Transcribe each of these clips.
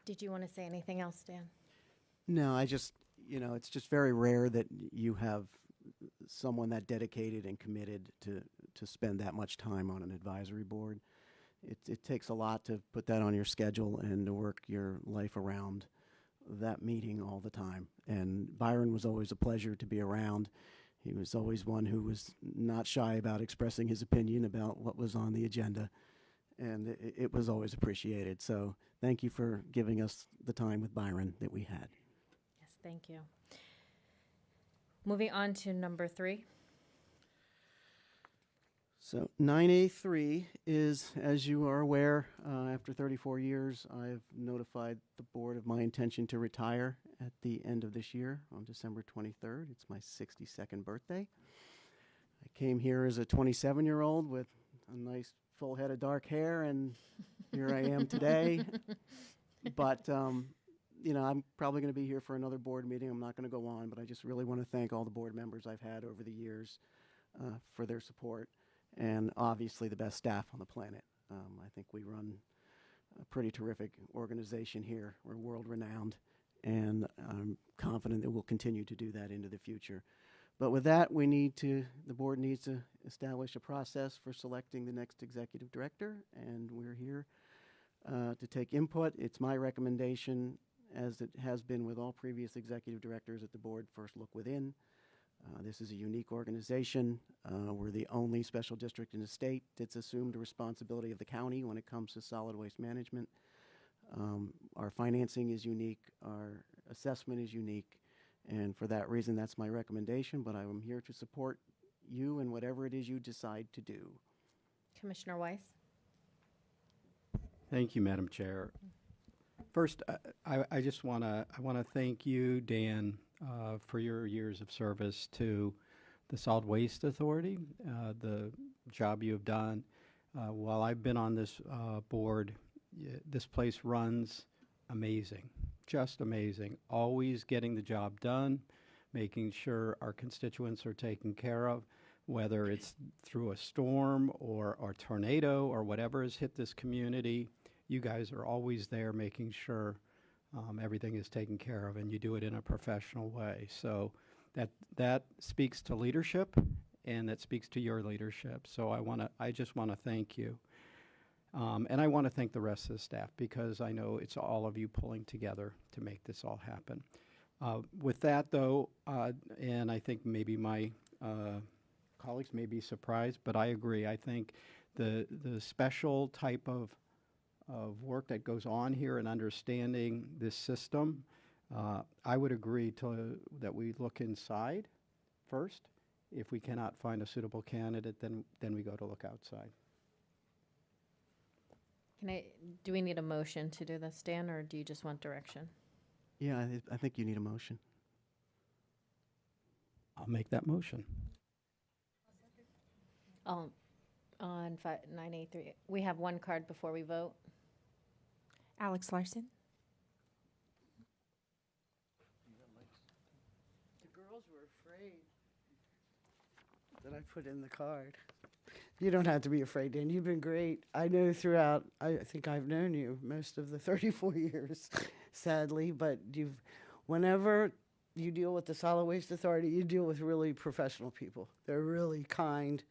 Did you want to say anything else, Dan? No, I just, it's just very rare that you have someone that dedicated and committed to spend that much time on an advisory board. It takes a lot to put that on your schedule and to work your life around that meeting all the time. And Byron was always a pleasure to be around. He was always one who was not shy about expressing his opinion about what was on the agenda. And it was always appreciated. So thank you for giving us the time with Byron that we had. Yes, thank you. Moving on to number 3. So 9A3 is, as you are aware, after 34 years, I've notified the board of my intention to retire at the end of this year on December 23rd. It's my 62nd birthday. I came here as a 27-year-old with a nice full head of dark hair, and here I am today. But, I'm probably going to be here for another board meeting. I'm not going to go on, but I just really want to thank all the board members I've had over the years for their support. And obviously the best staff on the planet. I think we run a pretty terrific organization here. We're world renowned, and I'm confident that we'll continue to do that into the future. But with that, the board needs to establish a process for selecting the next executive director, and we're here to take input. It's my recommendation, as it has been with all previous executive directors, that the board first look within. This is a unique organization. We're the only special district in the state that's assumed the responsibility of the county when it comes to solid waste management. Our financing is unique. Our assessment is unique. And for that reason, that's my recommendation. But I'm here to support you in whatever it is you decide to do. Commissioner Weiss? Thank you, Madam Chair. First, I just want to thank you, Dan, for your years of service to the Solid Waste Authority, the job you have done. While I've been on this board, this place runs amazing, just amazing. Always getting the job done, making sure our constituents are taken care of, whether it's through a storm or a tornado or whatever has hit this community. You guys are always there making sure everything is taken care of, and you do it in a professional way. So that speaks to leadership, and that speaks to your leadership. So I just want to thank you. And I want to thank the rest of the staff, because I know it's all of you pulling together to make this all happen. With that, though, and I think maybe my colleagues may be surprised, but I agree. I think the special type of work that goes on here and understanding this system, I would agree that we look inside first. If we cannot find a suitable candidate, then we go to look outside. Do we need a motion to do this, Dan, or do you just want direction? Yeah, I think you need a motion. I'll make that motion. On 9A3, we have one card before we vote. Alex Larson. The girls were afraid that I put in the card. You don't have to be afraid, Dan. You've been great. I know throughout, I think I've known you most of the 34 years, sadly, but whenever you deal with the Solid Waste Authority, you deal with really professional people. They're really kind.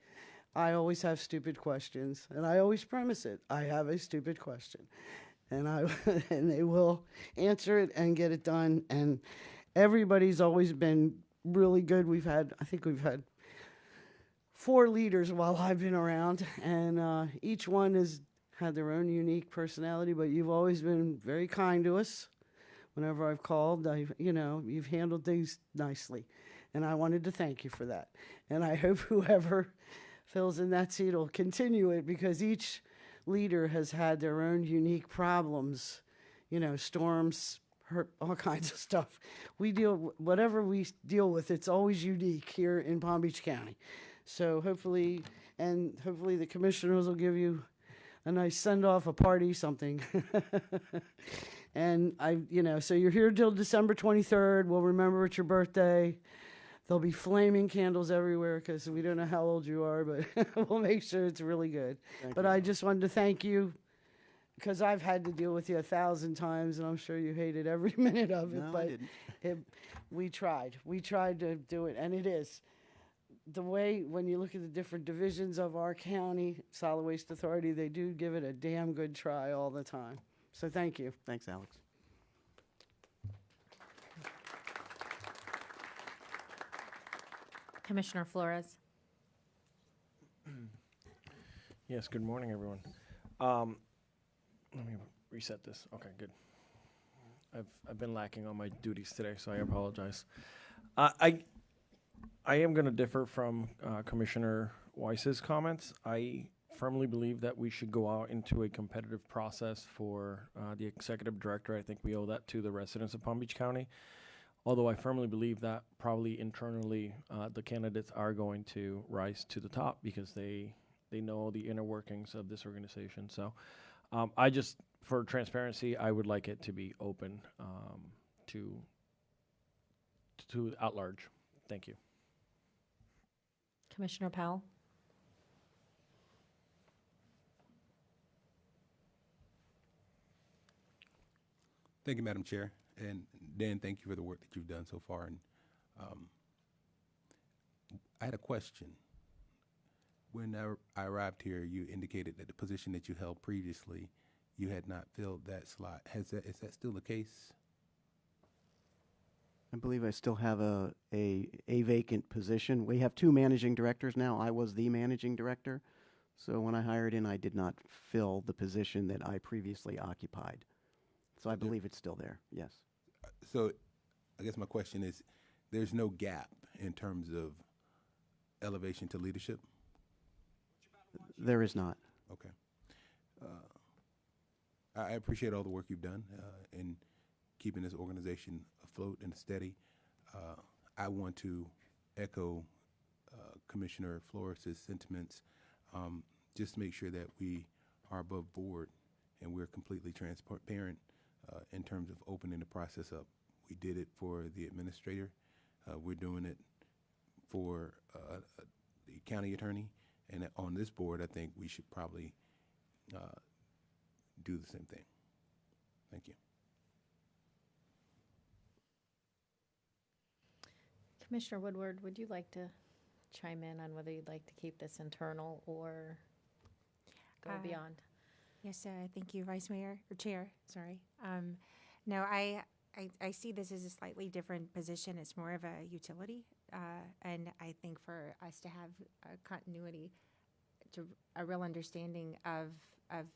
I always have stupid questions, and I always premise it. I have a stupid question, and and they will answer it and get it done. And everybody's always been really good. I think we've had 4 leaders while I've been around, and each one has had their own unique personality, but you've always been very kind to us. Whenever I've called, you've handled things nicely, and I wanted to thank you for that. And I hope whoever fills in that seat will continue it, because each leader has had their own unique problems, storms, hurt, all kinds of stuff. Whatever we deal with, it's always unique here in Palm Beach County. So hopefully the commissioners will give you a nice send-off, a party, something. And so you're here till December 23rd. We'll remember it's your birthday. There'll be flaming candles everywhere, because we don't know how old you are, but we'll make sure it's really good. But I just wanted to thank you because I've had to deal with you 1,000 times, and I'm sure you hated every minute of it. No, I but didn't. we tried. We tried to do it, and it is the way when you look at the different divisions of our county solid waste authority, they do give it a damn good try all the time. So thank you. Thanks, Alex. Commissioner Flores. Yes, good morning, everyone. Let me reset this. Okay, good. I've been lacking on my duties today, so I apologize. I am going to differ from Commissioner Weiss's comments. I firmly believe that we should go out into a competitive process for the executive director. I think we owe that to the residents of Palm Beach County. Although I firmly believe that probably internally the candidates are going to rise to the top because they know the inner workings of this organization. So I just, for transparency, I would like it to be open to at large. Thank you. Commissioner Powell. Thank you, Madam Chair. And Dan, thank you for the work that you've done so far. And I had a question. When I arrived here, you indicated that the position that you held previously, you had not filled that slot. Is that still the case? I believe I still have a vacant position. We have two managing directors now. I was the managing director. So when I hired in, I did not fill the position that I previously occupied. So I believe it's still there, yes. So I guess my question is, there's no gap in terms of elevation to leadership? There is not. Okay. I appreciate all the work you've done in keeping this organization afloat and steady. I want to echo Commissioner Flores' sentiments. Just to make sure that we are above board and we're completely transparent in terms of opening the process up. We did it for the administrator. We're doing it for the county attorney. And on this board, I think we should probably do the same thing. Thank you. Commissioner Woodward, would you like to chime in on whether you'd like to keep this internal or go beyond? Yes, thank you, Vice Mayor, or Chair, sorry. No, I see this as a slightly different position. It's more of a utility. And I think for us to have a continuity, to a real understanding of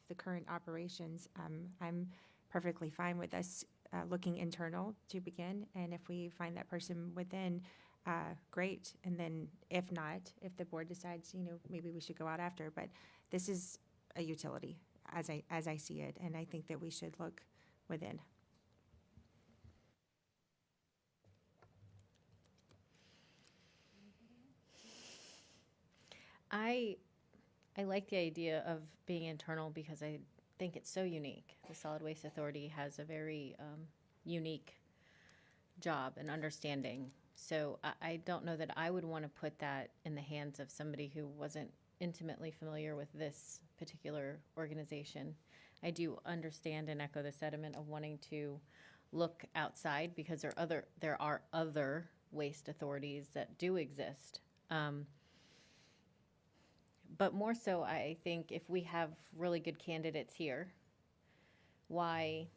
the current operations, I'm perfectly fine with us looking internal to begin. And if we find that person within, great. And then if not, if the board decides, maybe we should go out after. But this is a utility as I see it. And I think that we should look within. I like the idea of being internal because I think it's so unique. The Solid Waste Authority has a very unique job and understanding. So I don't know that I would want to put that in the hands of somebody who wasn't intimately familiar with this particular organization. I do understand and echo the sentiment of wanting to look outside because there are other waste authorities that do exist. But more so, I think if we have really good candidates here, why?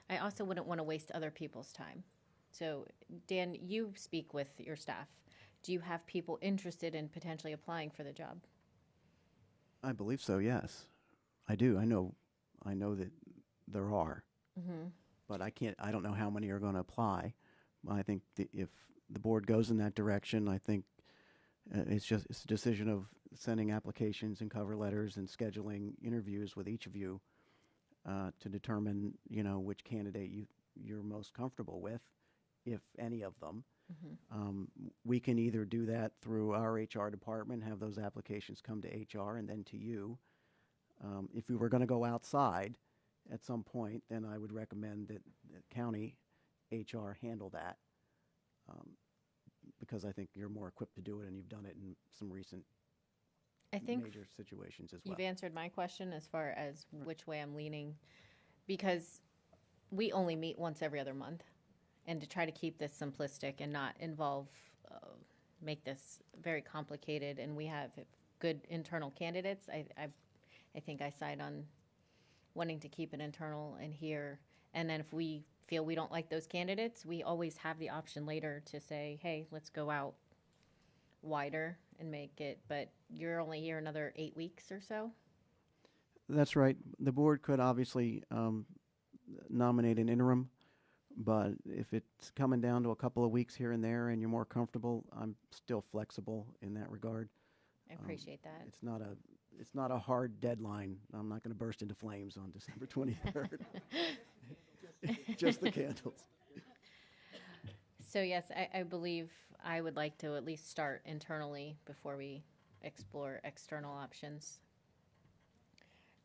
I also wouldn't want to waste other people's time. So, Dan, you speak with your staff. Do you have people interested in potentially applying for the job? I believe so, yes. I do. I know that there are. Mm-hmm. But I don't know how many are going to apply. I think if the board goes in that direction, I think it's a decision of sending applications and cover letters and scheduling interviews with each of you to determine, which candidate you're most comfortable with, if any of them. Mm-hmm. We can either do that through our HR department, have those applications come to HR and then to you. If we were going to go outside at some point, then I would recommend that county HR handle that. Because I think you're more equipped to do it and you've done it in some recent I think major situations as well. you've answered my question as far as which way I'm leaning, because we only meet once every other month. And to try to keep this simplistic and not involve, make this very complicated, and we have good internal candidates, I think I side on wanting to keep it internal and here. And then if we feel we don't like those candidates, we always have the option later to say, hey, let's go out wider and make it, but you're only here another 8 weeks or so? That's right. The board could obviously nominate an interim, but if it's coming down to a couple of weeks here and there and you're more comfortable, I'm still flexible in that regard. I appreciate that. It's not a hard deadline. I'm not going to burst into flames on December 23rd. Just the candles. So yes, I believe I would like to at least start internally before we explore external options.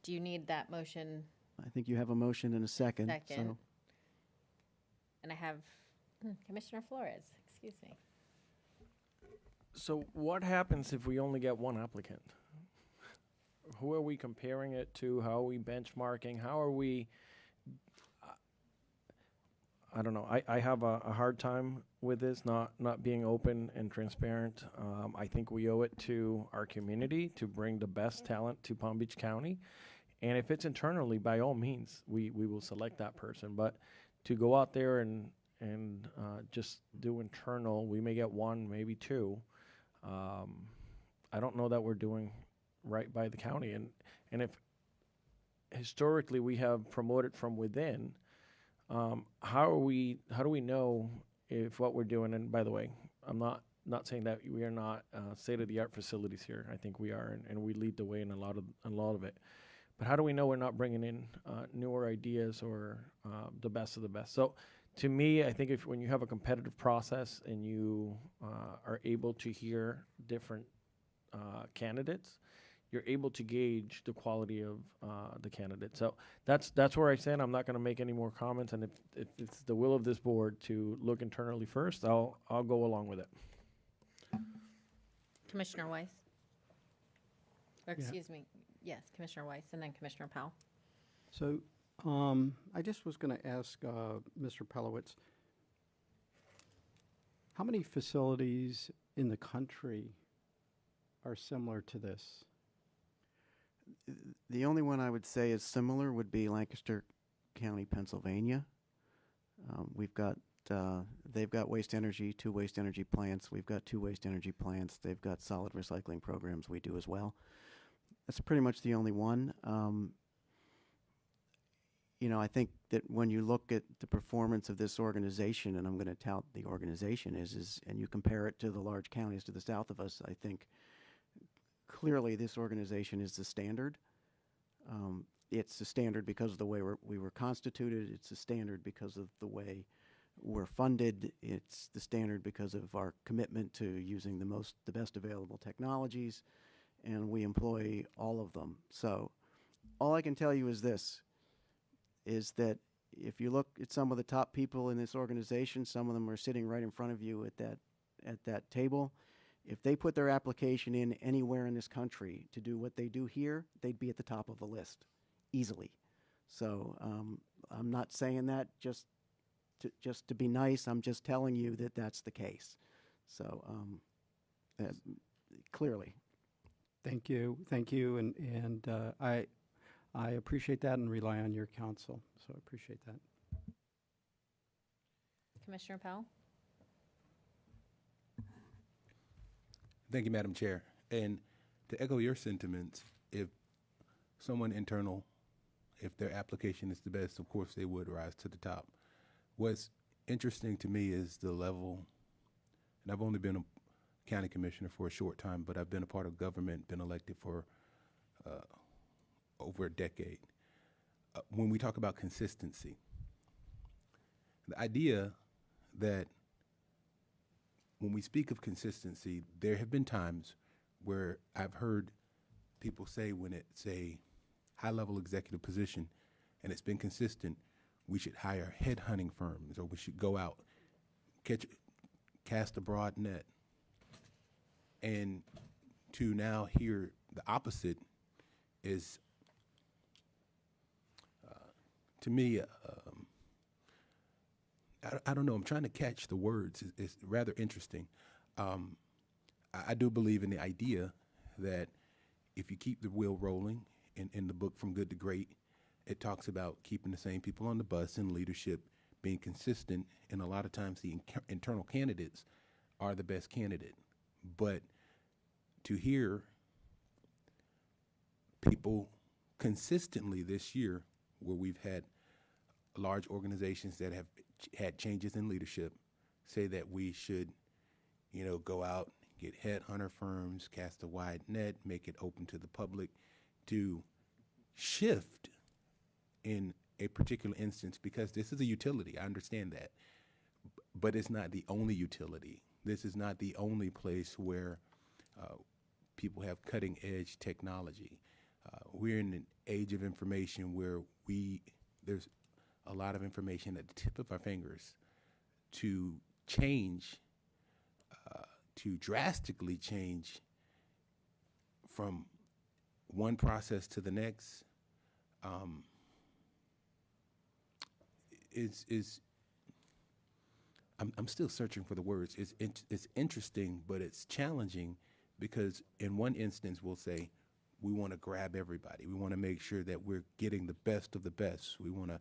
Do you need that motion? I think you have a motion and a second. Second. So And I have Commissioner Flores, excuse me. So what happens if we only get one applicant? Who are we comparing it to? How are we benchmarking? How are we? I don't know. I have a hard time with this, not being open and transparent. I think we owe it to our community to bring the best talent to Palm Beach County. And if it's internally, by all means, we will select that person. But to go out there and just do internal, we may get one, maybe two. I don't know that we're doing right by the county. And if historically we have promoted from within, how do we know if what we're doing? And by the way, I'm not saying that we are not state-of-the-art facilities here. I think we are, and we lead the way in a lot of it. But how do we know we're not bringing in newer ideas or the best of the best? So to me, I think when you have a competitive process and you are able to hear different candidates, you're able to gauge the quality of the candidate. So that's where I stand. I'm not going to make any more comments. And if it's the will of this board to look internally first, I'll go along with it. Commissioner Weiss? Or Yeah. excuse me, yes, Commissioner Weiss, and then Commissioner Powell. So I just was going to ask Mr. Pelowitz, how many facilities in the country are similar to this? the only one I would say is similar would be Lancaster County, Pennsylvania. We've got they've got waste energy, 2 waste energy plants. We've got 2 waste energy plants. They've got solid recycling programs. We do as well. That's pretty much the only one. You know, I think that when you look at the performance of this organization, and I'm going to tout the organization and you compare it to the large counties to the south of us, I think clearly this organization is the standard. It's the standard because of the way we were constituted. It's the standard because of the way we're funded. It's the standard because of our commitment to using the best available technologies, and we employ all of them. So all I can tell you is this, is that if you look at some of the top people in this organization, some of them are sitting right in front of you at that table. If they put their application in anywhere in this country to do what they do here, they'd be at the top of the list easily. So I'm not saying that just to be nice. I'm just telling you that that's the case. So clearly. Thank you, and I appreciate that and rely on your counsel, so I appreciate that. Commissioner Powell? Thank you, Madam Chair. And to echo your sentiments, if someone internal, if their application is the best, of course they would rise to the top. What's interesting to me is the level, and I've only been a county commissioner for a short time, but I've been a part of government, been elected for over a decade. When we talk about consistency, the idea that when we speak of consistency, there have been times where I've heard people say when it's a high-level executive position and it's been consistent, we should hire headhunting firms or we should go out, cast a broad net. And to now hear the opposite is, to me, I don't know. I'm trying to catch the words. It's rather interesting. I do believe in the idea that if you keep the wheel rolling, in the book From Good to Great, it talks about keeping the same people on the bus and leadership being consistent. And a lot of times the internal candidates are the best candidate. But to hear people consistently this year, where we've had large organizations that have had changes in leadership, say that we should, go out, get headhunter firms, cast a wide net, make it open to the public, to shift in a particular instance, because this is a utility. I understand that. But it's not the only utility. This is not the only place where people have cutting edge technology. We're in an age of information where there's a lot of information at the tip of our fingers. To change, to drastically change from one process to the next, I'm still searching for the words. It's interesting, but it's challenging, because in one instance we'll say we want to grab everybody. We want to make sure that we're getting the best of the best. We want to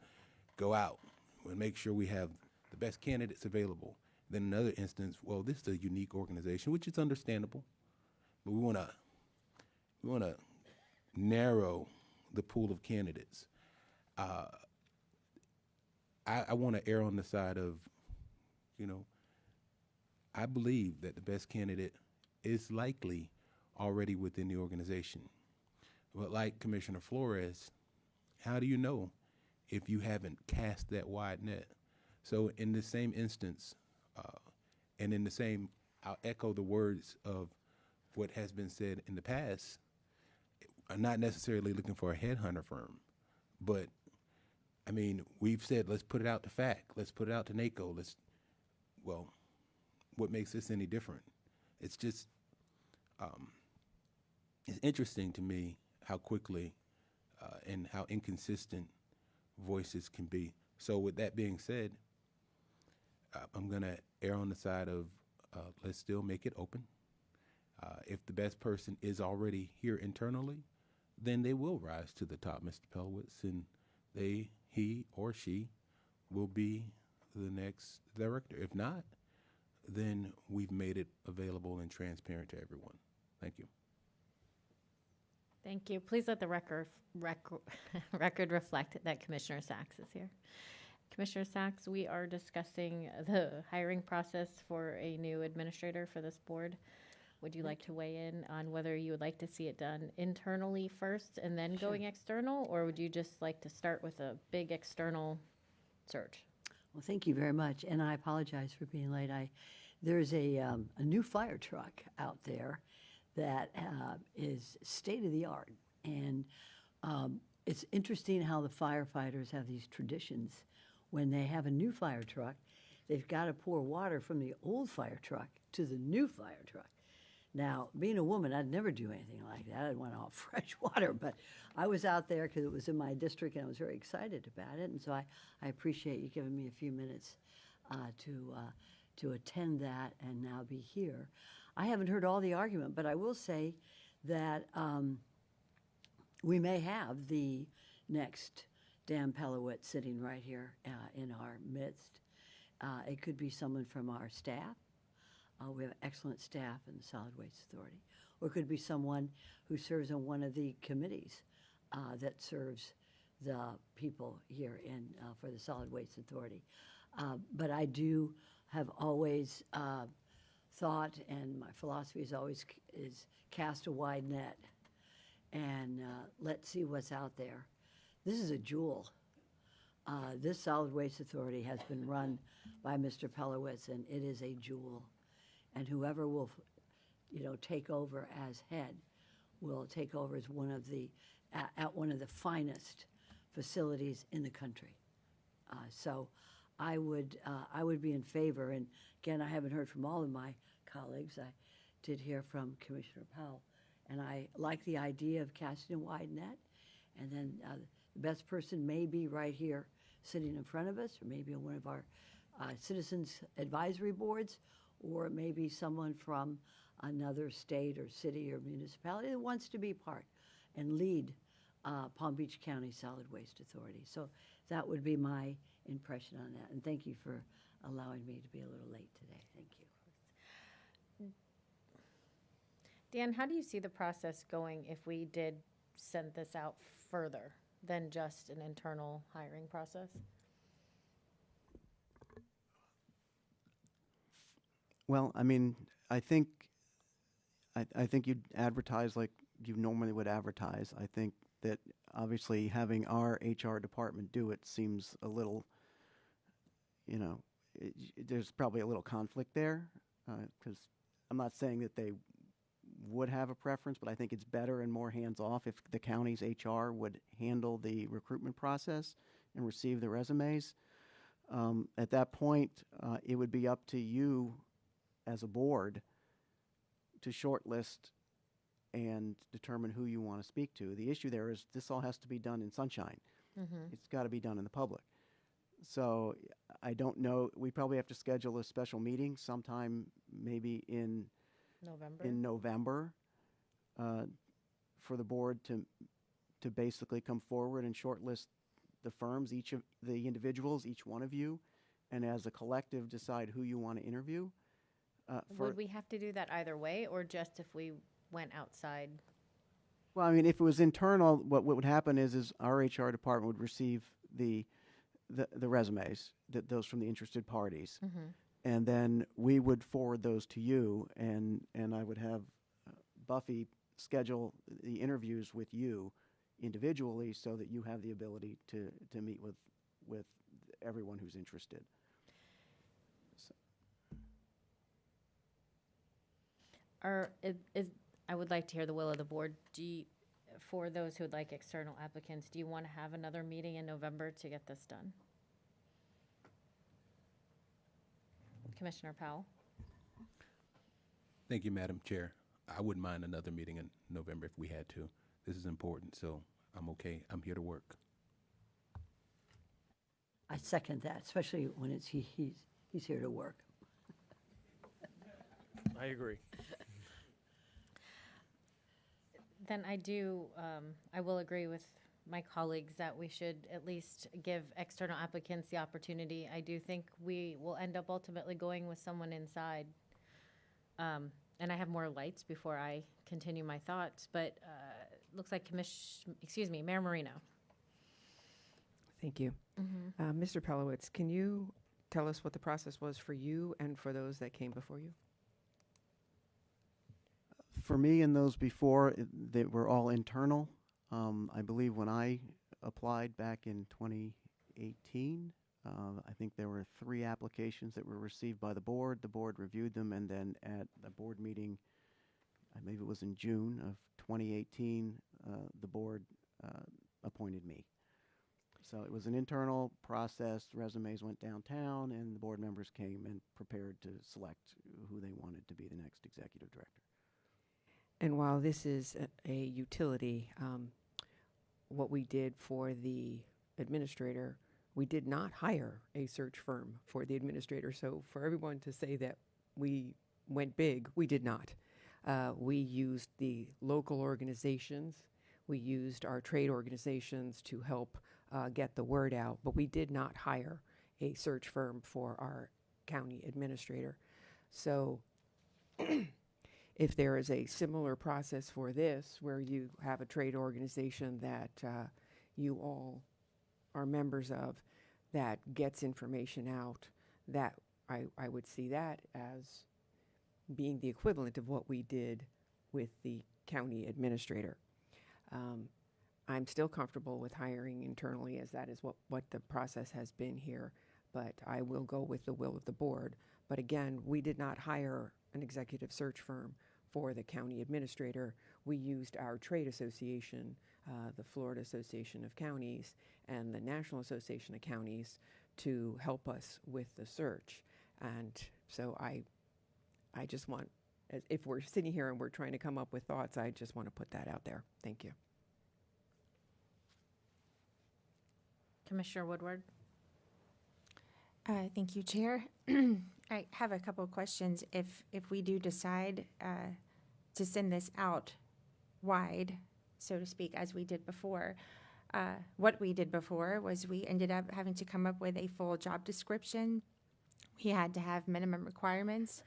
go out and make sure we have the best candidates available. Then another instance, well, this is a unique organization, which is understandable, but we want to narrow the pool of candidates. I want to err on the side of, I believe that the best candidate is likely already within the organization. But like Commissioner Flores, how do you know if you haven't cast that wide net? So in the same instance, and in the same, I'll echo the words of what has been said in the past. I'm not necessarily looking for a headhunter firm, but I mean, we've said, let's put it out to FAC, let's put it out to NACO, well, what makes this any different? It's just, it's interesting to me how quickly and how inconsistent voices can be. So with that being said, I'm going to err on the side of let's still make it open. If the best person is already here internally, then they will rise to the top, Mr. Pelowitz, and he or she will be the next director. If not, then we've made it available and transparent to everyone. Thank you. Thank you. Please let the record reflect that Commissioner Sachs is here. Commissioner Sachs, we are discussing the hiring process for a new administrator for this board. Would you like to weigh in on whether you would like to see it done internally first and then going external, or would you just like to start with a big external search? Well, thank you very much, and I apologize for being late. There's a new fire truck out there that is state of the art, and it's interesting how the firefighters have these traditions. When they have a new fire truck, they've got to pour water from the old fire truck to the new fire truck. Now, being a woman, I'd never do anything like that. I'd want all fresh water, but I was out there because it was in my district, and I was very excited about it. And so I appreciate you giving me a few minutes to attend that and now be here. I haven't heard all the argument, but I will say that we may have the next Dan Pelowitz sitting right here in our midst. It could be someone from our staff. We have excellent staff in the Solid Waste Authority. Or it could be someone who serves on one of the committees that serves the people here for the Solid Waste Authority. But I do have always thought, and my philosophy is always is cast a wide net and let's see what's out there. This is a jewel. This Solid Waste Authority has been run by Mr. Pelowitz, and it is a jewel. And whoever will, take over as head will take over as one of the finest facilities in the country. So I would be in favor. And again, I haven't heard from all of my colleagues. I did hear from Commissioner Powell And I like the idea of casting a wide net. And then the best person may be right here sitting in front of us, or maybe on one of our citizens advisory boards, or it may be someone from another state or city or municipality that wants to be part and lead Palm Beach County Solid Waste Authority. So that would be my impression on that. And thank you for allowing me to be a little late today. Thank you. Dan, how do you see the process going if we did send this out further than just an internal hiring process? Well, I mean, I think you'd advertise like you normally would advertise. I think that obviously having our HR department do it seems a little, there's probably a little conflict there, because I'm not saying that they would have a preference, but I think it's better and more hands-off if the county's HR would handle the recruitment process and receive the resumes. At that point, it would be up to you as a board to shortlist and determine who you want to speak to. The issue there is this all has to be done in sunshine. It's got to be done in the public. So I don't know. We probably have to schedule a special meeting sometime maybe in November for the board to basically come forward and shortlist the firms, each of the individuals, each one of you, and as a collective decide who you want to interview. Would we have to do that either way, or just if we went outside? Well, I mean, if it was internal, what would happen is our HR department would receive the resumes, those from the interested parties, and then we would forward those to you, and I would have Buffy schedule the interviews with you individually so that you have the ability to meet with everyone who's interested. I would like to hear the will of the board. For those who would like external applicants, do you want to have another meeting in November to get this done? Commissioner Powell? Thank you, Madam Chair. I wouldn't mind another meeting in November if we had to. This is important, so I'm okay. I'm here to work. I second that, especially when it's he's here to work. I agree. Then I will agree with my colleagues that we should at least give external applicants the opportunity. I do think we will end up ultimately going with someone inside. And I have more lights before I continue my thoughts, but looks like Mayor Marino. Thank you. Mr. Pelowitz, can you tell us what the process was for you and for those that came before you? For me and those before, they were all internal. I believe when I applied back in 2018, I think there were 3 applications that were received by the board. The board reviewed them, and then at a board meeting, I believe it was in June of 2018, the board appointed me. So it was an internal process. Resumes went downtown, and the board members came and prepared to select who they wanted to be the next executive director. And while this is a utility, what we did for the administrator, we did not hire a search firm for the administrator. So for everyone to say that we went big, we did not. We used the local organizations. We used our trade organizations to help get the word out, but we did not hire a search firm for our county administrator. So if there is a similar process for this, where you have a trade organization that you all are members of, that gets information out, that I would see that as being the equivalent of what we did with the county administrator. I'm still comfortable with hiring internally, as that is what the process has been here, but I will go with the will of the board. But again, we did not hire an executive search firm for the county administrator. We used our trade association, the Florida Association of Counties and the National Association of Counties, to help us with the search. And so I just want if we're sitting here and we're trying to come up with thoughts, I just want to put that out there. Thank you. Commissioner Woodward? Thank you, Chair. I have a couple of questions. If we do decide to send this out wide, so to speak, as we did before, what we did before was we ended up having to come up with a full job description. We had to have minimum requirements.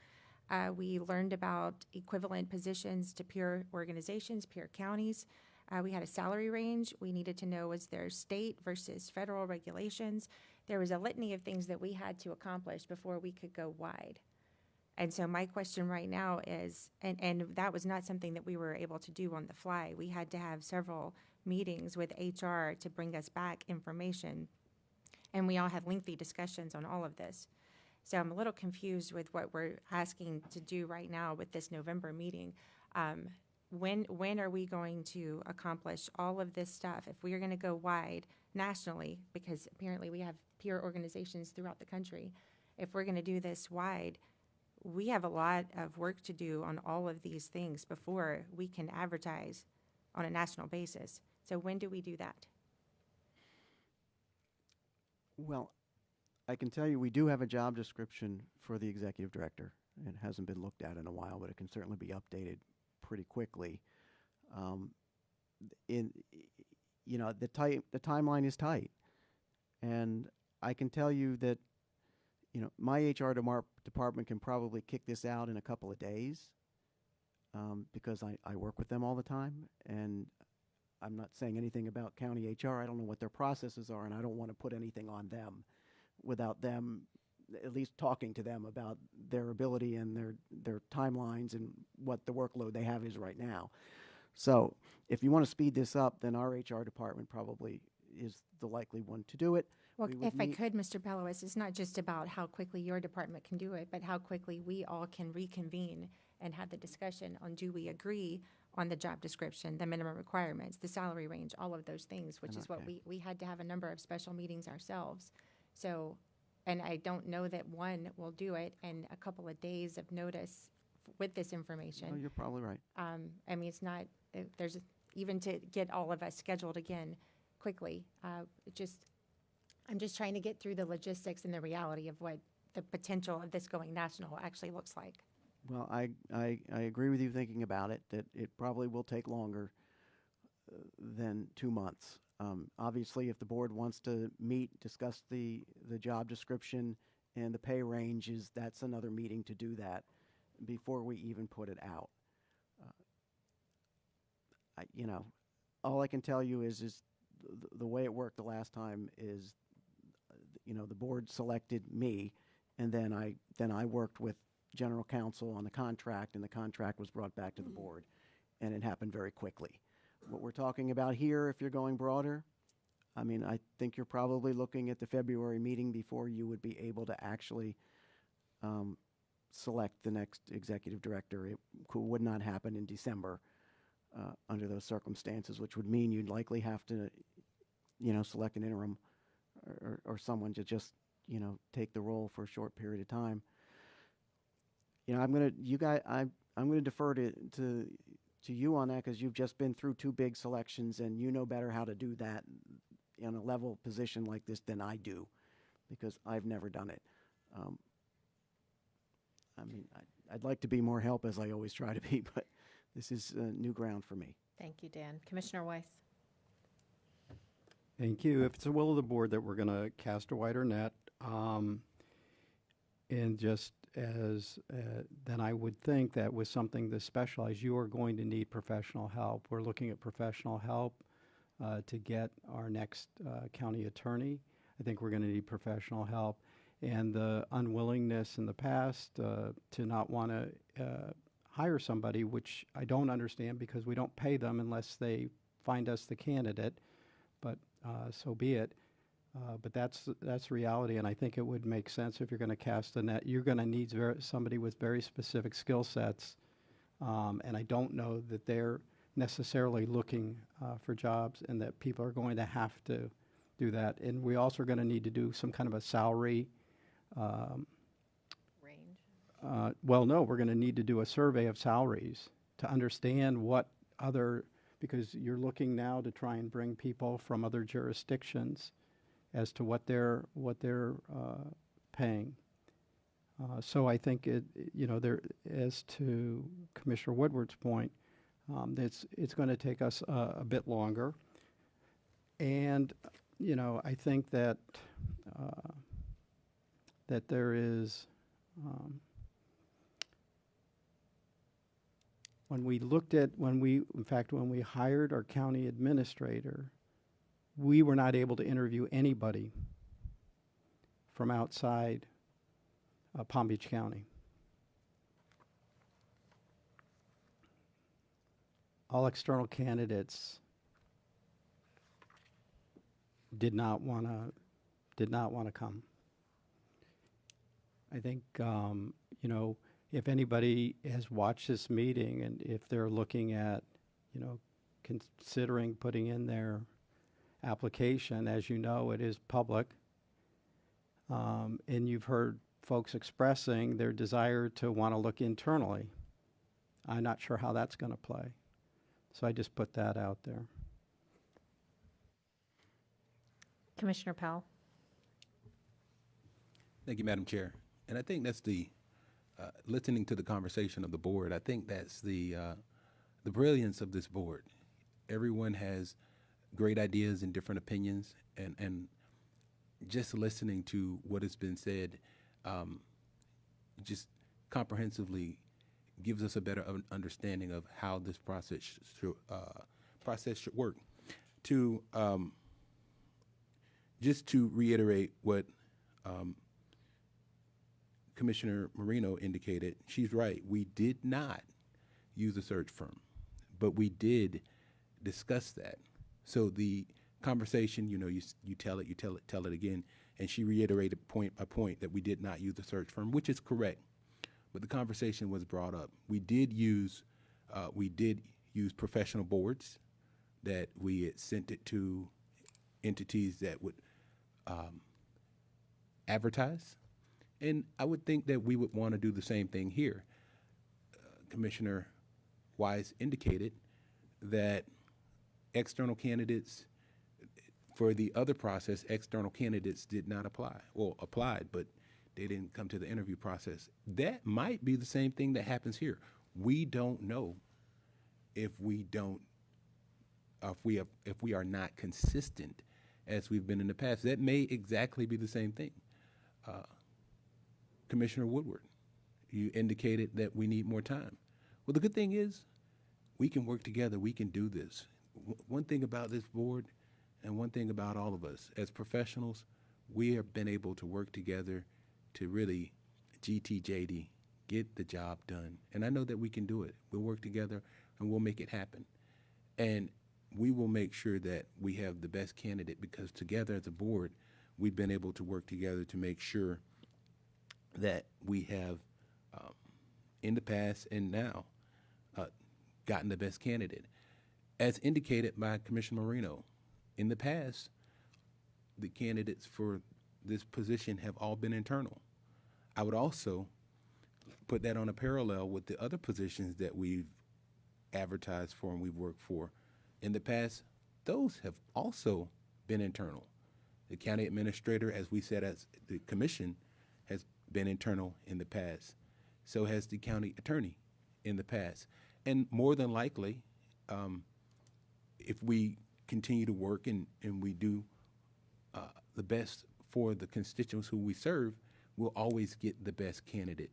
We learned about equivalent positions to peer organizations, peer counties. We had a salary range. We needed to know, was there state versus federal regulations? There was a litany of things that we had to accomplish before we could go wide. And so my question right now is, and that was not something that we were able to do on the fly. We had to have several meetings with HR to bring us back information. And we all had lengthy discussions on all of this. So I'm a little confused with what we're asking to do right now with this November meeting. When are we going to accomplish all of this stuff? If we are going to go wide nationally, because apparently we have peer organizations throughout the country, if we're going to do this wide, we have a lot of work to do on all of these things before we can advertise on a national basis. So when do we do that? Well, I can tell you we do have a job description for the executive director. It hasn't been looked at in a while, but it can certainly be updated pretty quickly. The timeline is tight, and I can tell you that my HR department can probably kick this out in a couple of days because I work with them all the time, and I'm not saying anything about county HR. I don't know what their processes are, and I don't want to put anything on them without them at least talking to them about their ability and their timelines and what the workload they have is right now. So if you want to speed this up, then our HR department probably is the likely one to do it. Well, We would if I meet- could, Mr. Pelowitz, it's not just about how quickly your department can do it, but how quickly we all can reconvene and have the discussion on, do we agree on the job description, the minimum requirements, the salary range, all of those things, which is what Okay. we had to have a number of special meetings ourselves. So, and I don't know that one will do it in a couple of days of notice with this Oh, information. you're probably right. I mean, it's not, there's, even to get all of us scheduled again quickly, I'm just trying to get through the logistics and the reality of what the potential of this going national actually looks like. Well, I agree with you thinking about it, that it probably will take longer than 2 months. Obviously, if the board wants to meet, discuss the job description and the pay ranges, that's another meeting to do that before we even put it out. All I can tell you is the way it worked the last time is, the board selected me, and then I worked with general counsel on the contract, and the contract was brought back to the board, and it happened very quickly. What we're talking about here, if you're going broader, I mean, I think you're probably looking at the February meeting before you would be able to actually select the next executive director. It would not happen in December under those circumstances, which would mean you'd likely have to, select an interim or someone to just, take the role for a short period of time. I'm gonna defer to you on that because you've just been through 2 big selections and you know better how to do that in a level position like this than I do, because I've never done it. I'd like to be more help, as I always try to be, but this is new ground for me. Thank you, Dan. Commissioner Weiss? Thank you. If it's the will of the board that we're going to cast a wider net, and just as, then I would think that with something this specialized, you are going to need professional help. We're looking at professional help to get our next county attorney. I think we're going to need professional help. And the unwillingness in the past to not want to hire somebody, which I don't understand because we don't pay them unless they find us the candidate, but so be it. But that's reality, and I think it would make sense if you're going to cast a net. You're going to need somebody with very specific skill sets, and I don't know that they're necessarily looking for jobs, and that people are going to have to do that. And we also are going to need to do some kind of a salary Range? well, no, we're going to need to do a survey of salaries to understand what other, because you're looking now to try and bring people from other jurisdictions as to what they're paying. So I think there, as to Commissioner Woodward's point, it's going to take us a bit longer. And, I think that that there is, when we hired our county administrator, we were not able to interview anybody from outside Palm Beach County. All external candidates did not want to come. I think if anybody has watched this meeting and if they're looking at considering putting in their application, as you know, it is public, and you've heard folks expressing their desire to want to look internally. I'm not sure how that's going to play. So I just put that out there. Commissioner Powell? Thank you, Madam Chair. And I think that's the, listening to the conversation of the board, I think that's the brilliance of this board. Everyone has great ideas and different opinions, and just listening to what has been said just comprehensively gives us a better understanding of how this process should work. Just to reiterate what Commissioner Marino indicated, she's right. We did not use a search firm, but we did discuss that. So the conversation, you tell it again, and she reiterated point by point that we did not use a search firm, which is correct. But the conversation was brought up. We did use professional boards that we had sent it to entities that would advertise. And I would think that we would want to do the same thing here. Commissioner Wise indicated that external candidates, for the other process, external candidates did not apply. Well, applied, but they didn't come to the interview process. That might be the same thing that happens here. We don't know if we are not consistent as we've been in the past. That may exactly be the same thing. Commissioner Woodward, you indicated that we need more time. Well, the good thing is we can work together. We can do this. One thing about this board and one thing about all of us as professionals, we have been able to work together to really GTJD, get the job done. And I know that we can do it. We'll work together and we'll make it happen. And we will make sure that we have the best candidate, because together as a board, we've been able to work together to make sure that we have, in the past and now, gotten the best candidate. As indicated by Commissioner Marino, in the past, the candidates for this position have all been internal. I would also put that on a parallel with the other positions that we've advertised for and we've worked for. In the past, those have also been internal. The county administrator, as we said, as the commission, has been internal in the past. So has the county attorney in the past. And more than likely, if we continue to work and we do the best for the constituents who we serve, we'll always get the best candidate,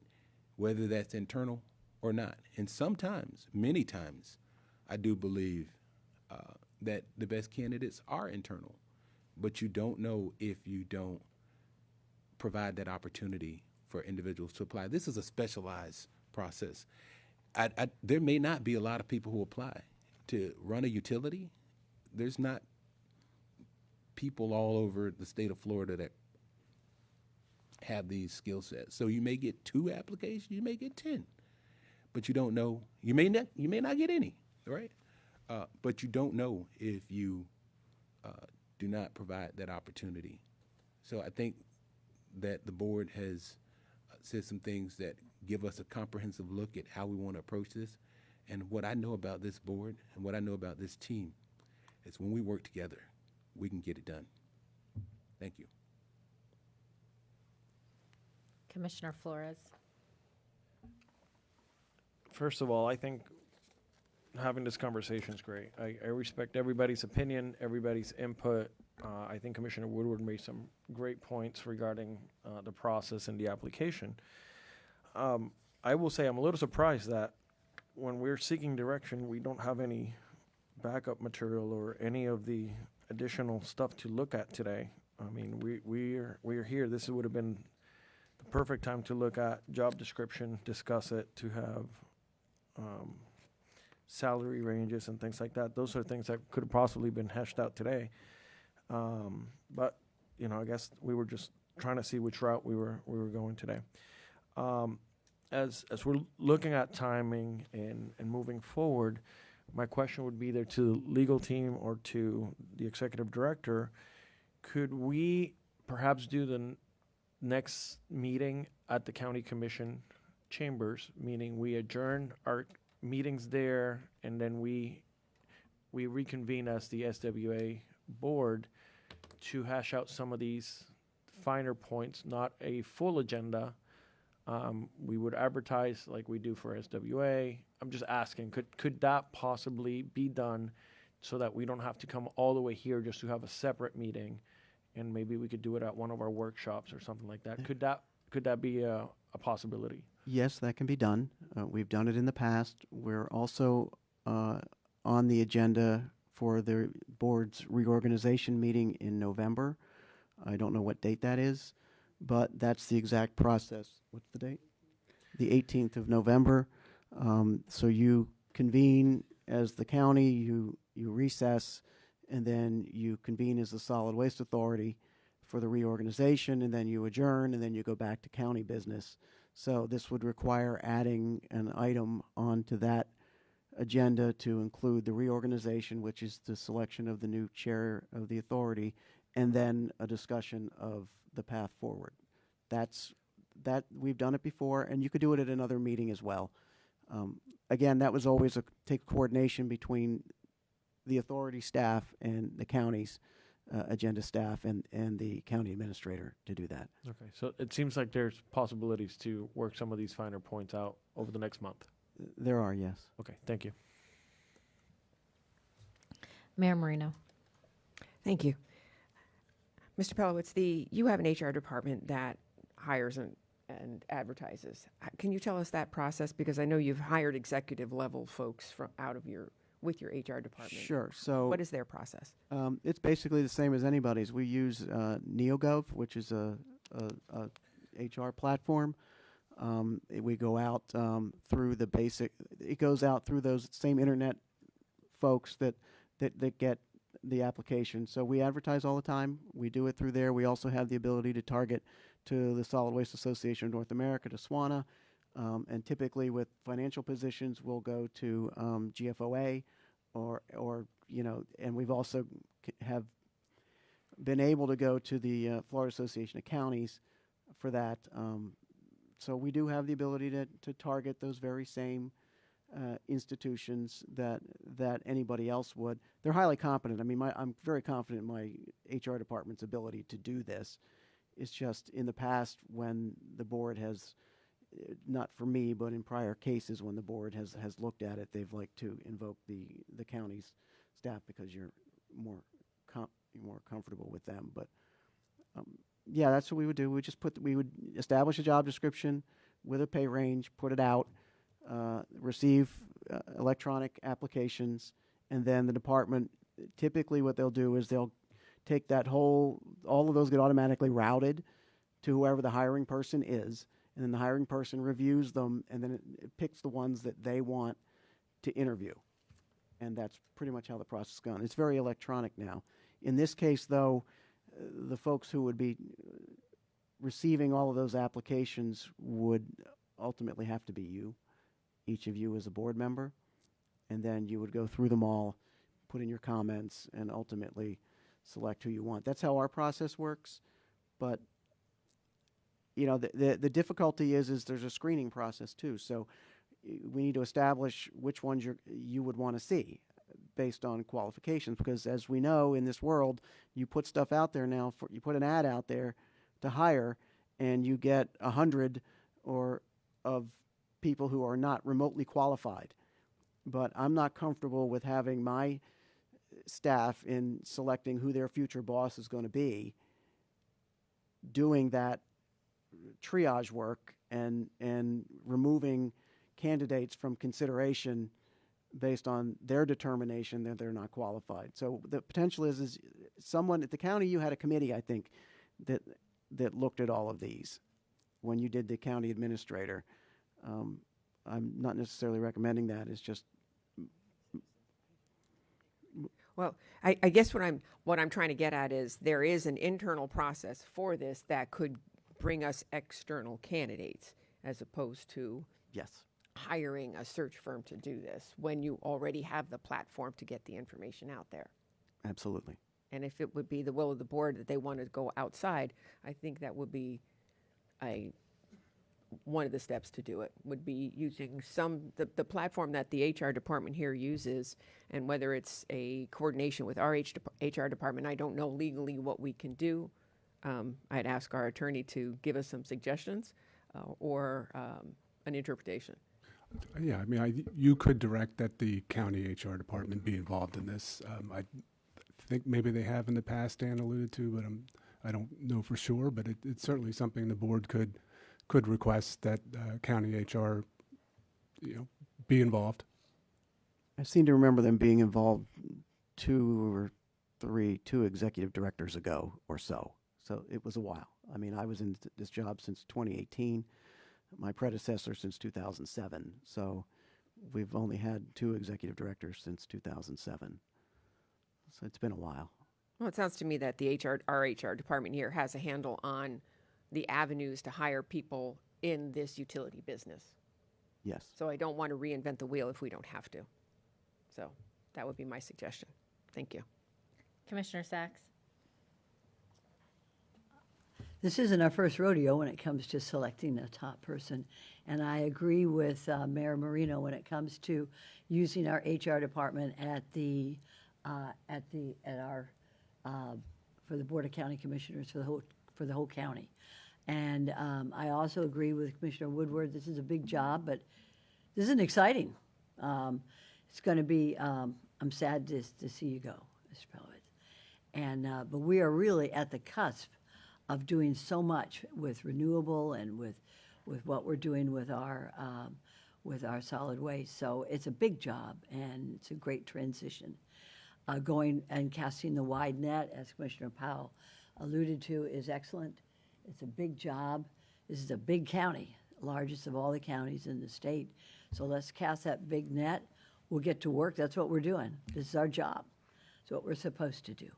whether that's internal or not. And sometimes, many times, I do believe that the best candidates are internal, but you don't know if you don't provide that opportunity for individuals to apply. This is a specialized process. There may not be a lot of people who apply to run a utility. There's not people all over the state of Florida that have these skill sets. So you may get 2 applications, you may get 10, but you don't know. You may not get any, right? But you don't know if you do not provide that opportunity. So I think that the board has said some things that give us a comprehensive look at how we want to approach this. And what I know about this board and what I know about this team is when we work together, we can get it done. Thank you. Commissioner Flores. First of all, I think having this conversation is great. I respect everybody's opinion, everybody's input. I think Commissioner Woodward made some great points regarding the process and the application. I will say I'm a little surprised that when we're seeking direction, we don't have any backup material or any of the additional stuff to look at today. I mean, we are here. This would have been the perfect time to look at job description, discuss it, to have salary ranges and things like that. Those are things that could have possibly been hashed out today. But you know, I guess we were just trying to see which route we were going today. As we're looking at timing and moving forward, my question would be either to the legal team or to the executive director. Could we perhaps do the next meeting at the county commission chambers, meaning we adjourn our meetings there and then we reconvene as the SWA board to hash out some of these finer points, not a full agenda. We would advertise like we do for SWA. I'm just asking, could that possibly be done so that we don't have to come all the way here just to have a separate meeting, and maybe we could do it at one of our workshops or something like that? Could that be a possibility? Yes, that can be done. We've done it in the past. We're also on the agenda for the board's reorganization meeting in November. I don't know what date that is, but that's the exact process. What's the date? The 18th of November. So you convene as the county, you recess, and then you convene as the Solid Waste Authority for the reorganization, and then you adjourn, and then you go back to county business. So this would require adding an item onto that agenda to include the reorganization, which is the selection of the new chair of the authority, and then a discussion of the path forward. That we've done it before, and you could do it at another meeting as well. Again, that was always take coordination between the authority staff and the county's agenda staff and the county administrator to do that. Okay, so it seems like there's possibilities to work some of these finer points out over the next month. There are, yes. Okay, thank you. Mayor Marino. Thank you. Mr. Pelowitz, you have an HR department that hires and advertises. Can you tell us that process? Because I know you've hired executive level folks with your HR department. Sure. So What is their process? it's basically the same as anybody's. We use NeoGov, which is a HR platform. We go out through the basic. It goes out through those same internet folks that get the application. So we advertise all the time. We do it through there. We also have the ability to target to the Solid Waste Association of North America, to SWANA, and typically with financial positions, we'll go to GFOA, or and we've also have been able to go to the Florida Association of Counties for that. So we do have the ability to target those very same institutions that anybody else would. They're highly competent. I mean, I'm very confident in my HR department's ability to do this. It's just in the past when the board has, not for me, but in prior cases when the board has looked at it, they've liked to invoke the county's staff because you're more comfortable with them. But yeah, that's what we would do. We would establish a job description with a pay range, put it out, receive electronic applications, and then the department, typically what they'll do is they'll take all of those get automatically routed to whoever the hiring person is, and then the hiring person reviews them, and then it picks the ones that they want to interview. And that's pretty much how the process is gone. It's very electronic now. In this case, though, the folks who would be receiving all of those applications would ultimately have to be you, each of you as a board member, and then you would go through them all, put in your comments, and ultimately select who you want. That's how our process works. But you know, the difficulty is there's a screening process too. So we need to establish which ones you would want to see based on qualifications, because as we know in this world, you put stuff out there now, you put an ad out there to hire, and you get 100 or of people who are not remotely qualified. But I'm not comfortable with having my staff in selecting who their future boss is going to be, doing that triage work and removing candidates from consideration based on their determination that they're not qualified. So the potential is someone at the county, you had a committee, I think, that looked at all of these when you did the county administrator. I'm not necessarily recommending that. It's just Well, I guess what I'm trying to get at is there is an internal process for this that could bring us external candidates as opposed to yes. hiring a search firm to do this when you already have the platform to get the information out there. Absolutely. And if it would be the will of the board that they want to go outside, I think that would be one of the steps to do it, would be using the platform that the HR department here uses, and whether it's a coordination with our HR department, I don't know legally what we can do. I'd ask our attorney to give us some suggestions or an interpretation. Yeah, I mean, you could direct that the county HR department be involved in this. I think maybe they have in the past, Dan alluded to, but I don't know for sure. But it's certainly something the board could request that county HR, be involved. I seem to remember them being involved two executive directors ago or so. So it was a while. I mean, I was in this job since 2018. My predecessor since 2007. So we've only had 2 executive directors since 2007. So it's been a while. Well, it sounds to me that our HR department here has a handle on the avenues to hire people in this utility business. Yes. So I don't want to reinvent the wheel if we don't have to. So that would be my suggestion. Thank you. Commissioner Sachs? This isn't our first rodeo when it comes to selecting a top person, and I agree with Mayor Marino when it comes to using our HR department for the Board of County Commissioners for the whole county. And I also agree with Commissioner Woodward. This is a big job, but this is exciting. It's going to be. I'm sad to see you go, Mr. Pelowitz. And but we are really at the cusp of doing so much with renewable and with what we're doing with our solid waste. So it's a big job, and it's a great transition. Going and casting the wide net, as Commissioner Powell alluded to, is excellent. It's a big job. This is a big county, largest of all the counties in the state. So let's cast that big net. We'll get to work. That's what we're doing. This is our job. It's what we're supposed to do.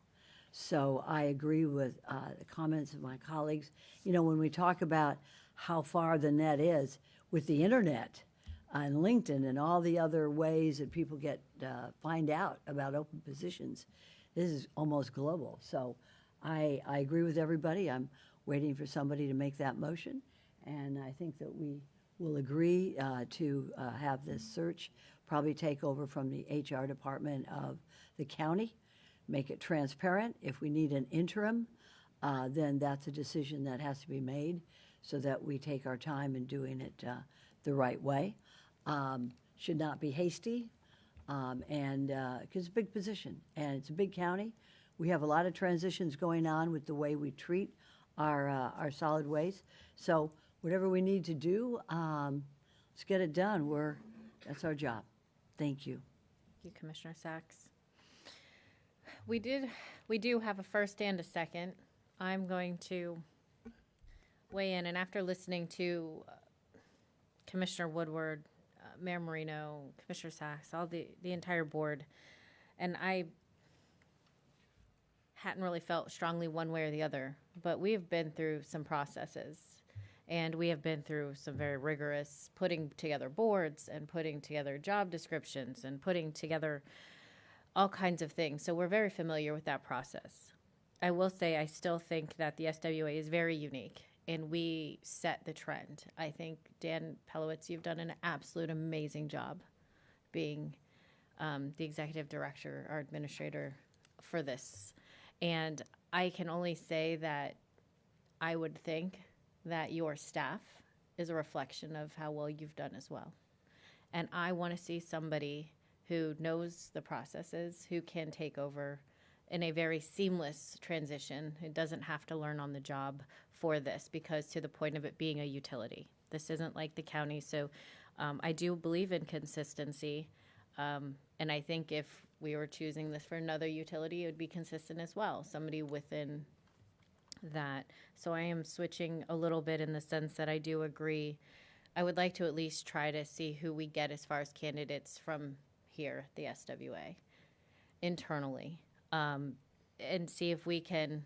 So I agree with the comments of my colleagues. When we talk about how far the net is with the internet and LinkedIn and all the other ways that people find out about open positions, this is almost global. So I agree with everybody. I'm waiting for somebody to make that motion, and I think that we will agree to have this search probably take over from the HR department of the county. Make it transparent. If we need an interim, then that's a decision that has to be made so that we take our time in doing it the right way. Should not be hasty, and because it's a big position and it's a big county. We have a lot of transitions going on with the way we treat our solid waste. So whatever we need to do, let's get it done. That's our job. Thank you. Thank you, Commissioner Sachs. We do have a first and a second. I'm going to weigh in, and after listening to Commissioner Woodward, Mayor Marino, Commissioner Sachs, all the entire board, and I hadn't really felt strongly one way or the other, but we have been through some processes, and we have been through some very rigorous putting together boards and putting together job descriptions and putting together all kinds of things. So we're very familiar with that process. I will say I still think that the SWA is very unique and we set the trend. I think, Dan Pelowitz, you've done an absolute amazing job being the executive director or administrator for this. And I can only say that I would think that your staff is a reflection of how well you've done as well. And I want to see somebody who knows the processes, who can take over in a very seamless transition, who doesn't have to learn on the job for this, because to the point of it being a utility. This isn't like the county, so I do believe in consistency. And I think if we were choosing this for another utility, it would be consistent as well, somebody within that. So I am switching a little bit in the sense that I do agree. I would like to at least try to see who we get as far as candidates from here, the SWA, internally, and see if we can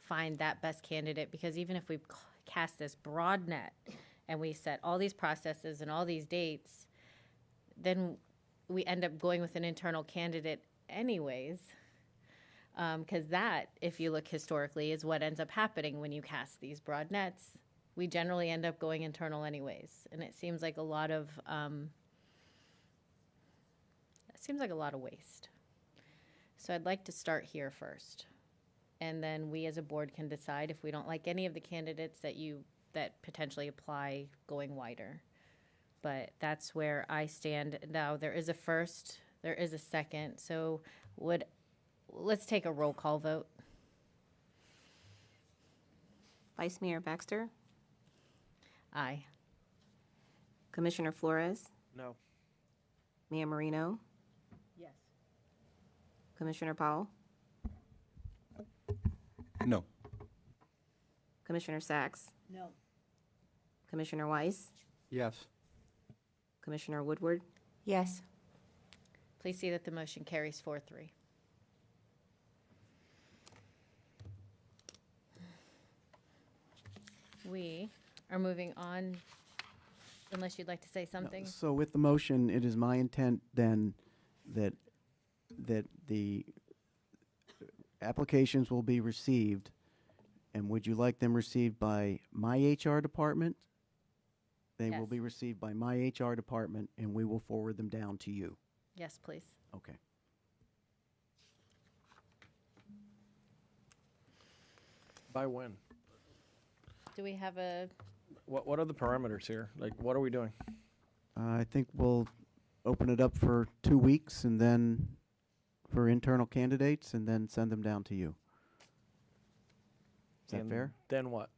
find that best candidate. Because even if we cast this broad net and we set all these processes and all these dates, then we end up going with an internal candidate anyways. Because that, if you look historically, is what ends up happening when you cast these broad nets. We generally end up going internal anyways. And it seems like a lot of waste. So I'd like to start here first. And then we as a board can decide if we don't like any of the candidates that potentially apply, going wider. But that's where I stand now. There is a first, there is a second. So let's take a roll call vote. Vice Mayor Baxter, Aye. Commissioner Flores, No. Mia Marino, Yes. Commissioner Powell, No. Commissioner Sachs, No. Commissioner Weiss, Yes. Commissioner Woodward, Yes. Please see that the motion carries 4-3. We are moving on, unless you'd like to say something. So with the motion, it is my intent then that the applications will be received, and would you like them received by my HR department? They will Yes. be received by my HR department, and we will forward them down to you. Yes, please. Okay. By when? Do we have a, What are the parameters here? Like, what are we doing? I think we'll open it up for 2 weeks, and then for internal candidates, and then send them down to you. Is that And fair? Then what?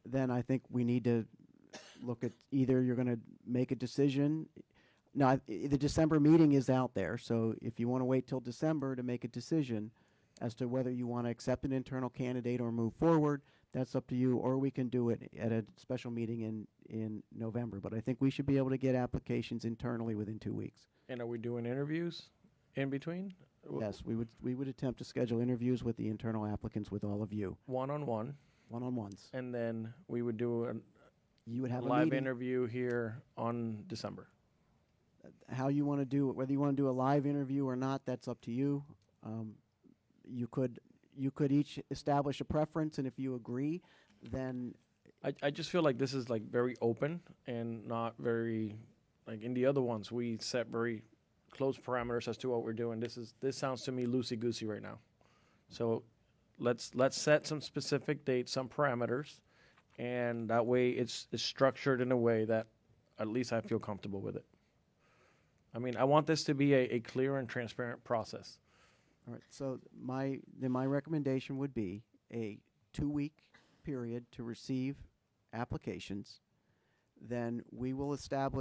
Then I think we need to look at, either you're going to make a decision. Now, the December meeting is out there, so if you want to wait till December to make a decision as to whether you want to accept an internal candidate or move forward, that's up to you, or we can do it at a special meeting in November. But I think we should be able to get applications internally within 2 weeks. And are we doing interviews in between? Yes, we would attempt to schedule interviews with the internal applicants with all of you, One-on-one, one-on-ones. and then we would do a You would have a live meeting. interview here on December. How you want to do it, whether you want to do a live interview or not, that's up to you. You could each establish a preference, and if you agree, then I just feel like this is like very open and not very, like in the other ones, we set very close parameters as to what we're doing. This sounds to me loosey-goosey right now. So let's set some specific dates, some parameters, and that way it's structured in a way that at least I feel comfortable with it. I mean, I want this to be a clear and transparent process. all right. So my recommendation would be a 2-week period to receive applications. Then we will set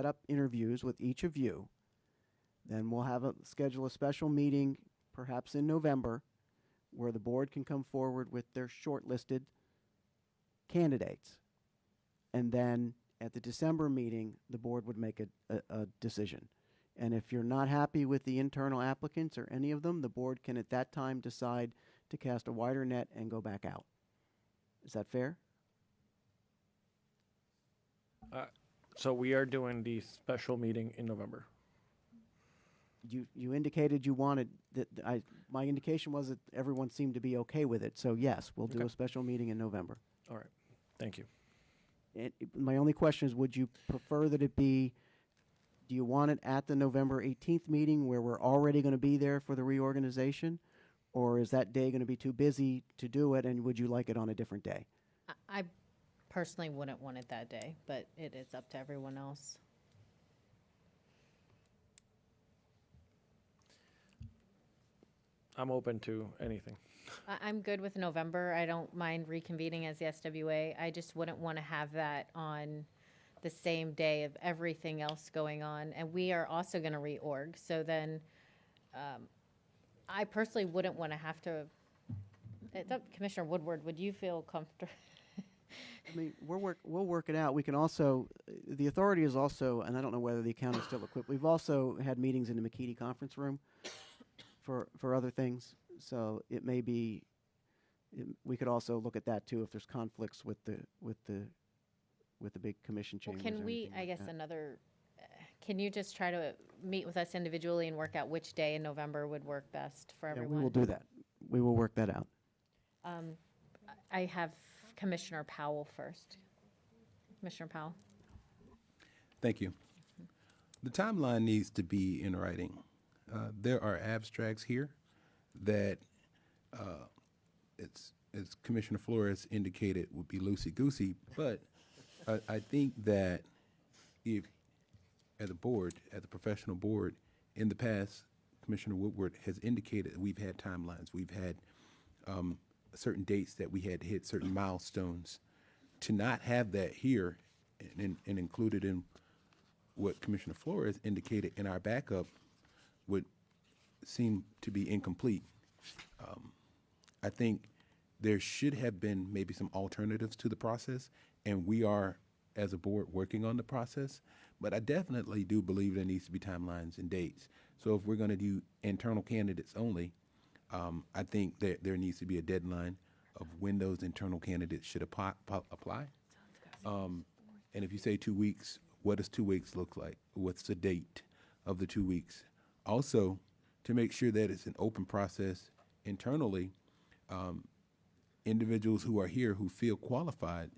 up interviews with each of you. Then we'll schedule a special meeting, perhaps in November, where the board can come forward with their shortlisted candidates. And then at the December meeting, the board would make a decision. And if you're not happy with the internal applicants or any of them, the board can at that time decide to cast a wider net and go back out. Is that fair? So we are doing the special meeting in November. you indicated you wanted, my indication was that everyone seemed to be okay with it. So yes, we'll do Okay. a special meeting in November. All right, thank you. My only question is, would you prefer that it be, do you want it at the November 18th meeting where we're already going to be there for the reorganization? Or is that day going to be too busy to do it, and would you like it on a different day? I personally wouldn't want it that day, but it is up to everyone else. I'm open to anything. I'm good with November. I don't mind reconvening as the SWA. I just wouldn't want to have that on the same day of everything else going on. And we are also going to reorg. So then I personally wouldn't want to have to, it's up, Commissioner Woodward, would you feel comfortable? I mean, we'll work it out. We can also, the authority is also, and I don't know whether the account is still equipped, we've also had meetings in the McKeady conference room for other things. So it may be, we could also look at that too if there's conflicts with the big commission Well, chambers. can or we, anything I like guess that. another, can you just try to meet with us individually and work out which day in November would work best for Yeah, everyone? we will do that. We will work that out. I have Commissioner Powell first. Commissioner Powell? Thank you. The timeline needs to be in writing. There are abstracts here that, as Commissioner Flores indicated, would be loosey-goosey, but I think that if, as a board, as a professional board, in the past, Commissioner Woodward has indicated that we've had timelines. We've had certain dates that we had to hit, certain milestones. To not have that here and included in what Commissioner Flores indicated in our backup would seem to be incomplete. I think there should have been maybe some alternatives to the process, and we are, as a board, working on the process. But I definitely do believe there needs to be timelines and dates. So if we're going to do internal candidates only, I think that there needs to be a deadline of when those internal candidates should apply. And if you say 2 weeks, what does 2 weeks look like? What's the date of the 2 weeks? Also, to make sure that it's an open process internally, individuals who are here who feel qualified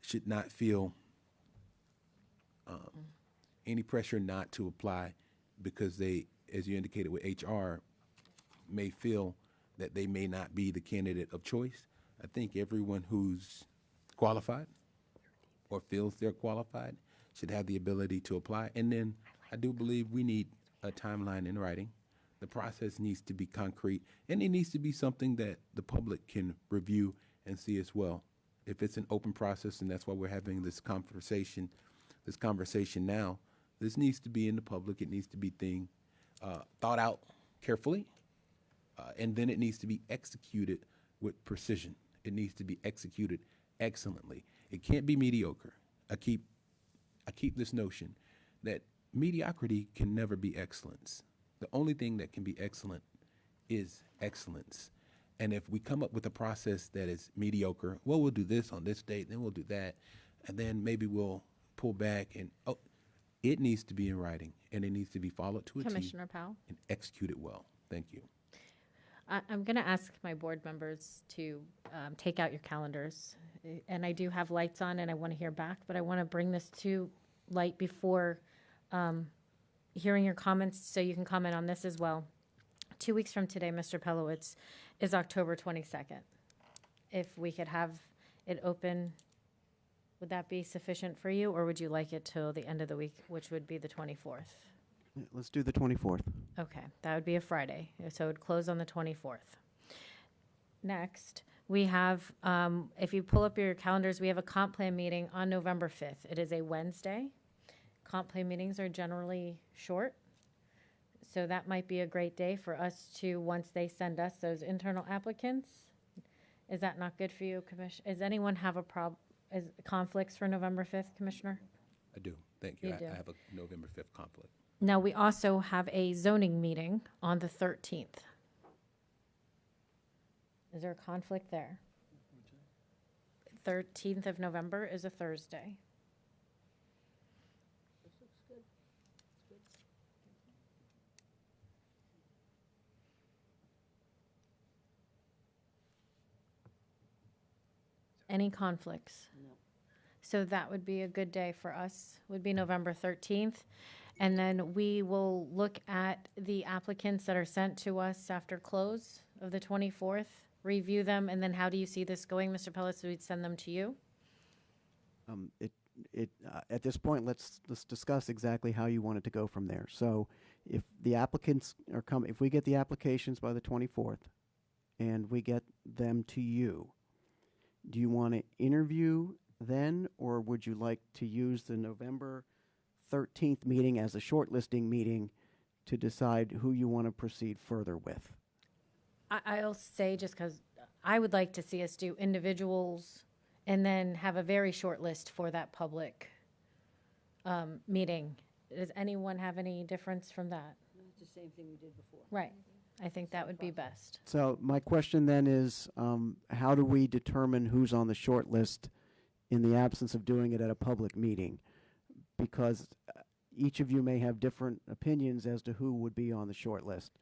should not feel any pressure not to apply because they, as you indicated with HR, may feel that they may not be the candidate of choice. I think everyone who's qualified or feels they're qualified should have the ability to apply. And then I do believe we need a timeline in writing. The process needs to be concrete, and it needs to be something that the public can review and see as well. If it's an open process, and that's why we're having this conversation now, this needs to be in the public. It needs to be thought out carefully, and then it needs to be executed with precision. It needs to be executed excellently. It can't be mediocre. I keep this notion that mediocrity can never be excellence. The only thing that can be excellent is excellence. And if we come up with a process that is mediocre, well, we'll do this on this date, then we'll do that, and then maybe we'll pull back and, it needs to be in writing, and it needs to be followed to a T Commissioner Powell? and executed well. Thank you. I'm going to ask my board members to take out your calendars. And I do have lights on and I want to hear back, but I want to bring this to light before hearing your comments so you can comment on this as well. 2 weeks from today, Mr. Pelowitz, is October 22nd. If we could have it open, would that be sufficient for you, or would you like it till the end of the week, which would be the 24th? Yeah, let's do the 24th. Okay, that would be a Friday, so it would close on the 24th. Next, we have, if you pull up your calendars, we have a comp plan meeting on November 5th. It is a Wednesday. Comp plan meetings are generally short, so that might be a great day for us to, once they send us those internal applicants. Is that not good for you, Commissioner? Does anyone have conflicts for November 5th, Commissioner? I do. Thank you. You do. I have a November 5th conflict. Now, we also have a zoning meeting on the 13th. Is there a conflict there? 13th of November is a Thursday. any conflicts? No. So that would be a good day for us, would be November 13th. And then we will look at the applicants that are sent to us after close of the 24th, review them, and then how do you see this going, Mr. Pellis? We'd send them to you? At this point, let's discuss exactly how you want it to go from there. So if the applicants are coming, if we get the applications by the 24th and we get them to you, do you want to interview then, or would you like to use the November 13th meeting as a shortlisting meeting to decide who you want to proceed further with? I'll say, just because I would like to see us do individuals and then have a very short list for that public meeting. Does anyone have any difference from that? It's the same thing we did before. Right. I think that would be best. So my question then is, how do we determine who's on the short list in the absence of doing it at a public meeting? Because each of you may have different opinions as to who would be on the short list.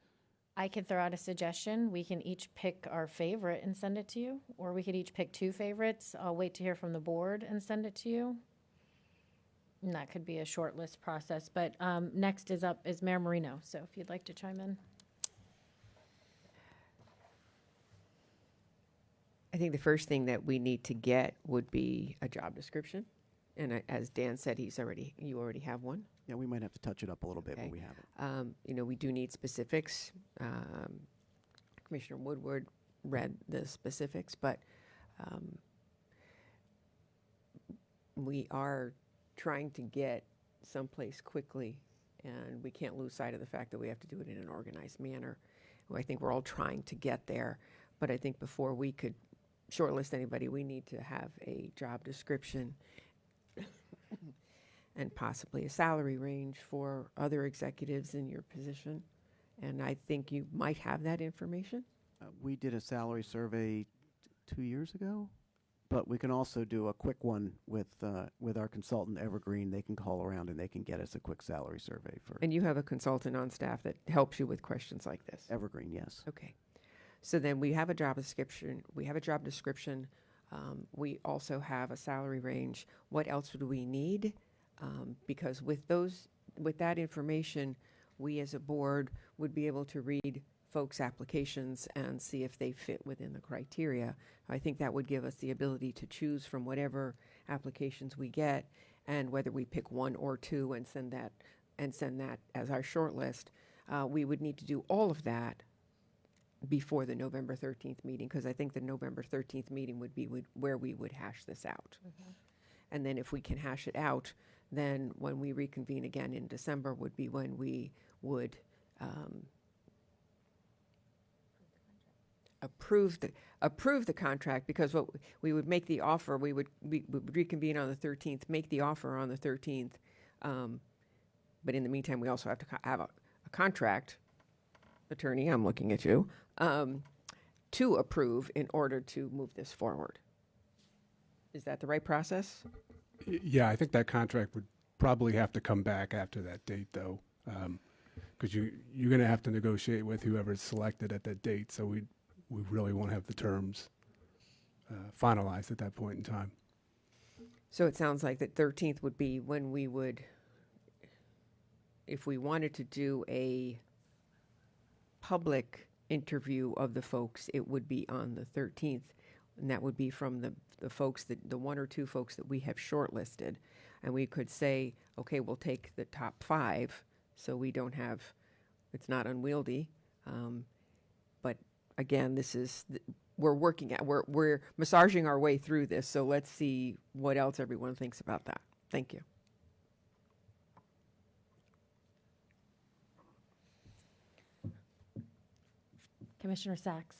I could throw out a suggestion. We can each pick our favorite and send it to you, or we could each pick two favorites. I'll wait to hear from the board and send it to you. And that could be a short list process. But next is up is Mayor Marino. So if you'd like to chime in. I think the first thing that we need to get would be a job description. And as Dan said, you already have one. Yeah, we might have to touch it up a little bit, Okay. but we have it. We do need specifics. Commissioner Woodward read the specifics, but we are trying to get someplace quickly, and we can't lose sight of the fact that we have to do it in an organized manner. Well, I think we're all trying to get there, but I think before we could shortlist anybody, we need to have a job description and possibly a salary range for other executives in your position. And I think you might have that information. We did a salary survey 2 years ago, but we can also do a quick one with our consultant Evergreen. They can call around and they can get us a quick salary survey for And you have a consultant on staff that helps you with questions like this. Evergreen, yes. Okay. So then we have a job description. We also have a salary range. What else would we need? Because with that information, we as a board would be able to read folks' applications and see if they fit within the criteria. I think that would give us the ability to choose from whatever applications we get, and whether we pick one or two and send that as our short list. We would need to do all of that before the November 13th meeting, because I think the November 13th meeting would be where we would hash this out. Mm-hmm. And then if we can hash it out, then when we reconvene again in December would be when we would approve the contract, because what we would make the offer, we would reconvene on the 13th, make the offer on the 13th. But in the meantime, we also have to have a contract, attorney, I'm looking at you, to approve in order to move this forward. Is that the right process? Yeah, I think that contract would probably have to come back after that date, though, because you're going to have to negotiate with whoever's selected at that date. So we really won't have the terms finalized at that point in time. So it sounds like the 13th would be when we would, if we wanted to do a public interview of the folks, it would be on the 13th. And that would be from the folks, the one or two folks that we have shortlisted. And we could say, okay, we'll take the top 5, so we don't have, it's not unwieldy. But again, this is, we're massaging our way through this, so let's see what else everyone thinks about that. Thank you. Commissioner Sachs.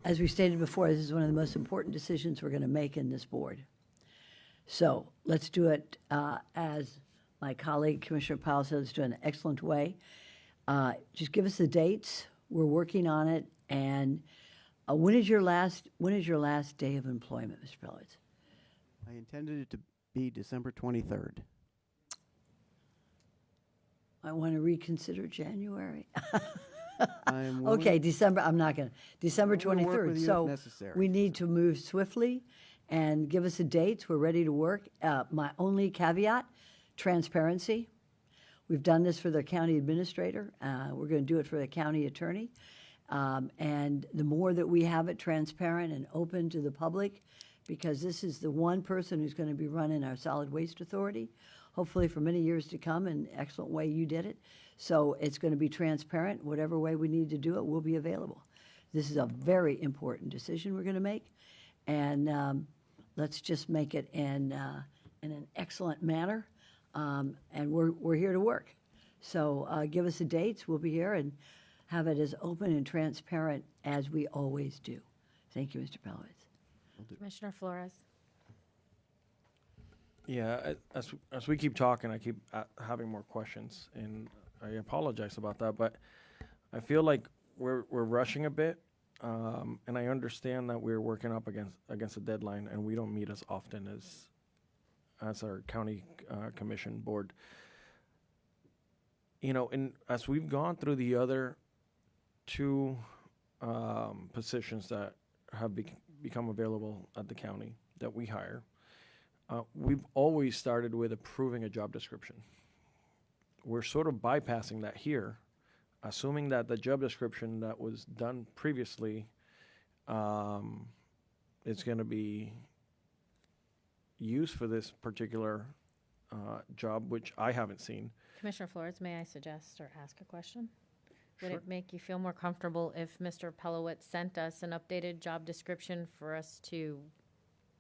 As we stated before, this is one of the most important decisions we're going to make in this board. So let's do it as my colleague, Commissioner Powell, said, let's do it in an excellent way. Just give us the dates. We're working on it. And when is your last day of employment, Mr. Pellets? I intended it to be December 23rd. I want to reconsider January. I'm willing- Okay, December, I'm not gonna, December I'm willing to work 23rd. with you if So necessary. we need to move swiftly and give us a date. We're ready to work. My only caveat, transparency. We've done this for the county administrator. We're going to do it for the county attorney. And the more that we have it transparent and open to the public, because this is the one person who's going to be running our solid waste authority, hopefully for many years to come, in an excellent way you did it. So it's going to be transparent. Whatever way we need to do it will be available. This is a very important decision we're going to make. And let's just make it in an excellent manner. And we're here to work. So give us the dates. We'll be here and have it as open and transparent as we always do. Thank you, Mr. Pelowitz. Commissioner Flores. Yeah, as we keep talking, I keep having more questions, and I apologize about that, but I feel like we're rushing a bit, and I understand that we're working up against a deadline, and we don't meet as often as our county commission board. You know, and as we've gone through the other two positions that have become available at the county that we hire, we've always started with approving a job description. We're sort of bypassing that here, assuming that the job description that was done previously is going to be used for this particular job, which I haven't seen. Commissioner Flores, may I suggest or ask a question? Would Sure. it make you feel more comfortable if Mr. Pelowitz sent us an updated job description for us to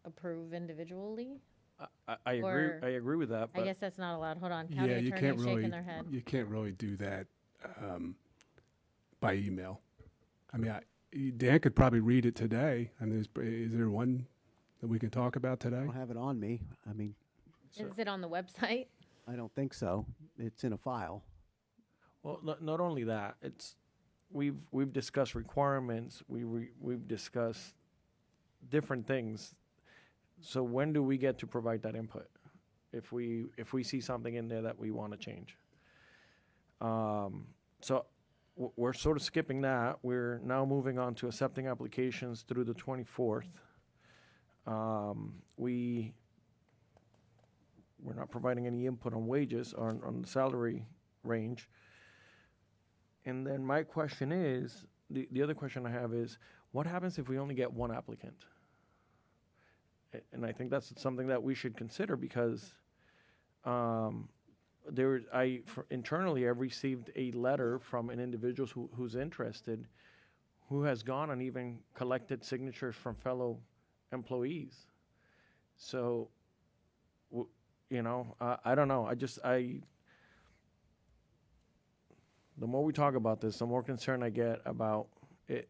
approve individually? I agree. Or- I agree with that. I But guess that's not allowed. Hold on, county Yeah, you attorney can't shaking really, their head. you can't really do that by email. I mean, Dan could probably read it today. I mean, is there one that we can talk about I today? don't have it on me. I mean, Is it on the website? I don't think so. It's in a file. well, not only that, it's we've discussed requirements. We've discussed different things. So when do we get to provide that input? If we see something in there that we want to change. So we're sort of skipping that. We're now moving on to accepting applications through the 24th. We're not providing any input on wages or on the salary range. And then my question is, the other question I have is, what happens if we only get one applicant? And I think that's something that we should consider because internally I've received a letter from an individual who's interested, who has gone and even collected signatures from fellow employees. So, I don't know. The more we talk about this, the more concerned I get about it.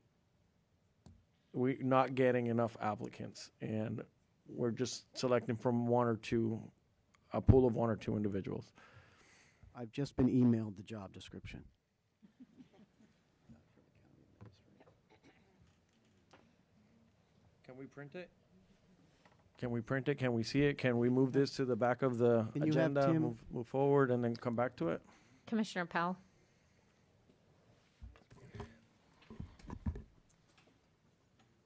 We not getting enough applicants, and we're just selecting from a pool of one or two individuals. I've just been emailed the job description. Can we print it? Can we see it? Can we move this to the back of the Can you have agenda, Tim- move forward, and then come back to it? Commissioner Powell?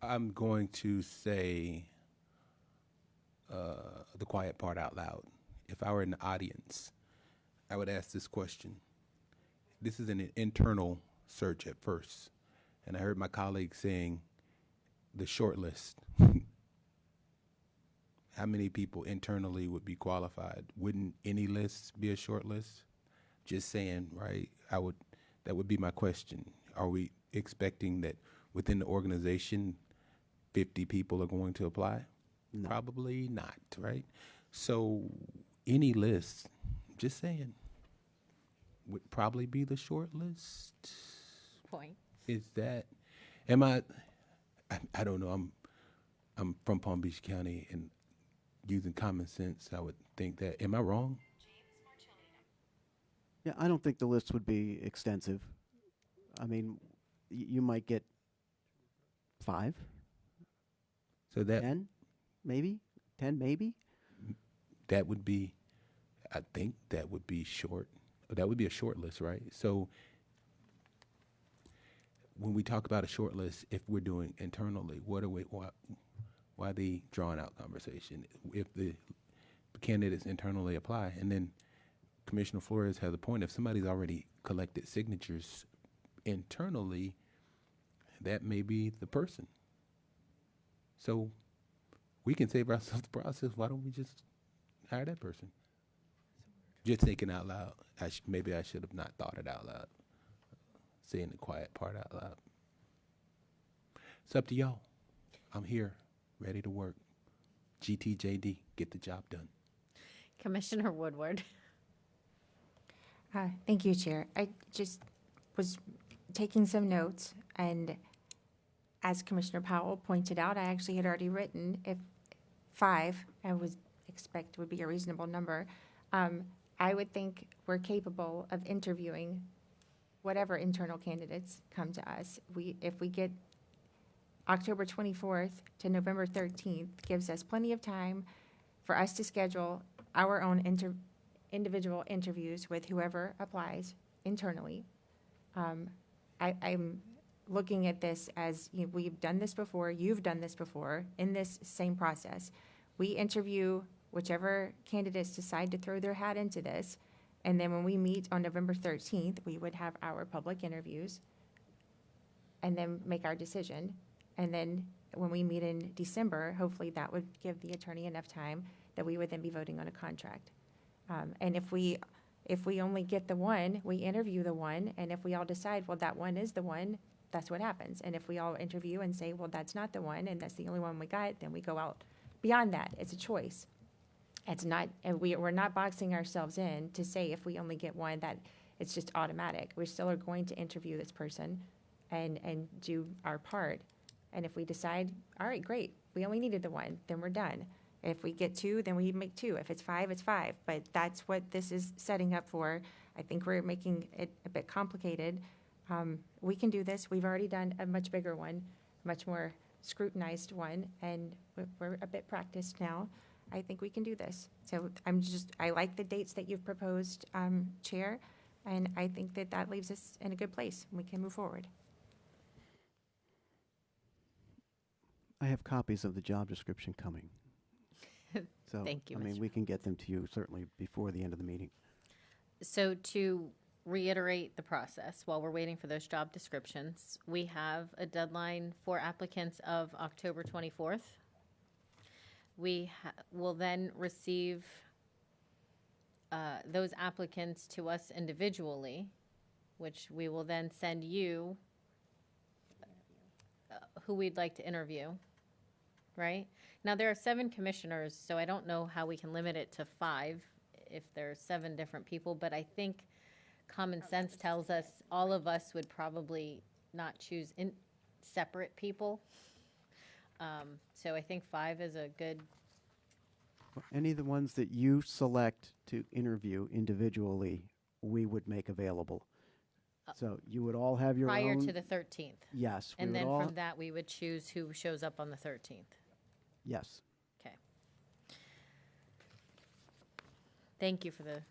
I'm going to say the quiet part out loud. If I were in the audience, I would ask this question. This is an internal search at first, and I heard my colleague saying the short list. How many people internally would be qualified? Wouldn't any list be a short list? Just saying, right? That would be my question. Are we expecting that within the organization 50 people are going to apply? No. Probably not, right? So any list, just saying, would probably be the short list. Point. Is that, I don't know, I'm from Palm Beach County, and using common sense, I would think that, am I wrong? Yeah, I don't think the list would be extensive. I mean, you might get 5, So that 10, maybe, 10, maybe. that would be, I think that would be short. That would be a short list, right? So when we talk about a short list, if we're doing internally, why the drawn out conversation? If the candidates internally apply, and then Commissioner Flores has a point, if somebody's already collected signatures internally, that may be the person. So we can save ourselves the process. Why don't we just hire that person? Just thinking out loud. Maybe I should have not thought it out loud. Saying the quiet part out loud. It's up to y'all. I'm here, ready to work. GTJD, get the job done. Commissioner Woodward. Thank you, Chair. I just was taking some notes, and as Commissioner Powell pointed out, I actually had already written if 5, I was expect would be a reasonable number. I would think we're capable of interviewing whatever internal candidates come to us. If we get October 24th to November 13th, gives us plenty of time for us to schedule our own individual interviews with whoever applies internally. I'm looking at this as, we've done this before, you've done this before, in this same process. We interview whichever candidates decide to throw their hat into this, and then when we meet on November 13th, we would have our public interviews and then make our decision. And then when we meet in December, hopefully that would give the attorney enough time that we would then be voting on a contract. And if we only get the one, we interview the one, and if we all decide, well, that one is the one, that's what happens. And if we all interview and say, well, that's not the one, and that's the only one we got, then we go out beyond that. It's a choice. It's not, and we're not boxing ourselves in to say if we only get one that it's just automatic. We still are going to interview this person and do our part. And if we decide, all right, great, we only needed the one, then we're done. If we get 2, then we make 2. If it's 5, it's 5. But that's what this is setting up for. I think we're making it a bit complicated. We can do this. We've already done a much bigger one, much more scrutinized one, and we're a bit practiced now. I think we can do this. So I like the dates that you've proposed, Chair, and I think that leaves us in a good place. We can move forward. I have copies of the job description coming. So, Thank you, I mean, Mr. we can get them to you certainly before the end of the meeting. So to reiterate the process, while we're waiting for those job descriptions, we have a deadline for applicants of October 24th. We will then receive those applicants to us individually, which we will then send you who we'd like to interview, right? Now, there are 7 commissioners, so I don't know how we can limit it to 5 if there are 7 different people, but I think common sense tells us all of us would probably not choose separate people. So I think 5 is a good. Any of the ones that you select to interview individually, we would make available. So you would all have your Prior own. to the 13th. Yes. we And would then all- from that, we would choose who shows up on the 13th. Yes. Okay. Thank you for the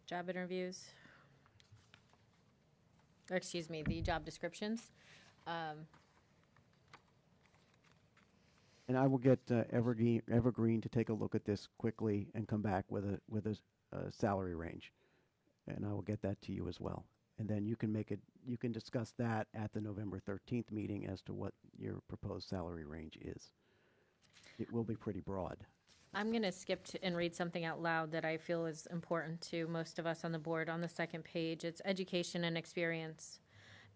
job interviews. Or excuse me, the job descriptions. And I will get Evergreen to take a look at this quickly and come back with a salary range. And I will get that to you as well. And then you can discuss that at the November 13th meeting as to what your proposed salary range is. It will be pretty broad. I'm going to skip and read something out loud that I feel is important to most of us on the board on the second page. It's education and experience.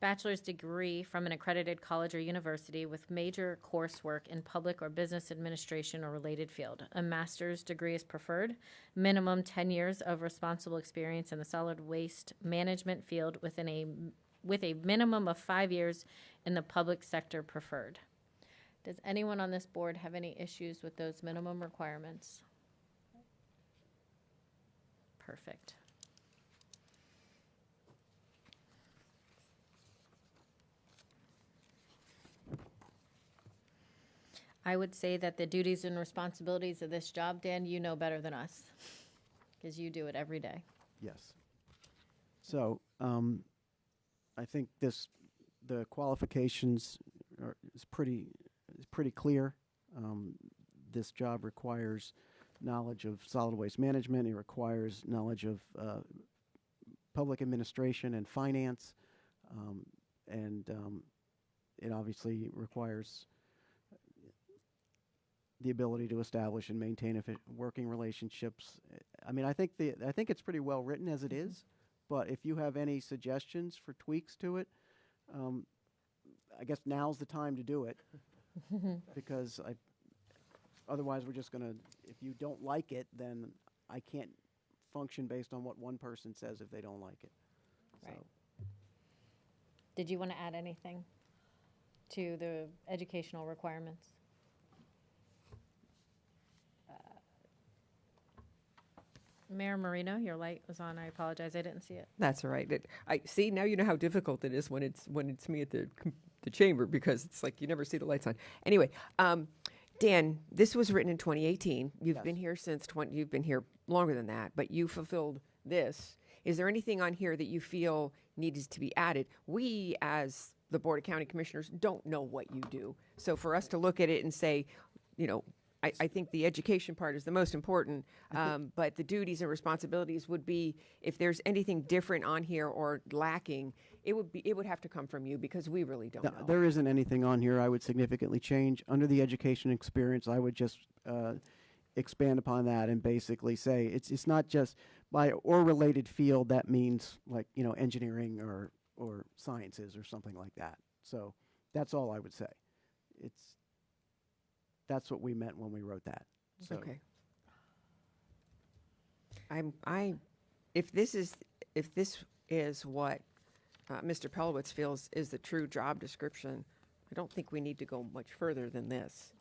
Bachelor's degree from an accredited college or university with major coursework in public or business administration or related field. A master's degree is preferred. Minimum 10 years of responsible experience in the solid waste management field with a minimum of 5 years in the public sector preferred. Does anyone on this board have any issues with those minimum requirements? Perfect. I would say that the duties and responsibilities of this job, Dan, you know better than us, because you do it every day. Yes. So I think the qualifications is pretty clear. This job requires knowledge of solid waste management. It requires knowledge of public administration and finance, and it obviously requires the ability to establish and maintain working relationships. I mean, I think it's pretty well written as it is, but if you have any suggestions for tweaks to it, I guess now's the time to do it, because otherwise we're just gonna, if you don't like it, then I can't function based on what one person says if they don't like it. Right. Did you want to add anything to the educational requirements? Mayor Marino, your light was on. I apologize. I didn't see it. That's all right. I see now. You know how difficult it is when it's me at the chamber, because it's like you never see the lights on. Anyway, Dan, this was written in 2018. You've been here since you've been here longer than that, but you fulfilled this. Is there anything on here that you feel needs to be added? We, as the Board of County Commissioners, don't know what you do. So for us to look at it and say, you know, I think the education part is the most important, but the duties and responsibilities would be, if there's anything different on here or lacking, it would have to come from you, because we really don't know. There isn't anything on here I would significantly change. Under the education experience, I would just expand upon that and basically say it's not just by or related field. That means, like, you know, engineering or sciences or something like that. So that's all I would say. That's what we meant when we wrote that. So. Okay. If this is what Mr. Pelowitz feels is the true job description, I don't think we need to go much further than this.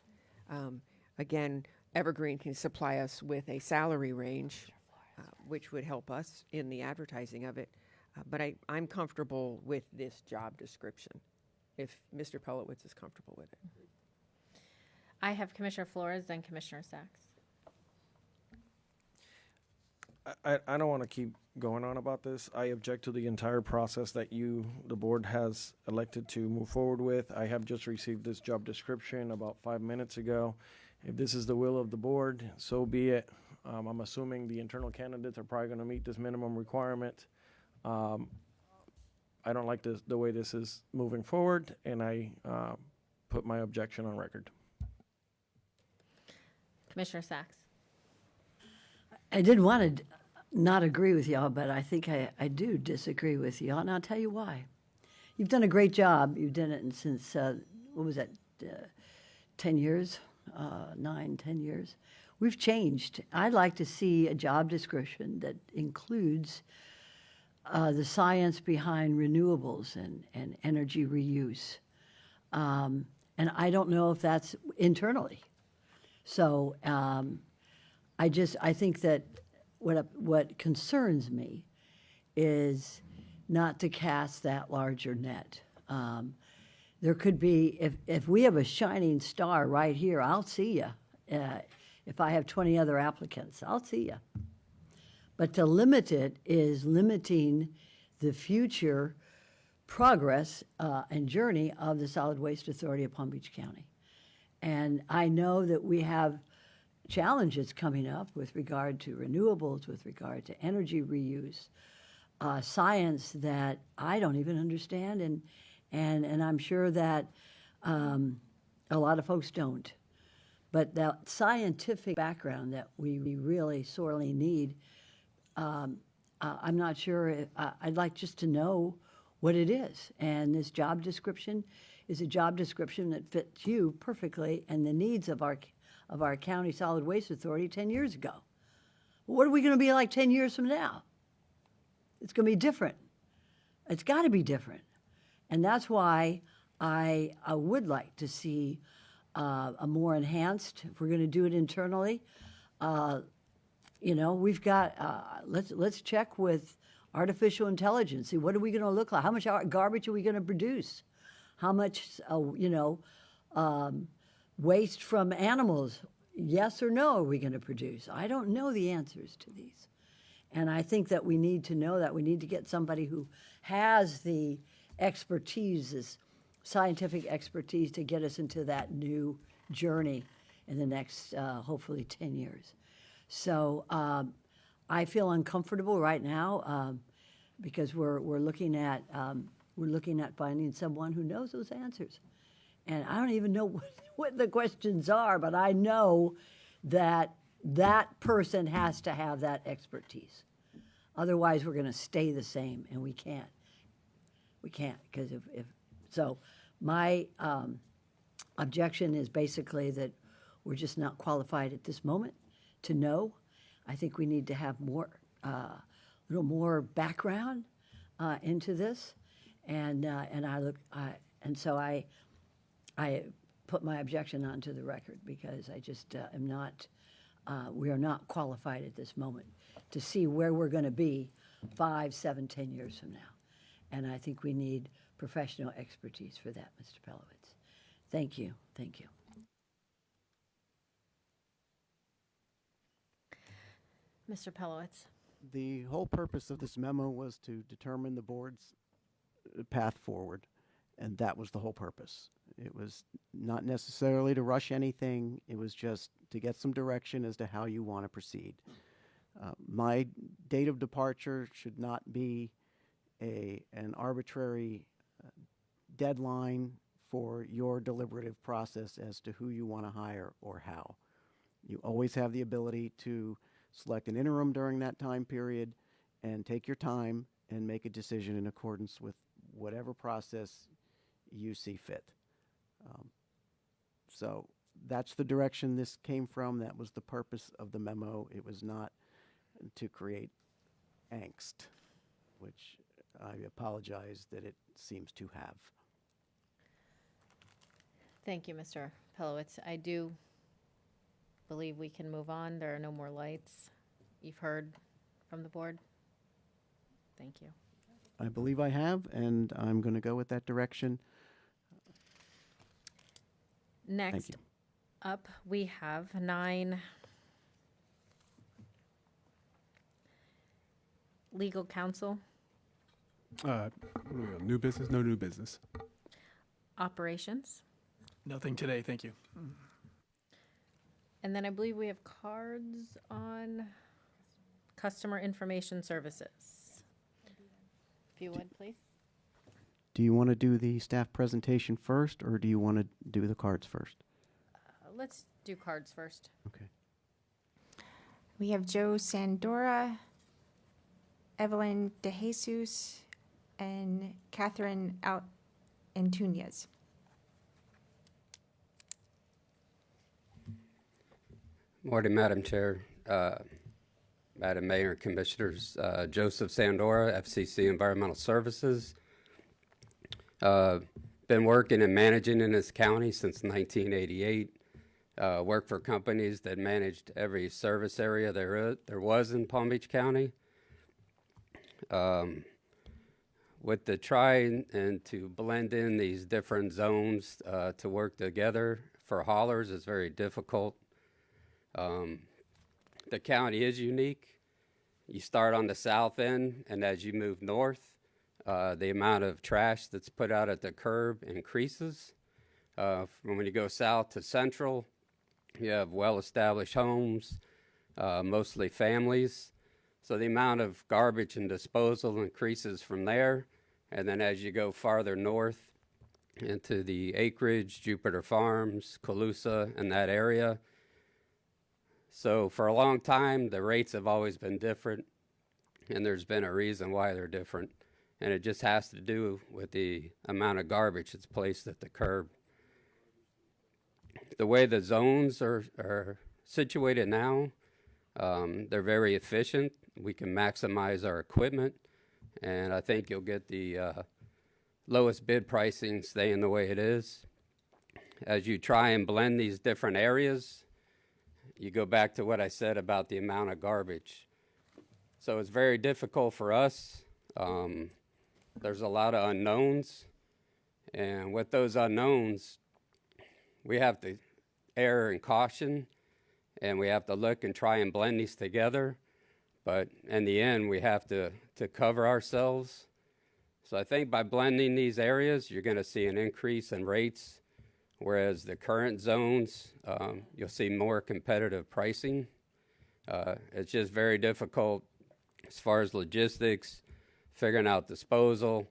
Again, Evergreen can supply us with a salary range, which would help us in the advertising of it. But I'm comfortable with this job description, if Mr. Pelowitz is comfortable with it. I have Commissioner Flores, then Commissioner Sacks. I don't want to keep going on about this. I object to the entire process that the board has elected to move forward with. I have just received this job description about 5 minutes ago. If this is the will of the board, so be it. I'm assuming the internal candidates are probably going to meet this minimum requirement. I don't like the way this is moving forward, and I put my objection on record. Commissioner Sacks. I didn't want to not agree with y'all, but I think I do disagree with y'all, and I'll tell you why. You've done a great job. You've done it since, what was that, 10 years, 9, 10 years. We've changed. I'd like to see a job description that includes the science behind renewables and energy reuse. And I don't know if that's internally. So I think that what concerns me is not to cast that larger net. There could be, if we have a shining star right here, I'll see you. If I have 20 other applicants, I'll see you. But to limit it is limiting the future progress and journey of the Solid Waste Authority of Palm Beach County. And I know that we have challenges coming up with regard to renewables, with regard to energy reuse, science that I don't even understand, and I'm sure that a lot of folks don't. But that scientific background that we really sorely need, I'm not sure. I'd like just to know what it is. And this job description is a job description that fits you perfectly and the needs of our county solid waste authority 10 years ago. What are we going to be like 10 years from now? It's going to be different. It's got to be different. And that's why I would like to see a more enhanced, if we're going to do it internally, we've got, let's check with artificial intelligence. See, what are we going to look like? How much garbage are we going to produce? How much, waste from animals, yes or no, are we going to produce? I don't know the answers to these. And I think that we need to know that. We need to get somebody who has the expertise, scientific expertise to get us into that new journey in the next, hopefully, 10 years. So I feel uncomfortable right now because we're looking at finding someone who knows those answers. And I don't even know what the questions are, but I know that that person has to have that expertise. Otherwise, we're going to stay the same, and we can't. We can't, because if so, my objection is basically that we're just not qualified at this moment to know. I think we need to have more, little more background into this, and so I put my objection onto the record because I just am not. We are not qualified at this moment to see where we're going to be 5, 7, 10 years from now. And I think we need professional expertise for that, Mr. Pelowitz. Thank you. Thank you. Mr. Pelowitz. The whole purpose of this memo was to determine the board's path forward, and that was the whole purpose. It was not necessarily to rush anything. It was just to get some direction as to how you want to proceed. My date of departure should not be an arbitrary deadline for your deliberative process as to who you want to hire or how. You always have the ability to select an interim during that time period and take your time and make a decision in accordance with whatever process you see fit. So that's the direction this came from. That was the purpose of the memo. It was not to create angst, which I apologize that it seems to have. Thank you, Mr. Pelowitz. I do believe we can move on. There are no more lights. You've heard from the board. Thank you. I believe I have, and I'm going to go with that direction. Next you. up, we have 9 legal counsel, What do we got? New business? No new business. operations, Nothing today, thank you. and then I believe we have cards on customer information services. If you would, please. Do you want to do the staff presentation first, or do you want to do the cards first? Let's do cards first. Okay. We have Joe Sandora, Evelyn De Jesus, and Catherine Antunes. Morning, Madam Chair, Madam Mayor, and Commissioners. Joseph Sandora, FCC Environmental Services. Been working and managing in this county since 1988. Worked for companies that managed every service area there was in Palm Beach County. With the try and to blend in these different zones to work together for haulers is very difficult. The county is unique. You start on the south end, and as you move north, the amount of trash that's put out at the curb increases. From when you go south to central, you have well-established homes, mostly families. So the amount of garbage and disposal increases from there. And then as you go farther north into the acreage, Jupiter Farms, Colusa, and that area. So for a long time, the rates have always been different, and there's been a reason why they're different. And it just has to do with the amount of garbage that's placed at the curb. The way the zones are situated now, they're very efficient. We can maximize our equipment, and I think you'll get the lowest bid pricing staying the way it is. As you try and blend these different areas, you go back to what I said about the amount of garbage. So it's very difficult for us. There's a lot of unknowns, and with those unknowns, we have to err in caution, and we have to look and try and blend these together. But in the end, we have to cover ourselves. So I think by blending these areas, you're going to see an increase in rates, whereas the current zones, you'll see more competitive pricing. It's just very difficult as far as logistics, figuring out disposal,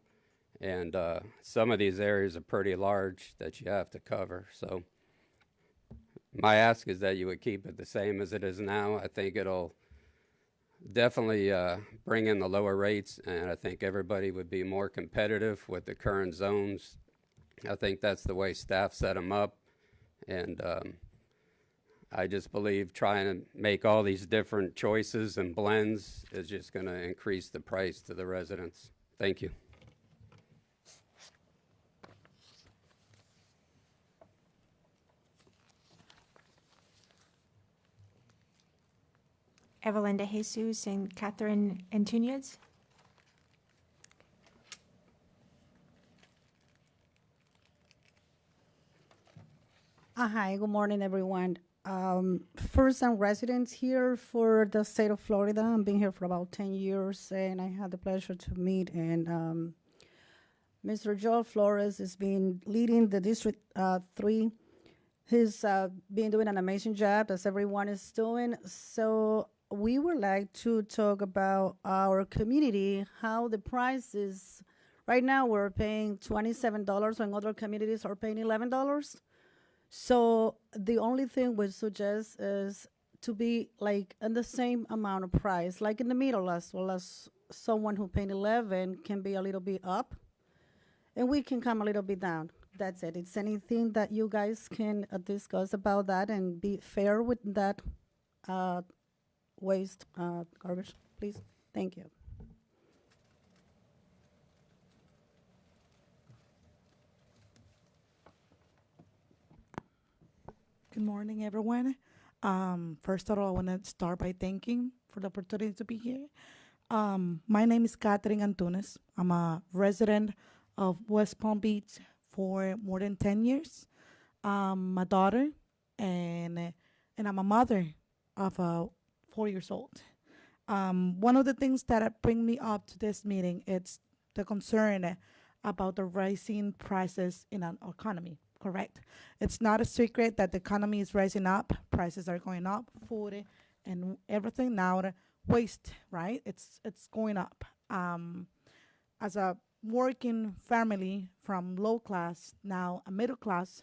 and some of these areas are pretty large that you have to cover. So my ask is that you would keep it the same as it is now. I think it'll definitely bring in the lower rates, and I think everybody would be more competitive with the current zones. I think that's the way staff set them up, and I just believe trying to make all these different choices and blends is just going to increase the price to the residents. Thank you. Evelyn De Jesus and Catherine Antunez. Hi, good morning, everyone. First, I'm resident here for the state of Florida. I've been here for about 10 years, and I had the pleasure to meet. And Mr. Joel Flores has been leading the District 3. He's been doing an amazing job, as everyone is doing. So we would like to talk about our community, how the price is. Right now, we're paying $27 when other communities are paying $11. So the only thing we suggest is to be like in the same amount of price, like in the middle, as well as someone who paid 11 can be a little bit up, and we can come a little bit down. That's it. It's anything that you guys can discuss about that and be fair with that waste garbage, please. Thank you. Good morning, everyone. First of all, I want to start by thanking for the opportunity to be here. My name is Catherine Antunes. I'm a resident of West Palm Beach for more than 10 years. I'm a daughter, and I'm a mother of 4 years old. One of the things that bring me up to this meeting is the concern about the rising prices in our economy. Correct. It's not a secret that the economy is rising up. Prices are going up, food and everything. Now, the waste, right? It's going up. As a working family from low class, now a middle class,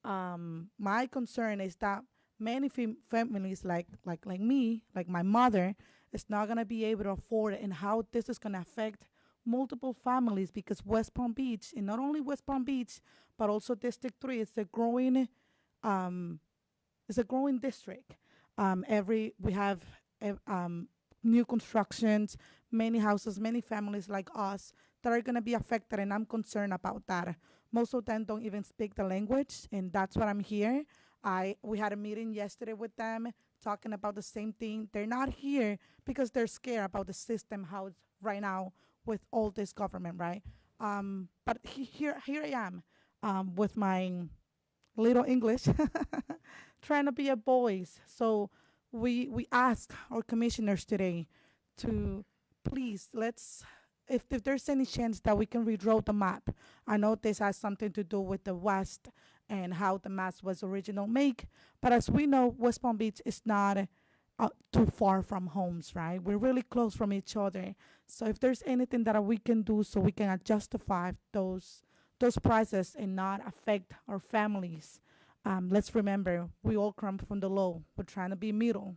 my concern is that many families like me, like my mother, is not going to be able to afford it, and how this is going to affect multiple families, because West Palm Beach, and not only West Palm Beach, but also District 3, it's a growing district. We have new constructions, many houses, many families like us that are going to be affected, and I'm concerned about that. Most of them don't even speak the language, and that's what I'm here. We had a meeting yesterday with them talking about the same thing. They're not here because they're scared about the system, how it's right now with all this government, right? But here I am with my little English trying to be a voice. So we ask our commissioners today to please, if there's any chance that we can redraw the map. I know this has something to do with the West and how the map was originally made, but as we know, West Palm Beach is not too far from homes, right? We're really close from each other. So if there's anything that we can do so we can justify those prices and not affect our families, let's remember, we all come from the low. We're trying to be middle.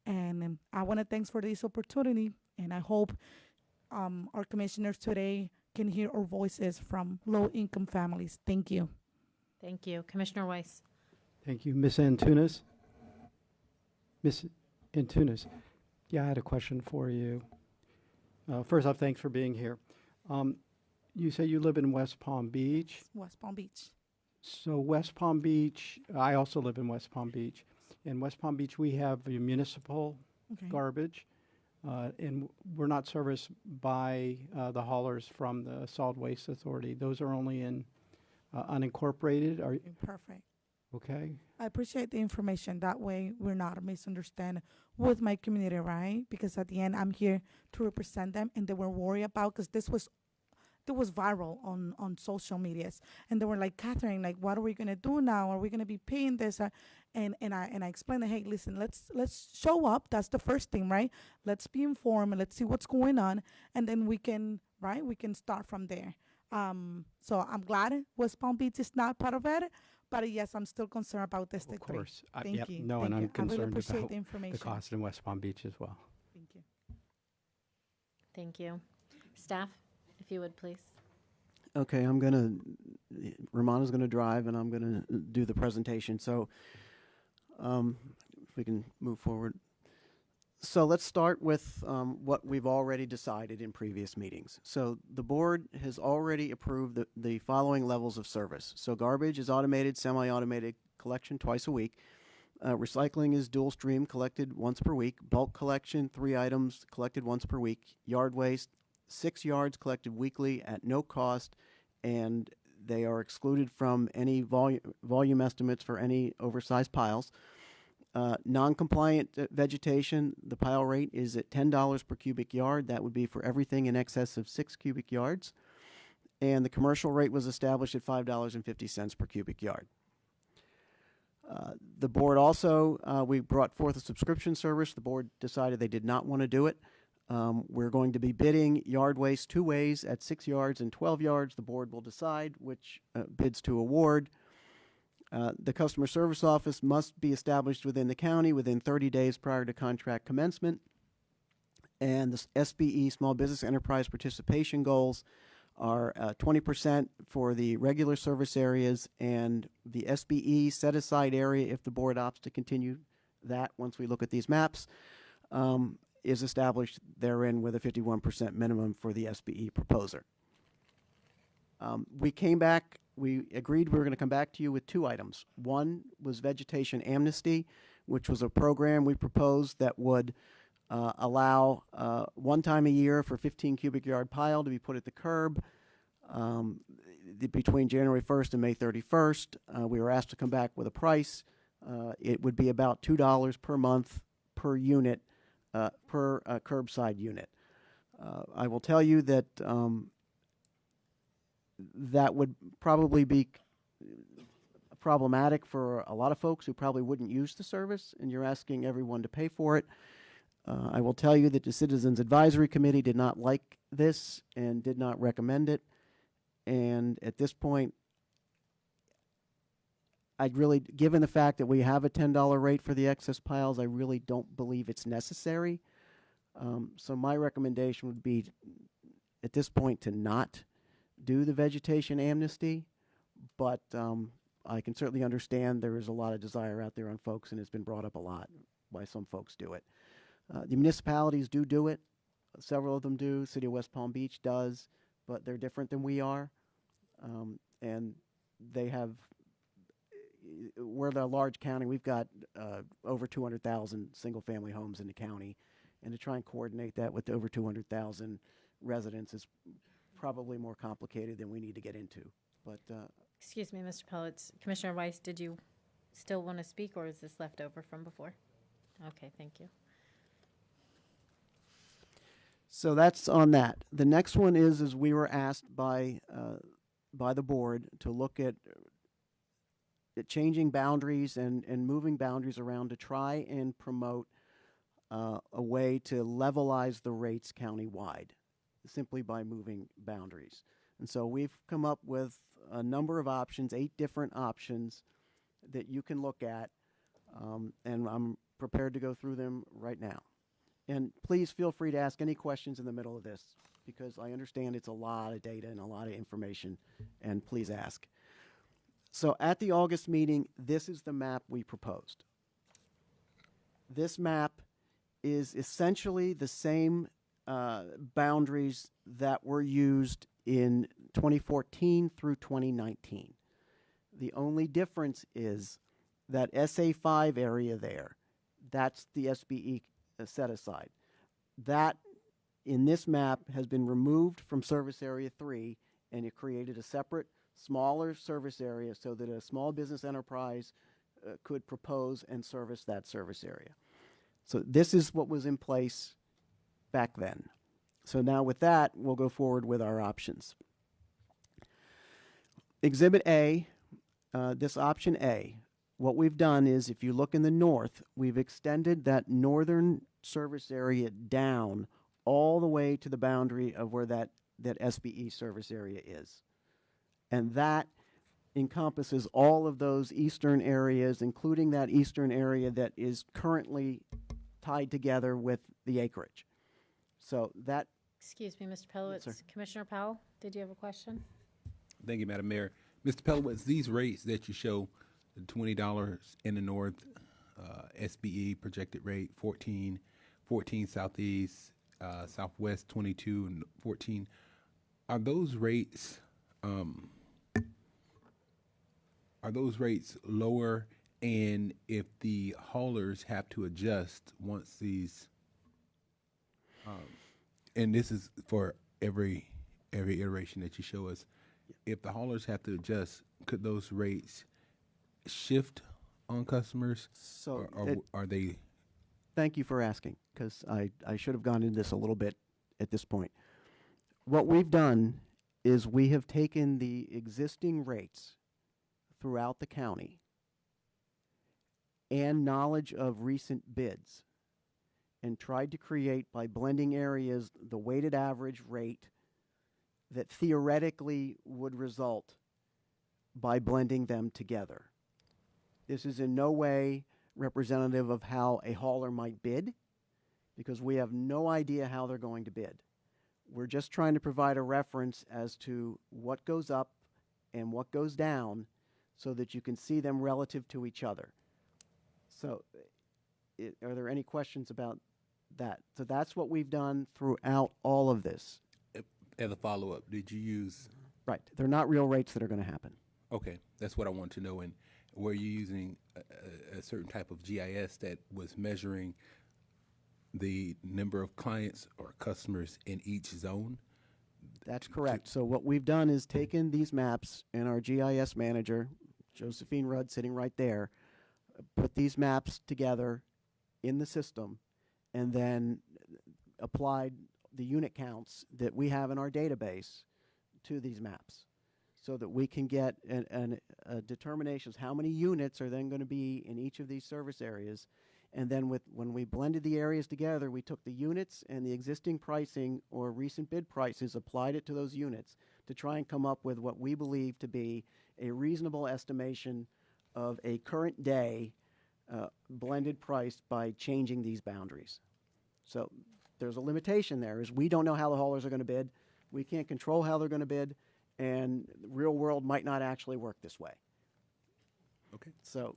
And I want to thanks for this opportunity, and I hope our commissioners today can hear our voices from low-income families. Thank you. Thank you. Commissioner Weiss. Thank you. Ms. Antunes? Ms. Antunes, yeah, I had a question for you. First off, thanks for being here. You say you live in West Palm Beach. West Palm Beach. So West Palm Beach, I also live in West Palm Beach. In West Palm Beach, we have a municipal garbage, and we're not serviced by the haulers from the Solid Waste Authority. Those are only in unincorporated. Perfect. Okay. I appreciate the information. That way we're not misunderstand with my community, right? Because at the end, I'm here to represent them, and they were worried about, because this was it was viral on social medias, and they were like, Catherine, like, what are we gonna do now? Are we gonna be paying this? And I explained that, hey, listen, let's show up. That's the first thing, right? Let's be informed and let's see what's going on, and then we can start from there. So I'm glad West Palm Beach is not part of it, but yes, I'm still concerned about District Of 3. course. Thank Yep, you. no, Thank and I'm you. I really concerned appreciate about the information. the cost in West Palm Beach as well. Thank you. Thank you. Staff, if you would, please. Okay, Romana's gonna drive and I'm gonna do the presentation. So, if we can move forward. So let's start with what we've already decided in previous meetings. So the board has already approved the following levels of service. So garbage is automated, semi-automated collection twice a week. Recycling is dual stream, collected once per week. Bulk collection, 3 items, collected once per week. Yard waste, 6 yards, collected weekly at no cost, and they are excluded from any volume estimates for any oversized piles. Non-compliant vegetation, the pile rate is at $10 per cubic yard. That would be for everything in excess of 6 cubic yards. And the commercial rate was established at $5.50 per cubic yard. The board also, we brought forth a subscription service. The board decided they did not want to do it. We're going to be bidding yard waste 2 ways at 6 yards and 12 yards. The board will decide which bids to award. The customer service office must be established within the county within 30 days prior to contract commencement. And the SBE, Small Business Enterprise Participation Goals, are 20% for the regular service areas, and the SBE set-aside area, if the board opts to continue that once we look at these maps, is established therein with a 51% minimum for the SBE proposer. We agreed we were going to come back to you with 2 items. One was vegetation amnesty, which was a program we proposed that would allow 1 time a year for 15 cubic yard pile to be put at the curb between January 1st and May 31st. We were asked to come back with a price. It would be about $2 per month per unit, per curbside unit. I will tell you that that would probably be problematic for a lot of folks who probably wouldn't use the service, and you're asking everyone to pay for it. I will tell you that the Citizens Advisory Committee did not like this and did not recommend it. And at this point, given the fact that we have a $10 rate for the excess piles, I really don't believe it's necessary. So my recommendation would be, at this point, to not do the vegetation amnesty, but I can certainly understand there is a lot of desire out there on folks, and it's been brought up a lot why some folks do it. The municipalities do it. Several of them do. City of West Palm Beach does, but they're different than we are. And they have, we're the large county. We've got over 200,000 single-family homes in the county. And to try and coordinate that with over 200,000 residents is probably more complicated than we need to get into. But Excuse me, Mr. Pellets. Commissioner Weiss, did you still want to speak, or is this left over from before? Okay, thank you. so that's on that. The next one is we were asked by the board to look at changing boundaries and moving boundaries around to try and promote a way to levelize the rates countywide, simply by moving boundaries. And so we've come up with a number of options, 8 different options that you can look at, and I'm prepared to go through them right now. And please feel free to ask any questions in the middle of this, because I understand it's a lot of data and a lot of information, and please ask. So at the August meeting, this is the map we proposed. This map is essentially the same boundaries that were used in 2014 through 2019. The only difference is that SA5 area there, that's the SBE set aside. That, in this map, has been removed from Service Area 3, and it created a separate, smaller service area so that a small business enterprise could propose and service that service area. So this is what was in place back then. So now with that, we'll go forward with our options. Exhibit A, this option A, what we've done is, if you look in the north, we've extended that northern service area down all the way to the boundary of where that SBE service area is. And that encompasses all of those eastern areas, including that eastern area that is currently tied together with the acreage. So that, Excuse me, Mr. Pelowitz. sir. Commissioner Powell, did you have a question? Thank you, Madam Mayor. Mr. Pelowitz, these rates that you show, the $20 in the north, SBE projected rate 14 southeast, southwest 22 and 14. Are those rates lower? And if the haulers have to adjust once these, and this is for every iteration that you show us, if the haulers have to adjust, could those rates shift on customers? So or it- are they? Thank you for asking, because I should have gone into this a little bit at this point. What we've done is we have taken the existing rates throughout the county and knowledge of recent bids and tried to create, by blending areas, the weighted average rate that theoretically would result by blending them together. This is in no way representative of how a hauler might bid, because we have no idea how they're going to bid. We're just trying to provide a reference as to what goes up and what goes down so that you can see them relative to each other. So are there any questions about that? So that's what we've done throughout all of this. As a follow-up, did you use? Right. They're not real rates that are going to happen. Okay, that's what I want to know. And were you using a certain type of GIS that was measuring the number of clients or customers in each zone? That's correct. So what we've done is taken these maps, and our GIS manager, Josephine Rudd, sitting right there, put these maps together in the system and then applied the unit counts that we have in our database to these maps so that we can get a determination of how many units are then going to be in each of these service areas. And then when we blended the areas together, we took the units and the existing pricing or recent bid prices, applied it to those units to try and come up with what we believe to be a reasonable estimation of a current day blended price by changing these boundaries. So there's a limitation there, is we don't know how the haulers are going to bid. We can't control how they're going to bid, and the real world might not actually work this way. Okay. So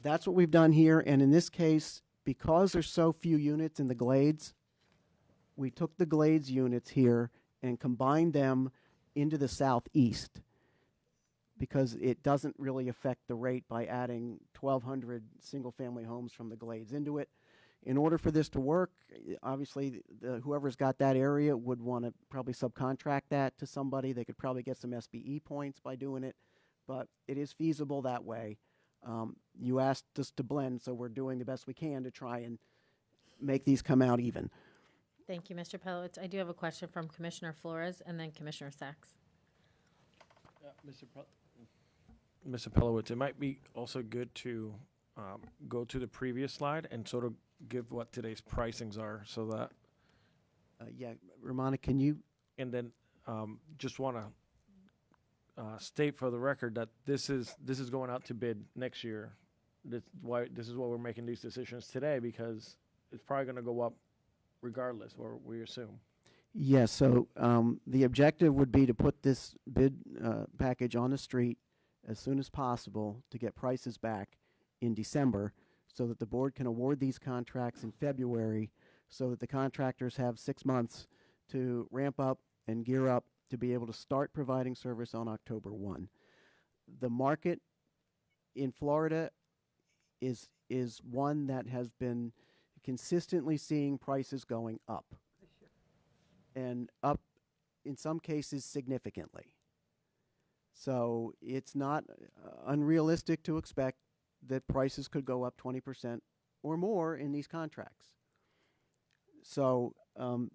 that's what we've done here, and in this case, because there's so few units in the Glades, we took the Glades units here and combined them into the southeast, because it doesn't really affect the rate by adding 1,200 single-family homes from the Glades into it. In order for this to work, obviously, whoever's got that area would want to probably subcontract that to somebody. They could probably get some SBE points by doing it, but it is feasible that way. You asked us to blend, so we're doing the best we can to try and make these come out even. Thank you, Mr. Pelowitz. I do have a question from Commissioner Flores and then Commissioner Sachs. Mr. Pelowitz, it might be also good to go to the previous slide and sort of give what today's pricings are, so that, Yeah, Ramona, can you? and then just want to state for the record that this is going out to bid next year. This is why we're making these decisions today, because it's probably going to go up regardless, or we assume. Yes, so the objective would be to put this bid package on the street as soon as possible to get prices back in December, so that the board can award these contracts in February, so that the contractors have 6 months to ramp up and gear up to be able to start providing service on October 1. The market in Florida is one that has been consistently seeing prices going up, and up in some cases significantly. So it's not unrealistic to expect that prices could go up 20% or more in these contracts. So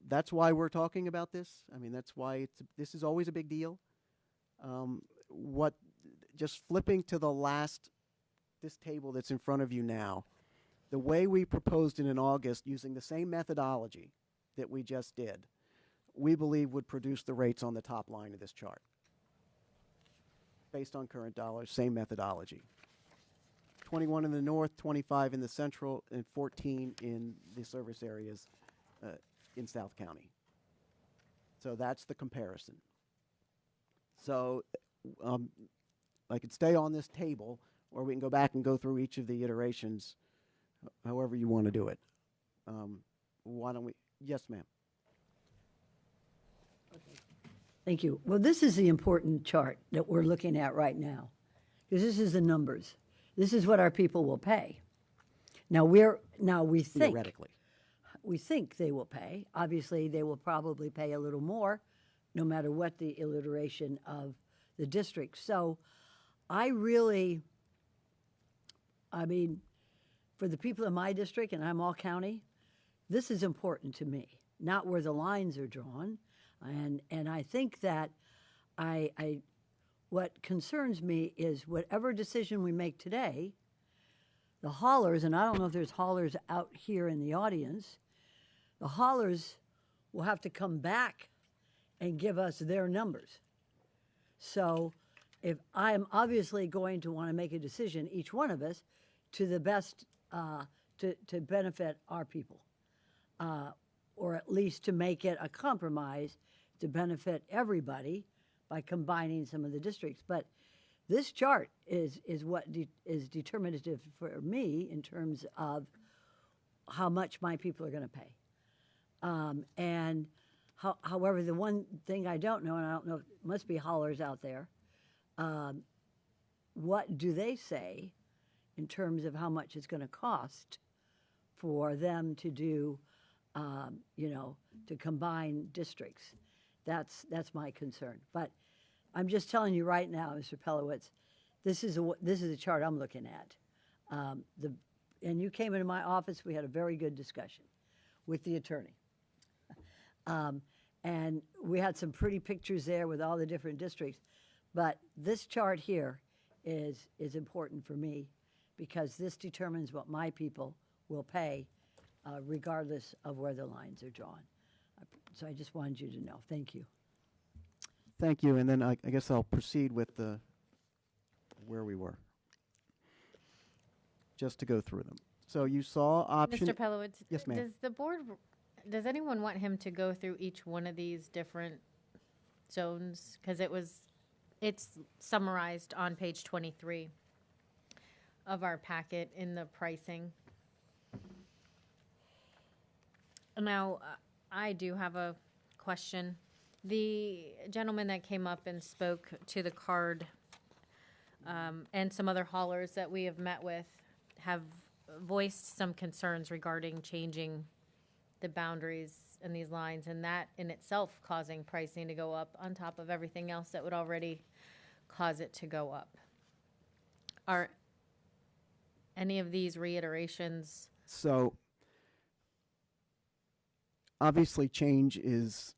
that's why we're talking about this. I mean, that's why this is always a big deal. just flipping to this table that's in front of you now, the way we proposed it in August using the same methodology that we just did, we believe would produce the rates on the top line of this chart. Based on current dollars, same methodology. 21 in the north, 25 in the central, and 14 in the service areas in South County. So that's the comparison. So I could stay on this table, or we can go back and go through each of the iterations, however you want to do it. Why don't we? Yes, ma'am. Thank you. Well, this is the important chart that we're looking at right now, because this is the numbers. This is what our people will pay. Now we think Theoretically. we think they will pay. Obviously, they will probably pay a little more, no matter what the alliteration of the district. So, I mean, for the people in my district, and I'm all county, this is important to me. Not where the lines are drawn, and I think that what concerns me is whatever decision we make today, the haulers, and I don't know if there's haulers out here in the audience, the haulers will have to come back and give us their numbers. So if I am obviously going to want to make a decision, each one of us, to the best, to benefit our people, or at least to make it a compromise to benefit everybody by combining some of the districts. But this chart is what is determinative for me in terms of how much my people are going to pay. However, the one thing I don't know, and I don't know, must be haulers out there, what do they say in terms of how much it's going to cost for them to do, to combine districts? That's my concern. But I'm just telling you right now, Mr. Pelowitz, this is a chart I'm looking at. And you came into my office, we had a very good discussion with the attorney. And we had some pretty pictures there with all the different districts. But this chart here is important for me because this determines what my people will pay regardless of where the lines are drawn. So I just wanted you to know. Thank you. Thank you, and then I guess I'll proceed with where we were, just to go through them. So you saw option. Mr. Pelowitz, Yes, ma'am. does anyone want him to go through each one of these different zones? Because it's summarized on page 23 of our packet in the pricing. Now, I do have a question. The gentleman that came up and spoke to the card and some other haulers that we have met with have voiced some concerns regarding changing the boundaries and these lines, and that in itself causing pricing to go up on top of everything else that would already cause it to go up. Are any of these reiterations? So obviously change is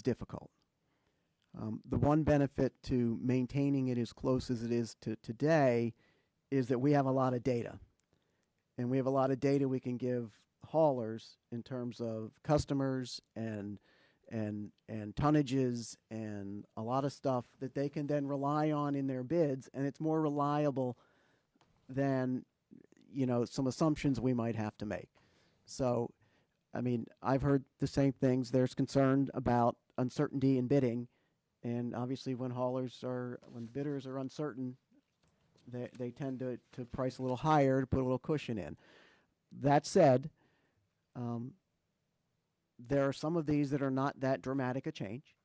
difficult. The one benefit to maintaining it as close as it is to today is that we have a lot of data. And we have a lot of data we can give haulers in terms of customers and tonnages and a lot of stuff that they can then rely on in their bids, and it's more reliable than some assumptions we might have to make. So I mean, I've heard the same things. There's concern about uncertainty in bidding, and obviously when bidders are uncertain, they tend to price a little higher to put a little cushion in. That said, there are some of these that are not that dramatic a change,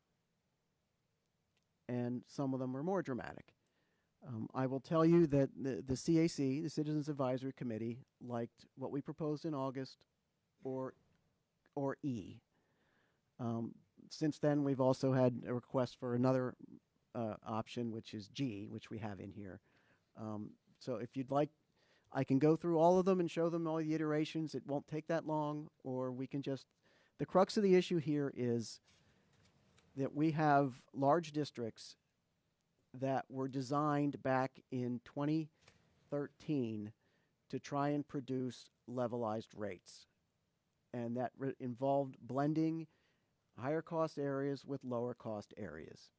and some of them are more dramatic. I will tell you that the CAC, the Citizens Advisory Committee, liked what we proposed in August or E. Since then, we've also had a request for another option, which is G, which we have in here. So if you'd like, I can go through all of them and show them all the iterations. It won't take that long, or we can just... The crux of the issue here is that we have large districts that were designed back in 2013 to try and produce levelized rates. And that involved blending higher cost areas with lower cost areas.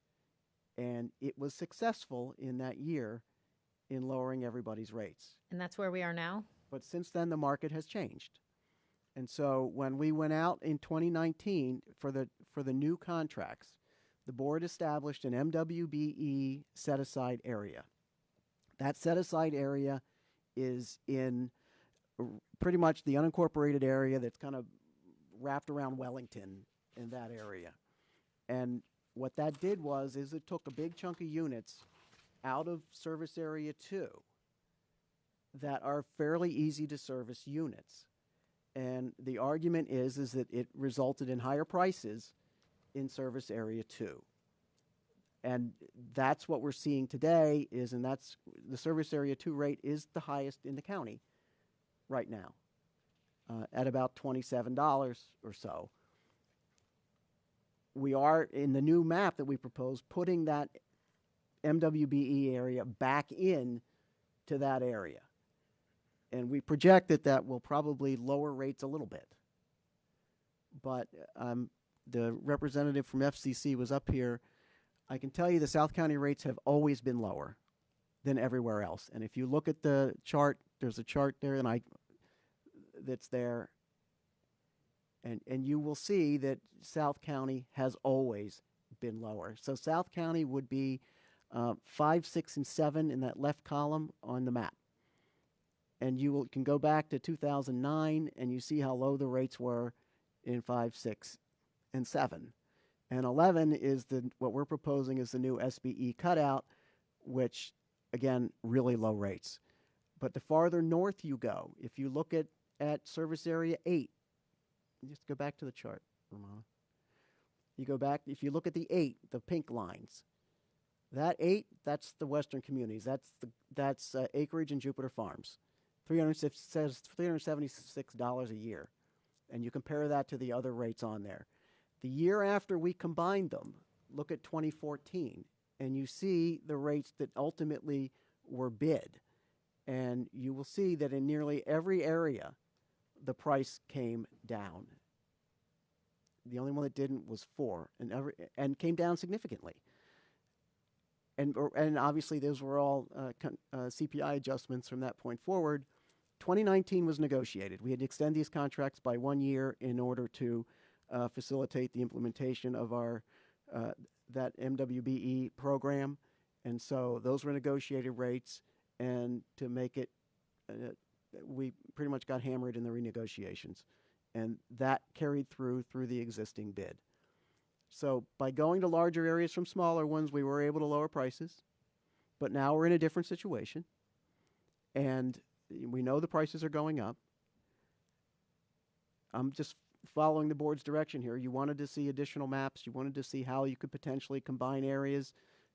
And it was successful in that year in lowering everybody's rates. And that's where we are now? But since then, the market has changed. And so when we went out in 2019 for the new contracts, the board established an MWBE set-aside area. That set-aside area is in pretty much the unincorporated area that's kind of wrapped around Wellington in that area. And what that did was it took a big chunk of units out of service area 2 that are fairly easy to service units. And the argument is that it resulted in higher prices in service area 2. And that's what we're seeing today and that's the service area 2 rate is the highest in the county right now at about $27 or so. We are, in the new map that we propose, putting that MWBE area back in to that area. And we project that will probably lower rates a little bit. But the representative from FCC was up here. I can tell you the South County rates have always been lower than everywhere else. And if you look at the chart, there's a chart there that's there. And you will see that South County has always been lower. So South County would be 5, 6, and 7 in that left column on the map. And you can go back to 2009 and you see how low the rates were in 5, 6, and 7. And 11 is what we're proposing is the new SBE cutout, which, again, really low rates. But the farther north you go, if you look at service area 8, just go back to the chart, Ramona. You go back, if you look at the 8, the pink lines, that 8, that's the western communities. That's Acreage and Jupiter Farms. Says $376 a year. And you compare that to the other rates on there. The year after we combined them, look at 2014, and you see the rates that ultimately were bid. And you will see that in nearly every area, the price came down. The only one that didn't was 4, and came down significantly. And obviously, those were all CPI adjustments from that point forward. 2019 was negotiated. We had to extend these contracts by 1 year in order to facilitate the implementation of that MWBE program. And so those were negotiated rates, and to make it, we pretty much got hammered in the renegotiations. And that carried through the existing bid. So by going to larger areas from smaller ones, we were able to lower prices. But now we're in a different situation. And we know the prices are going up. I'm just following the board's direction here. You wanted to see additional maps. You wanted to see how you could potentially combine areas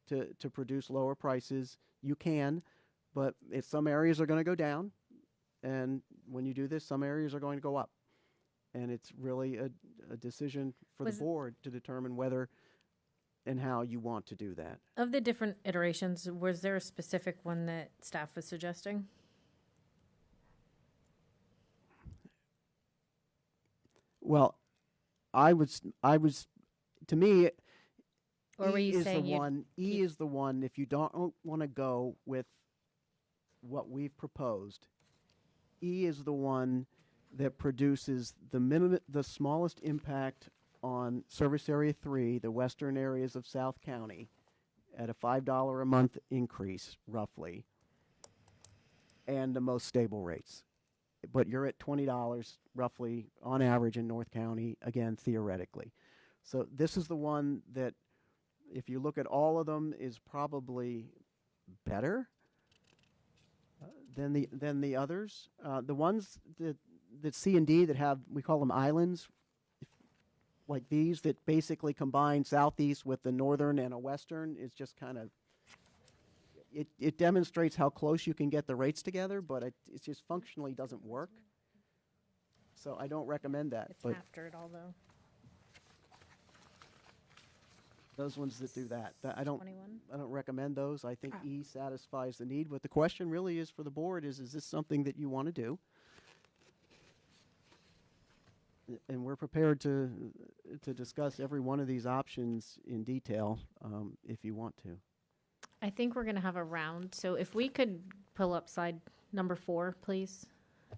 to produce lower prices. You can, but if some areas are going to go down, and when you do this, some areas are going to go up. And it's really a decision for the board to determine whether and how you want to do that. Of the different iterations, was there a specific one that staff was suggesting? Well, I was, to me, Or were E you is the saying you'd one. E is the one. If you don't want to go with what we've proposed, E is the one that produces the smallest impact on service area 3, the western areas of South County, at a $5 a month increase, roughly, and the most stable rates. But you're at $20 roughly on average in North County, again, theoretically. So this is the one that, if you look at all of them, is probably better than the others. The ones that C and D that have, we call them islands, like these, that basically combine southeast with the northern and a western, is just kind of, it demonstrates how close you can get the rates together, but it just functionally doesn't work. So I don't recommend that. It's but after it all, though. Those ones that do that. I 21? don't recommend those. I think Ah. E satisfies the need. But the question really is for the board is this something that you want to do? And we're prepared to discuss every one of these options in detail if you want to. I think we're going to have a round. So if we could pull up slide number 4, please,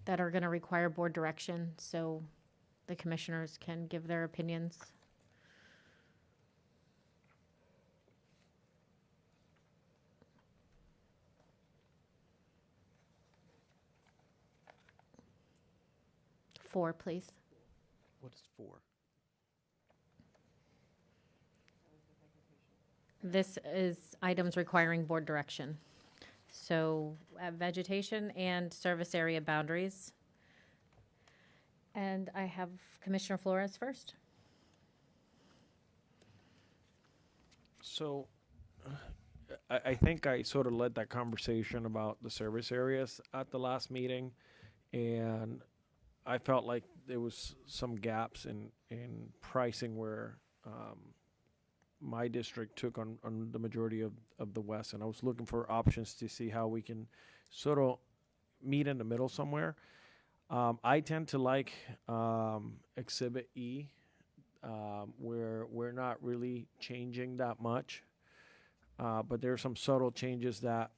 that are going to require board direction so the commissioners can give their opinions. Four, please. What is 4? This is items requiring board direction. So vegetation and service area boundaries. And I have Commissioner Flores first. So I think I sort of led that conversation about the service areas at the last meeting, and I felt like there was some gaps in pricing where my district took on the majority of the West, and I was looking for options to see how we can sort of meet in the middle somewhere. I tend to like Exhibit E, where we're not really changing that much, but there are some subtle changes that,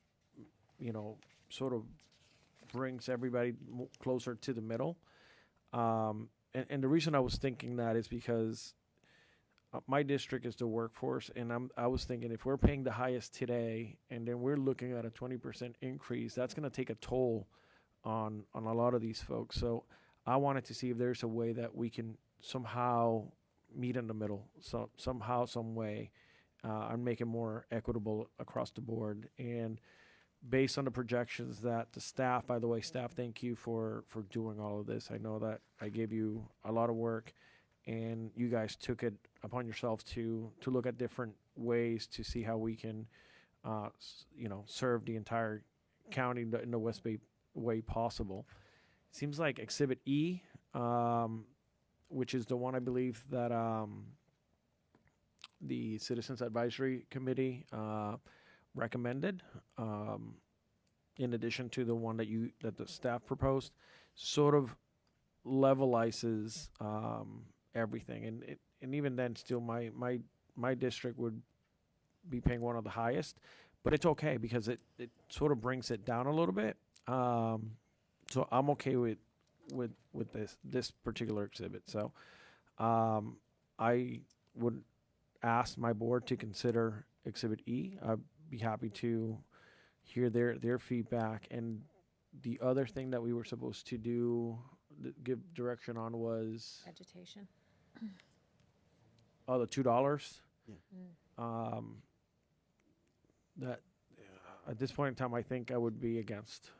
sort of brings everybody closer to the middle. And the reason I was thinking that is because my district is the workforce, and I was thinking if we're paying the highest today, and then we're looking at a 20% increase, that's going to take a toll on a lot of these folks. So I wanted to see if there's a way that we can somehow meet in the middle, somehow, some way, and make it more equitable across the board. And based on the projections that the staff, by the way, staff, thank you for doing all of this. I know that I gave you a lot of work, and you guys took it upon yourself to look at different ways to see how we can, serve the entire county in the West Bay way possible. Seems like Exhibit E, which is the one I believe that the Citizens Advisory Committee recommended, in addition to the one that the staff proposed, sort of levelizes everything, and even then, still my district would be paying one of the highest, but it's okay because it sort of brings it down a little bit. So I'm okay with this particular exhibit. So I would ask my board to consider Exhibit E. I'd be happy to hear their feedback. And the other thing that we were supposed to do, give direction on, was Vegetation. the $2. Yeah. That at this point in time, I think I would be against.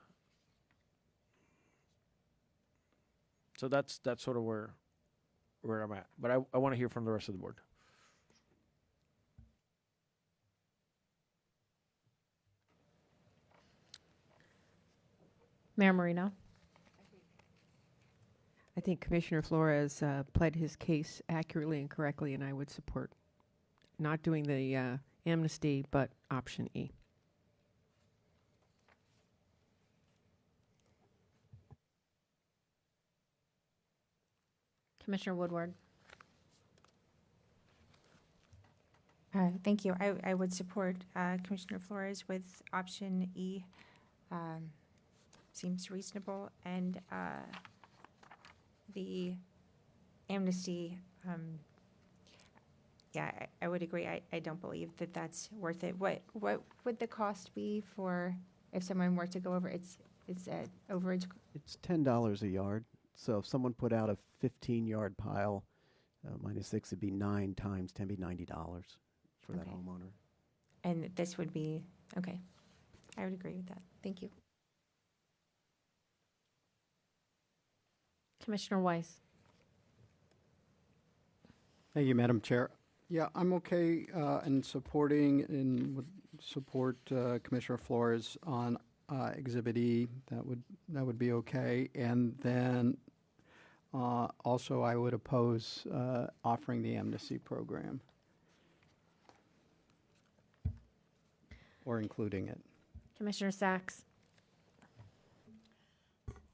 So that's sort of where I'm at. But I want to hear from the rest of the board. Mayor Marino. I think Commissioner Flores pled his case accurately and correctly, and I would support not doing the amnesty, but option E. Commissioner Woodward. Thank you. I would support Commissioner Flores with option E. Seems reasonable, and the amnesty, I would agree. I don't believe that that's worth it. What would the cost be for if someone were to go over? It's an overage. It's $10 a yard. So if someone put out a 15-yard pile, minus 6 would be 9 times 10 would be $90 for that Okay. homeowner. And this would be, okay. I would agree with that. Thank you. Commissioner Weiss. Thank you, Madam Chair. Yeah, I'm okay in supporting and would support Commissioner Flores on Exhibit E. That would be okay. And then also I would oppose offering the amnesty program. or including it. Commissioner Sacks?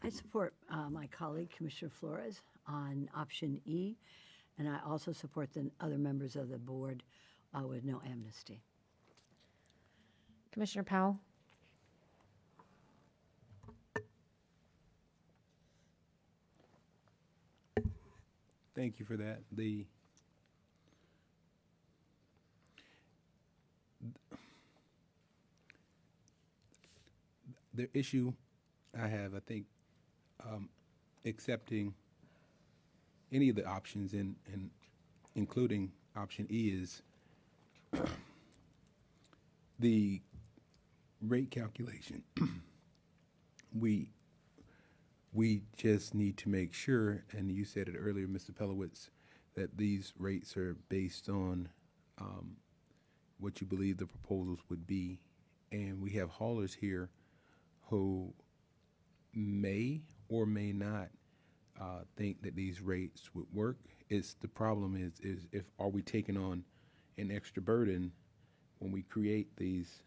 I support my colleague, Commissioner Flores, on option E, and I also support the other members of the board with no amnesty. Commissioner Powell? Thank you for that. The issue I have, I think, accepting any of the options and including option E is the rate calculation. We just need to make sure, and you said it earlier, Mr. Pelowitz, that these rates are based on what you believe the proposals would be. And we have haulers here who may or may not think that these rates would work. The problem is if are we taking on an extra burden when we create these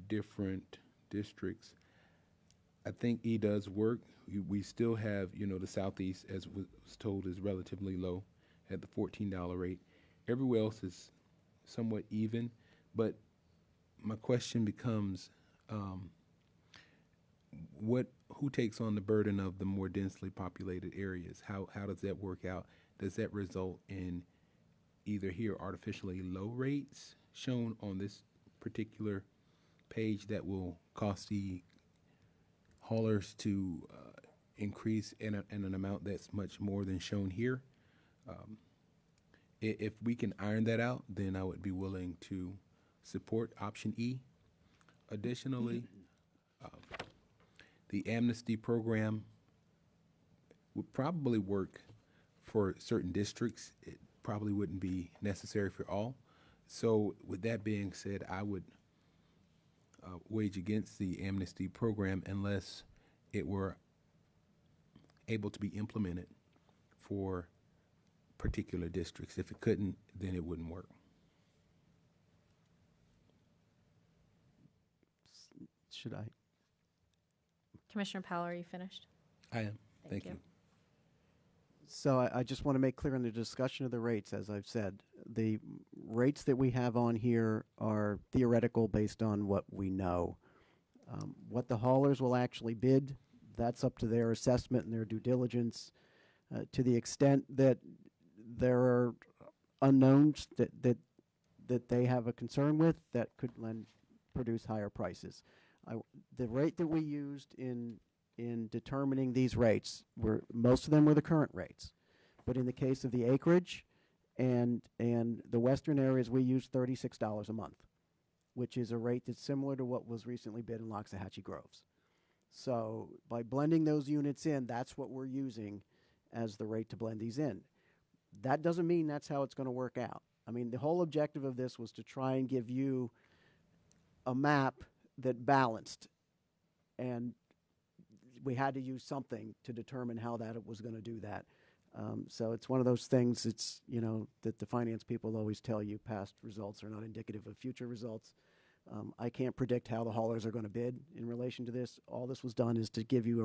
different districts. I think E does work. We still have, the Southeast, as was told, is relatively low at the $14 rate. Everywhere else is somewhat even, but my question becomes, who takes on the burden of the more densely populated areas? How does that work out? Does that result in either here artificially low rates shown on this particular page that will cost the haulers to increase in an amount that's much more than shown here? If we can iron that out, then I would be willing to support option E. Additionally, the amnesty program would probably work for certain districts. It probably wouldn't be necessary for all. So with that being said, I would wage against the amnesty program unless it were able to be implemented for particular districts. If it couldn't, then it wouldn't work. Should I? Commissioner Powell, are you finished? I am. Thank you. you. So I just want to make clear in the discussion of the rates, as I've said, the rates that we have on here are theoretical based on what we know. What the haulers will actually bid, that's up to their assessment and their due diligence. To the extent that there are unknowns that they have a concern with, that could produce higher prices. The rate that we used in determining these rates, most of them were the current rates. But in the case of the acreage and the western areas, we used $36 a month, which is a rate that's similar to what was recently bid in Loxahatchee Groves. So by blending those units in, that's what we're using as the rate to blend these in. That doesn't mean that's how it's going to work out. I mean, the whole objective of this was to try and give you a map that balanced, and we had to use something to determine how that it was going to do that. So it's one of those things, it's, that the finance people always tell you past results are not indicative of future results. I can't predict how the haulers are going to bid in relation to this. All this was done is to give you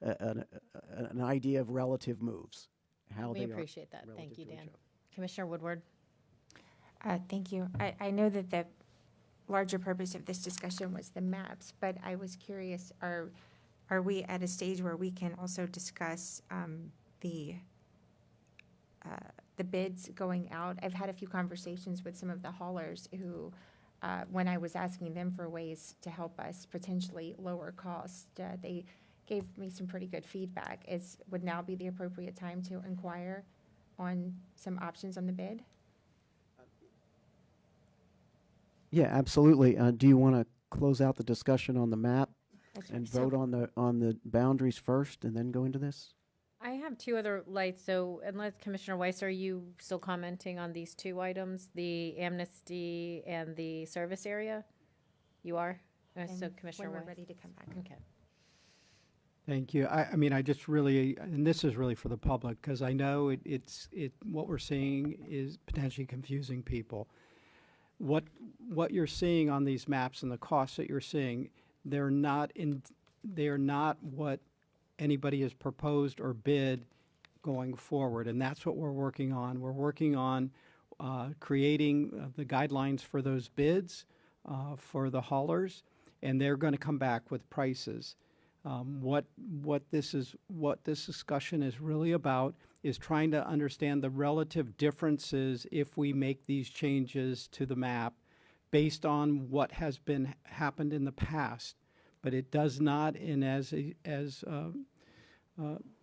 an idea of relative moves. We appreciate that. Thank you, Dan. Commissioner Woodward. Thank you. I know that the larger purpose of this discussion was the maps, but I was curious, are we at a stage where we can also discuss the bids going out? I've had a few conversations with some of the haulers who, when I was asking them for ways to help us potentially lower cost, they gave me some pretty good feedback. Would now be the appropriate time to inquire on some options on the bid? Yeah, absolutely. Do you want to close out the discussion on the map and So- vote on the boundaries first and then go into this? I have two other lights, so unless Commissioner Weiss, are you still commenting on these two items, the amnesty and the service area? You are? So And Commissioner when Weiss? we're ready to come back. Okay. Thank you. I mean, I just really, and this is really for the public, because I know what we're seeing is potentially confusing people. what you're seeing on these maps and the costs that you're seeing, they're not what anybody has proposed or bid going forward, and that's what we're working on. We're working on creating the guidelines for those bids for the haulers, and they're going to come back with prices. What this discussion is really about is trying to understand the relative differences if we make these changes to the map based on what has been happened in the past. But it does not, and as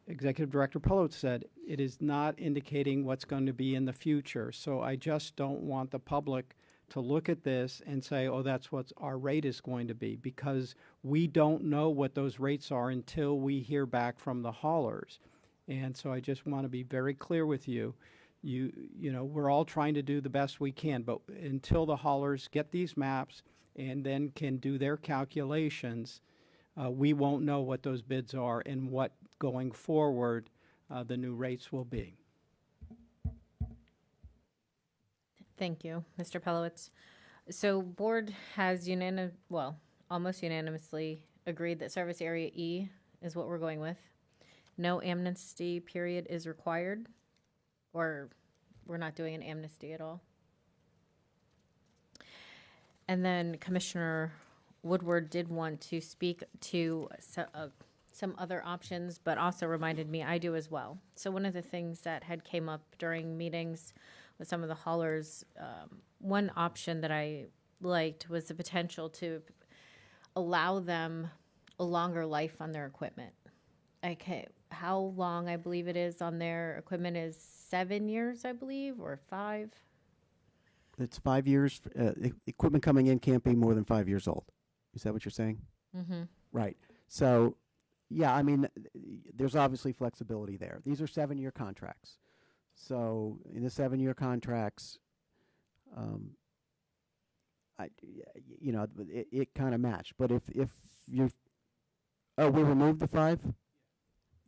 Executive Director Pelot said, it is not indicating what's going to be in the future. So I just don't want the public to look at this and say, oh, that's what our rate is going to be, because we don't know what those rates are until we hear back from the haulers. And so I just want to be very clear with you. You know, we're all trying to do the best we can, but until the haulers get these maps and then can do their calculations, we won't know what those bids are and what going forward the new rates will be. Thank you, Mr. Pelowitz. So board has almost unanimously agreed that service area E is what we're going with. No amnesty period is required, or we're not doing an amnesty at all. And then Commissioner Woodward did want to speak to some other options, but also reminded me I do as well. So one of the things that had came up during meetings with some of the haulers, one option that I liked was the potential to allow them a longer life on their equipment. How long I believe it is on their equipment is 7 years, I believe, or 5. It's 5 years. Equipment coming in can't be more than 5 years old. Is that what you're saying? Mm-hmm. Right. So, yeah, I mean, there's obviously flexibility there. These are 7-year contracts. So in the 7-year contracts, it kind of matched. But if we removed the 5?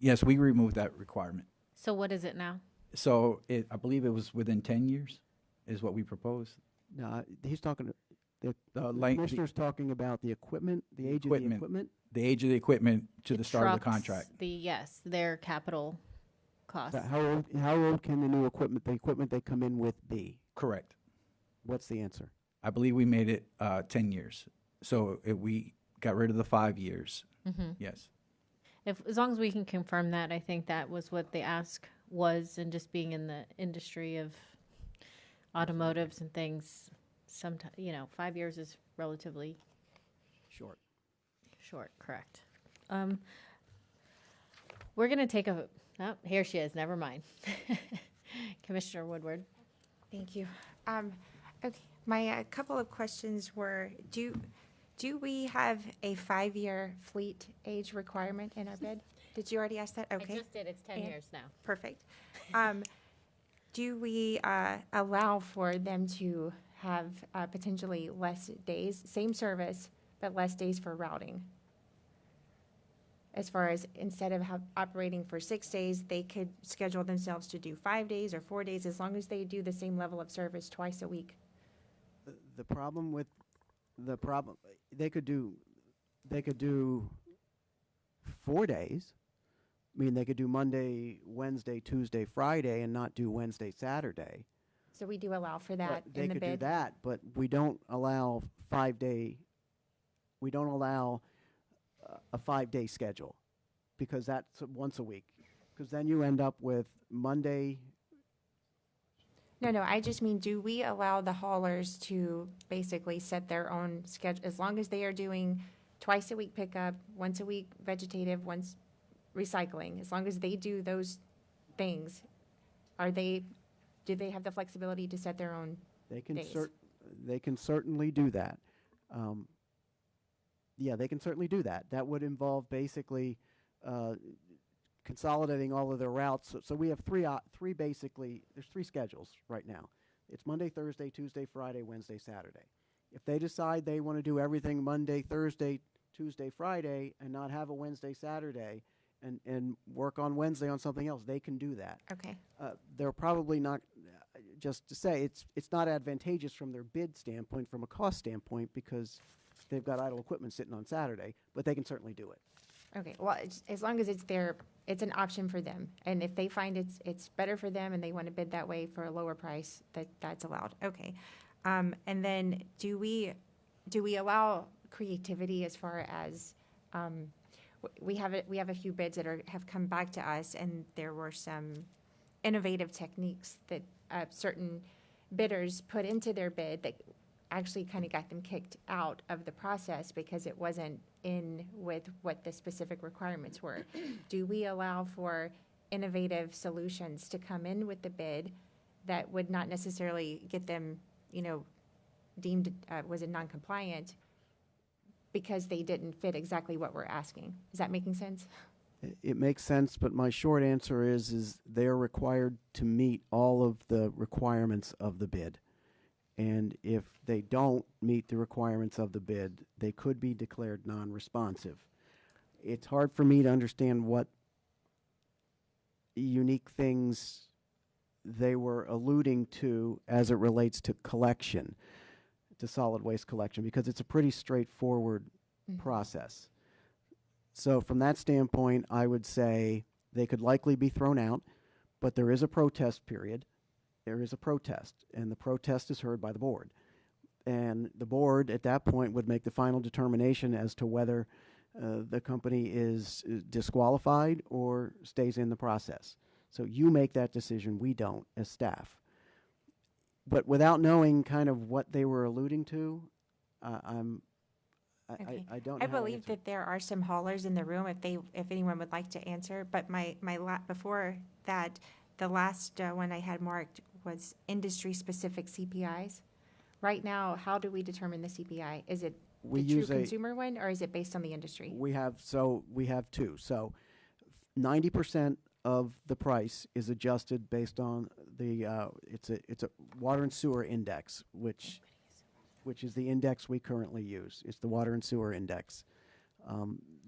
Yes, we removed that requirement. So what is it now? So I believe it was within 10 years is what we proposed. No, he's talking. The length- commissioner's talking about the equipment, the age of the equipment. The age of the equipment to the start of the Trucks, contract. Their capital costs. So how old can the new equipment, the equipment they come in with, be? Correct. What's the answer? I believe we made it 10 years. So we got rid of the 5 years. Mm-hmm. Yes. As long as we can confirm that, I think that was what the ask was, and just being in the industry of automotives and things, 5 years is relatively short. Short, correct. We're going to take here she is, never mind. Commissioner Woodward. Thank you. Okay, my couple of questions were, do we have a 5-year fleet age requirement in our bid? Did you already ask that? Okay. I just did. It's 10 years now. Perfect. Do we allow for them to have potentially less days, same service, but less days for routing? As far as instead of operating for 6 days, they could schedule themselves to do 5 days or 4 days, as long as they do the same level of service twice a week. The problem, they could do 4 days. I mean, they could do Monday, Wednesday, Tuesday, Friday, and not do Wednesday, Saturday. So we do allow for that They in the could bid? do that, but we don't allow 5-day. We don't allow a 5-day schedule, because that's once a week. Because then you end up with Monday. No, I just mean, do we allow the haulers to basically set their own schedule, as long as they are doing twice a week pickup, once a week vegetative, once recycling, as long as they do those things, do they have the flexibility to set their own days? They can certainly do that. Yeah, they can certainly do that. That would involve basically consolidating all of their routes. So we have three basically, there's 3 schedules right now. It's Monday, Thursday, Tuesday, Friday, Wednesday, Saturday. If they decide they want to do everything Monday, Thursday, Tuesday, Friday, and not have a Wednesday, Saturday, and work on Wednesday on something else, they can do that. Okay. They're probably not, just to say, it's not advantageous from their bid standpoint, from a cost standpoint, because they've got idle equipment sitting on Saturday, but they can certainly do it. Okay, well, as long as it's their, it's an option for them. And if they find it's better for them and they want to bid that way for a lower price, that's allowed. Okay. And then do we allow creativity as far as, we have a few bids that have come back to us, and there were some innovative techniques that certain bidders put into their bid that actually kind of got them kicked out of the process because it wasn't in with what the specific requirements were. Do we allow for innovative solutions to come in with the bid that would not necessarily get them, deemed, was it non-compliant because they didn't fit exactly what we're asking? Is that making sense? It makes sense, but my short answer is they're required to meet all of the requirements of the bid. And if they don't meet the requirements of the bid, they could be declared non-responsive. It's hard for me to understand what unique things they were alluding to as it relates to collection, to solid waste collection, because it's a pretty straightforward process. So from that standpoint, I would say they could likely be thrown out, but there is a protest period. There is a protest, and the protest is heard by the board. And the board, at that point, would make the final determination as to whether the company is disqualified or stays in the process. So you make that decision, we don't, as staff. But without knowing kind of what they were alluding to, Okay. I don't know I how to believe answer. that there are some haulers in the room if anyone would like to answer, but before that, the last one I had marked was industry-specific CPIs. Right now, how do we determine the CPI? Is it We the true use consumer one, or is it based on the industry? We have two. So 90% of the price is adjusted based on the it's a water and sewer index, which is the index we currently use. It's the water and sewer index.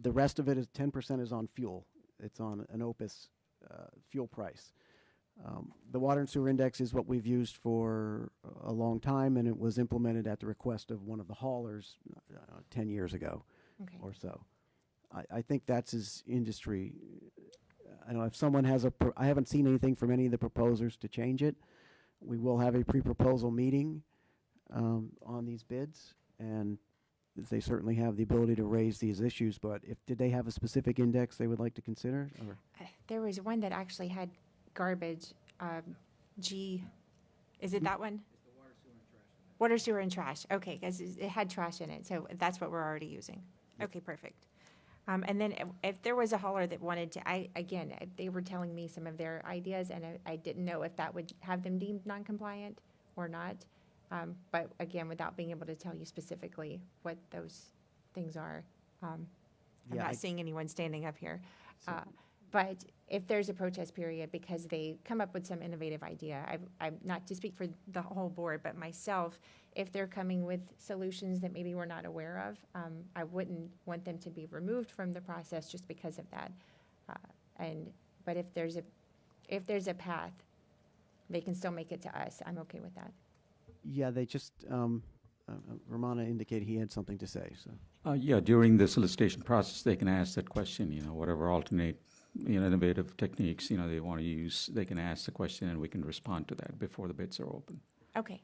The rest of it is 10% is on fuel. It's on an OPIS fuel price. The water and sewer index is what we've used for a long time, and it was implemented at the request of one of the haulers 10 years ago or so. I think that's his industry. I don't know if someone has I haven't seen anything from any of the proposers to change it. We will have a pre-proposal meeting on these bids, and they certainly have the ability to raise these issues, but did they have a specific index they would like to consider? Or? There was one that actually had garbage, is it that one? It's the water, sewer, and trash. Okay, because it had trash in it, so that's what we're already using. Okay, perfect. And then if there was a hauler that wanted to, they were telling me some of their ideas, and I didn't know if that would have them deemed non-compliant or not. But again, without being able to tell you specifically what those things are, I'm not seeing anyone standing up here. But if there's a protest period because they come up with some innovative idea, I'm not to speak for the whole board, but myself, if they're coming with solutions that maybe we're not aware of, I wouldn't want them to be removed from the process just because of that. But if there's a path, they can still make it to us. I'm okay with that. Yeah, they just Romana indicated he had something to say. So yeah, during the solicitation process, they can ask that question. Whatever alternate, innovative techniques they want to use, they can ask the question, and we can respond to that before the bids are open. Okay.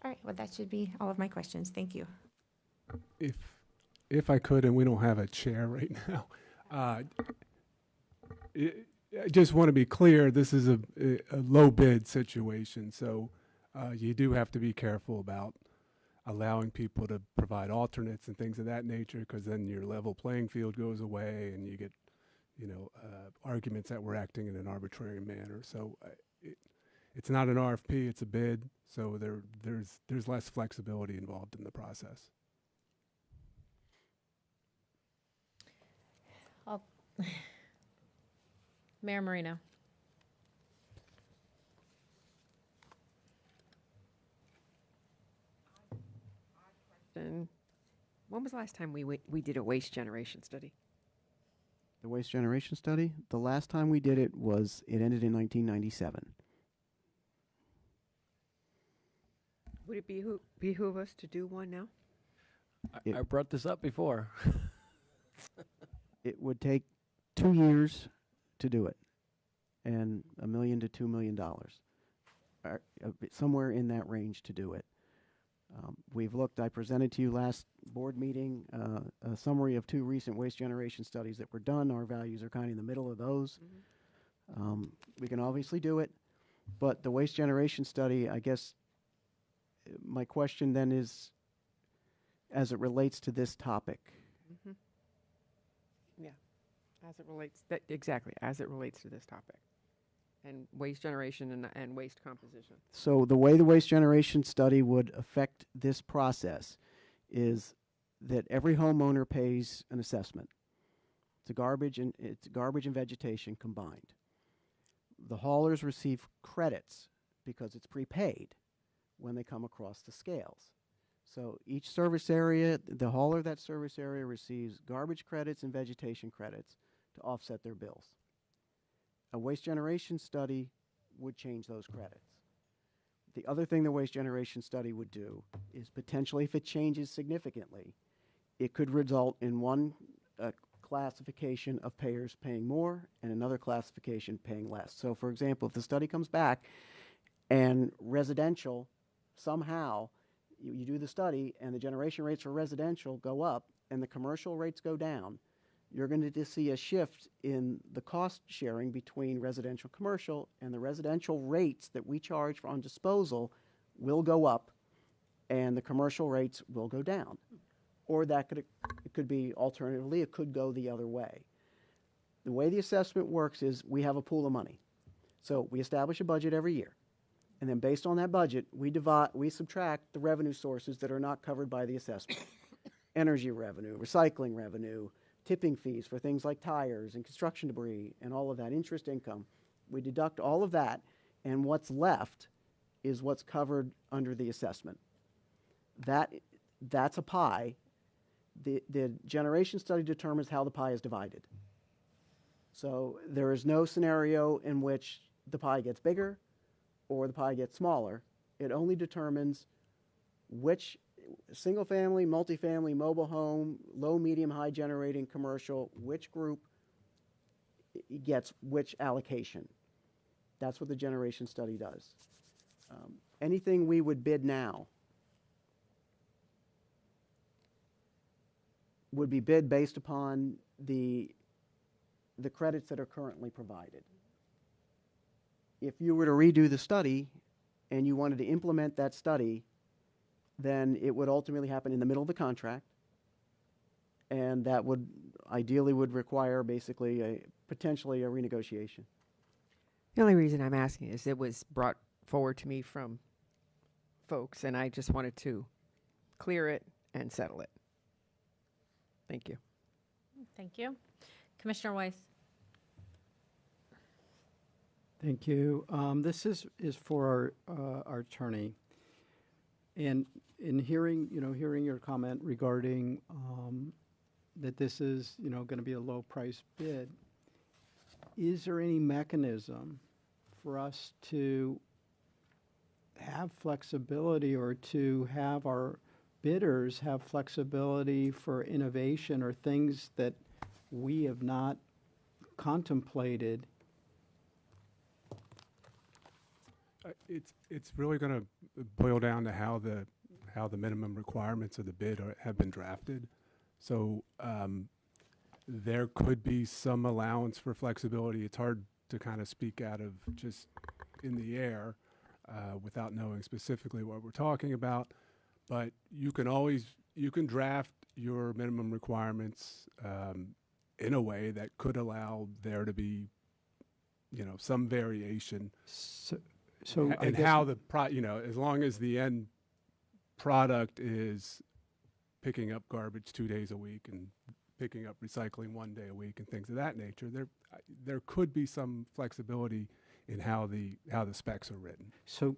All right. Well, that should be all of my questions. Thank you. If I could, and we don't have a chair right now, I just want to be clear. This is a low bid situation, so you do have to be careful about allowing people to provide alternates and things of that nature, because then your level playing field goes away, and you get arguments that we're acting in an arbitrary manner. So it's not an RFP; it's a bid. So there's less flexibility involved in the process. Mayor Marino. And when was the last time we did a waste generation study? the waste generation study, the last time we did it ended in 1997. Would it behoove us to do one now? It- I brought this up before. It would take 2 years to do it, and $1 million to $2 million, somewhere in that range to do it. We've looked. I presented to you last board meeting a summary of 2 recent waste generation studies that were done. Our values are kind of in the middle of those. We can obviously do it, but the waste generation study, I guess, my question then is, as it relates to this topic. Yeah, as it relates, exactly, as it relates to this topic. And waste generation and waste composition. So the way the waste generation study would affect this process is that every homeowner pays an assessment. It's garbage and vegetation combined. The haulers receive credits because it's prepaid when they come across the scales. So each service area, the hauler of that service area receives garbage credits and vegetation credits to offset their bills. A waste generation study would change those credits. The other thing the waste generation study would do is potentially, if it changes significantly, it could result in one classification of payers paying more and another classification paying less. So for example, if the study comes back and residential somehow, you do the study and the generation rates for residential go up and the commercial rates go down, you're going to see a shift in the cost sharing between residential and commercial, and the residential rates that we charge on disposal will go up and the commercial rates will go down. Or it could be alternatively, it could go the other way. The way the assessment works is we have a pool of money. So we establish a budget every year. And then based on that budget, we subtract the revenue sources that are not covered by the assessment. Energy revenue, recycling revenue, tipping fees for things like tires and construction debris and all of that, interest income. We deduct all of that, and what's left is what's covered under the assessment. That's a pie. The generation study determines how the pie is divided. So there is no scenario in which the pie gets bigger or the pie gets smaller. It only determines which single family, multifamily, mobile home, low, medium, high generating commercial, which group gets which allocation. That's what the generation study does. Anything we would bid now would be bid based upon the credits that are currently provided. If you were to redo the study and you wanted to implement that study, then it would ultimately happen in the middle of the contract, and that would ideally require basically potentially a renegotiation. The only reason I'm asking is it was brought forward to me from folks, and I just wanted to clear it and settle it. Thank you. Thank you. Commissioner Weiss. Thank you. This is for our attorney. And in hearing your comment regarding that this is, going to be a low price bid, is there any mechanism for us to have flexibility or to have our bidders have flexibility for innovation or things that we have not contemplated? It's really going to boil down to how the minimum requirements of the bid have been drafted. So there could be some allowance for flexibility. It's hard to kind of speak out of just in the air without knowing specifically what we're talking about. But you can draft your minimum requirements in a way that could allow there to be, some variation. So and how as long as the end product is picking up garbage 2 days a week and picking up recycling 1 day a week and things of that nature, there could be some flexibility in how the specs are written. So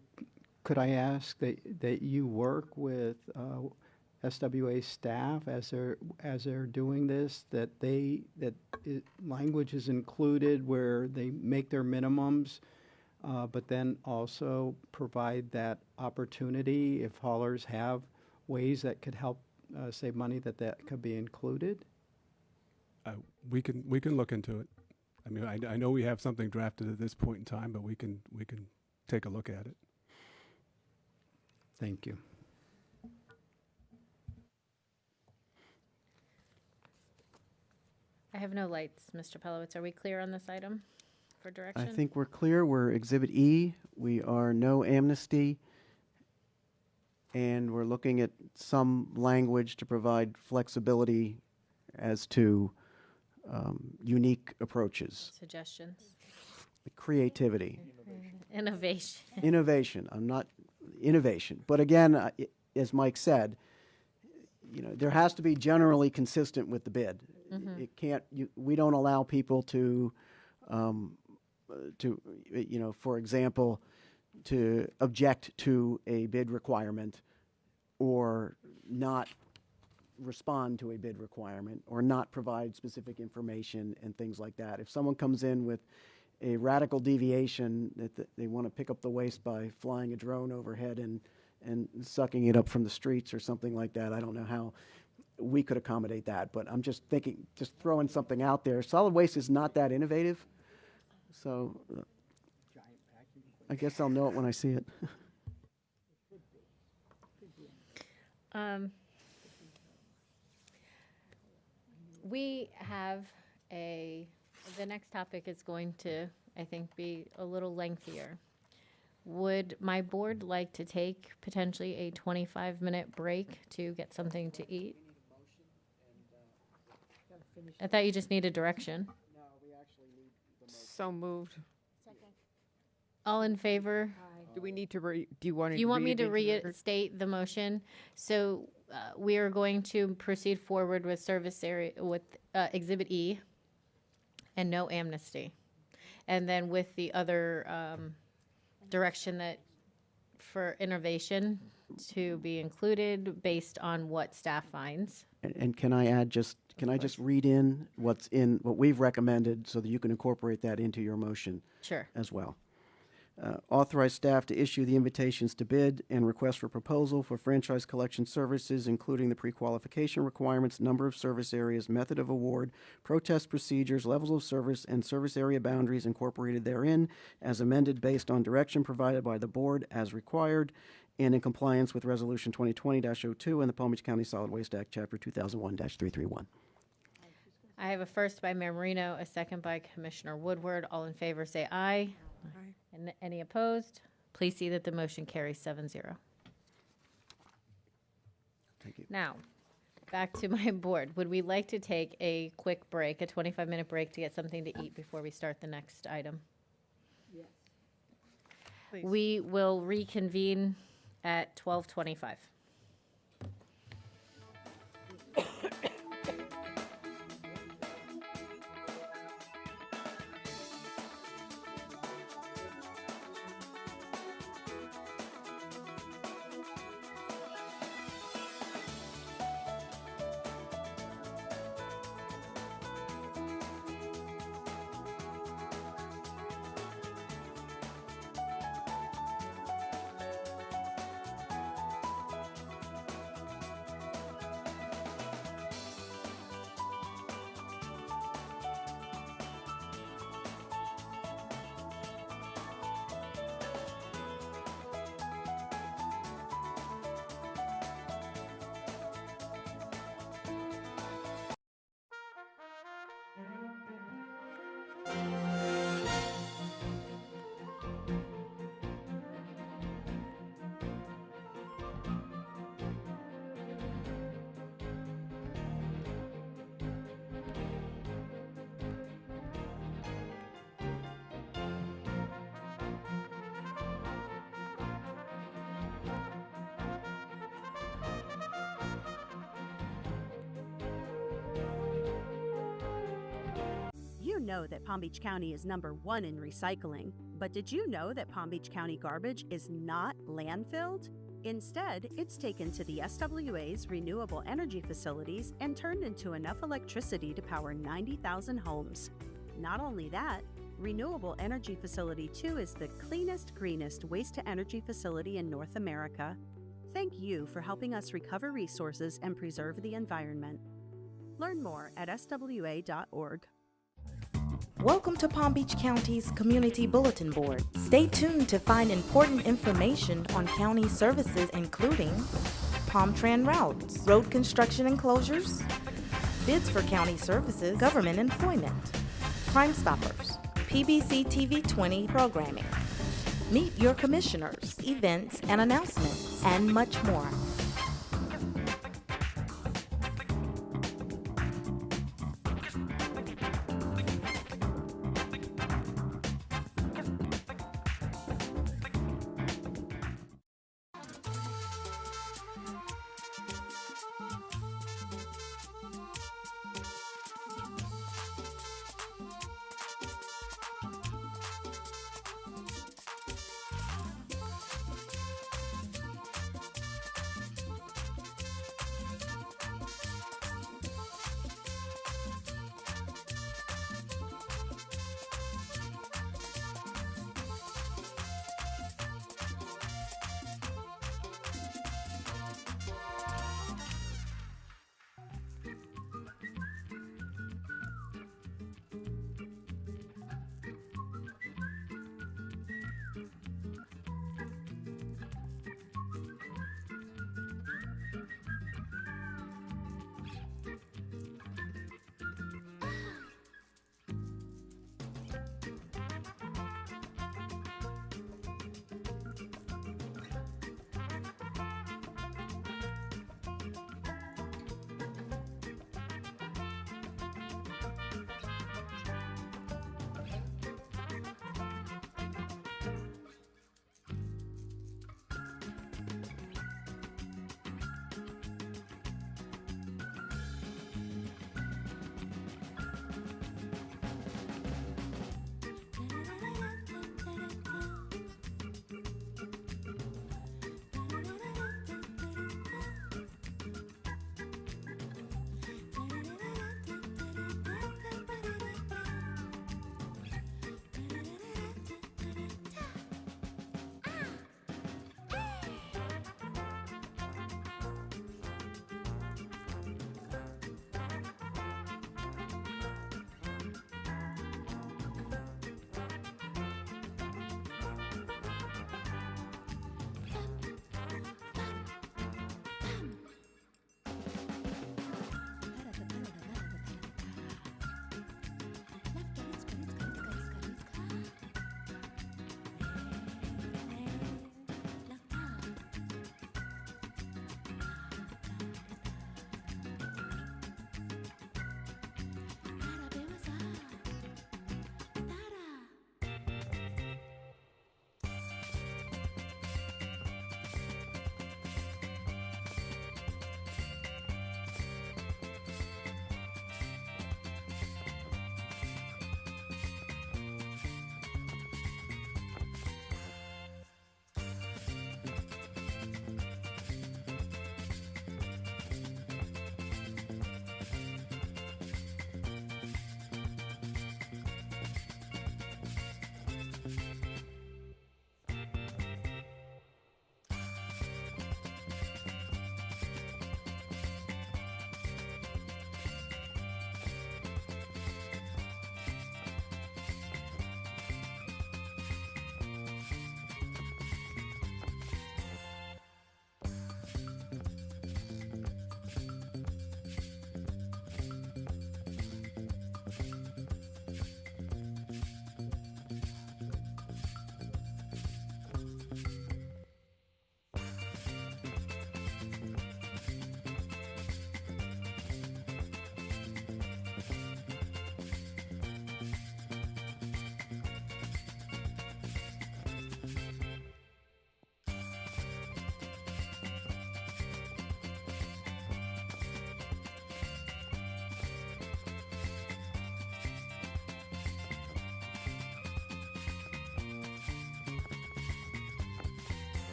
could I ask that you work with SWA staff as they're doing this, that language is included where they make their minimums but then also provide that opportunity if haulers have ways that could help save money, that could be included? We can look into it. I mean, I know we have something drafted at this point in time, but we can take a look at it. Thank you. I have no lights, Mr. Pelowitz. Are we clear on this item for direction? I think we're clear. We're Exhibit E. We are no amnesty. And we're looking at some language to provide flexibility as to unique approaches, Suggestions? creativity, Innovation. innovation. I'm not innovation. But again, as Mike said, there has to be generally consistent with the bid. It can't. We don't allow people to, for example, to object to a bid requirement, or not respond to a bid requirement, or not provide specific information and things like that. If someone comes in with a radical deviation that they want to pick up the waste by flying a drone overhead and sucking it up from the streets or something like that, I don't know how we could accommodate that. But I'm just thinking, just throwing something out there. Solid waste is not that innovative, so I guess I'll know it when I see it. We have the next topic is going to, I think, be a little lengthier. Would my board like to take potentially a 25-minute break to get something to eat? I thought you just needed direction. So moved. All in favor? Do we need to do you want to? You want me to read it into the record? restate the motion? So we are going to proceed forward with service area, with Exhibit E, and no amnesty. And then with the other direction that for innovation to be included based on what staff finds. And can I add can I just read in what we've recommended so that you can incorporate that into your motion? Sure. As well. Authorize staff to issue the invitations to bid and request for proposal for franchise collection services, including the pre-qualification requirements, number of service areas, method of award, protest procedures, levels of service, and service area boundaries incorporated therein, as amended based on direction provided by the board as required, and in compliance with Resolution 2020-02 and the Palm Beach County Solid Waste Act, Chapter 2001-331. I have a first by Mayor Marino, a second by Commissioner Woodward. All in favor say aye. Aye. And any opposed? Please see that the motion carries 7-0. Thank you. Now, back to my board. Would we like to take a quick break, a 25-minute break to get something to eat before we start the next item? Yes. Please. We will reconvene at 12:25. You know that Palm Beach County is #1 in recycling, but did you know that Palm Beach County garbage is not landfilled? Instead, it's taken to the SWA's renewable energy facilities and turned into enough electricity to power 90,000 homes. Not only that, Renewable Energy Facility 2 is the cleanest, greenest waste-to-energy facility in North America. Thank you for helping us recover resources and preserve the environment. Learn more at swa.org. Welcome to Palm Beach County's Community Bulletin Board. Stay tuned to find important information on county services including Palm Tran routes, road construction and closures, bids for county services, government employment, Crime Stoppers, PBC TV 20 programming, meet your commissioners, events and announcements, and much more.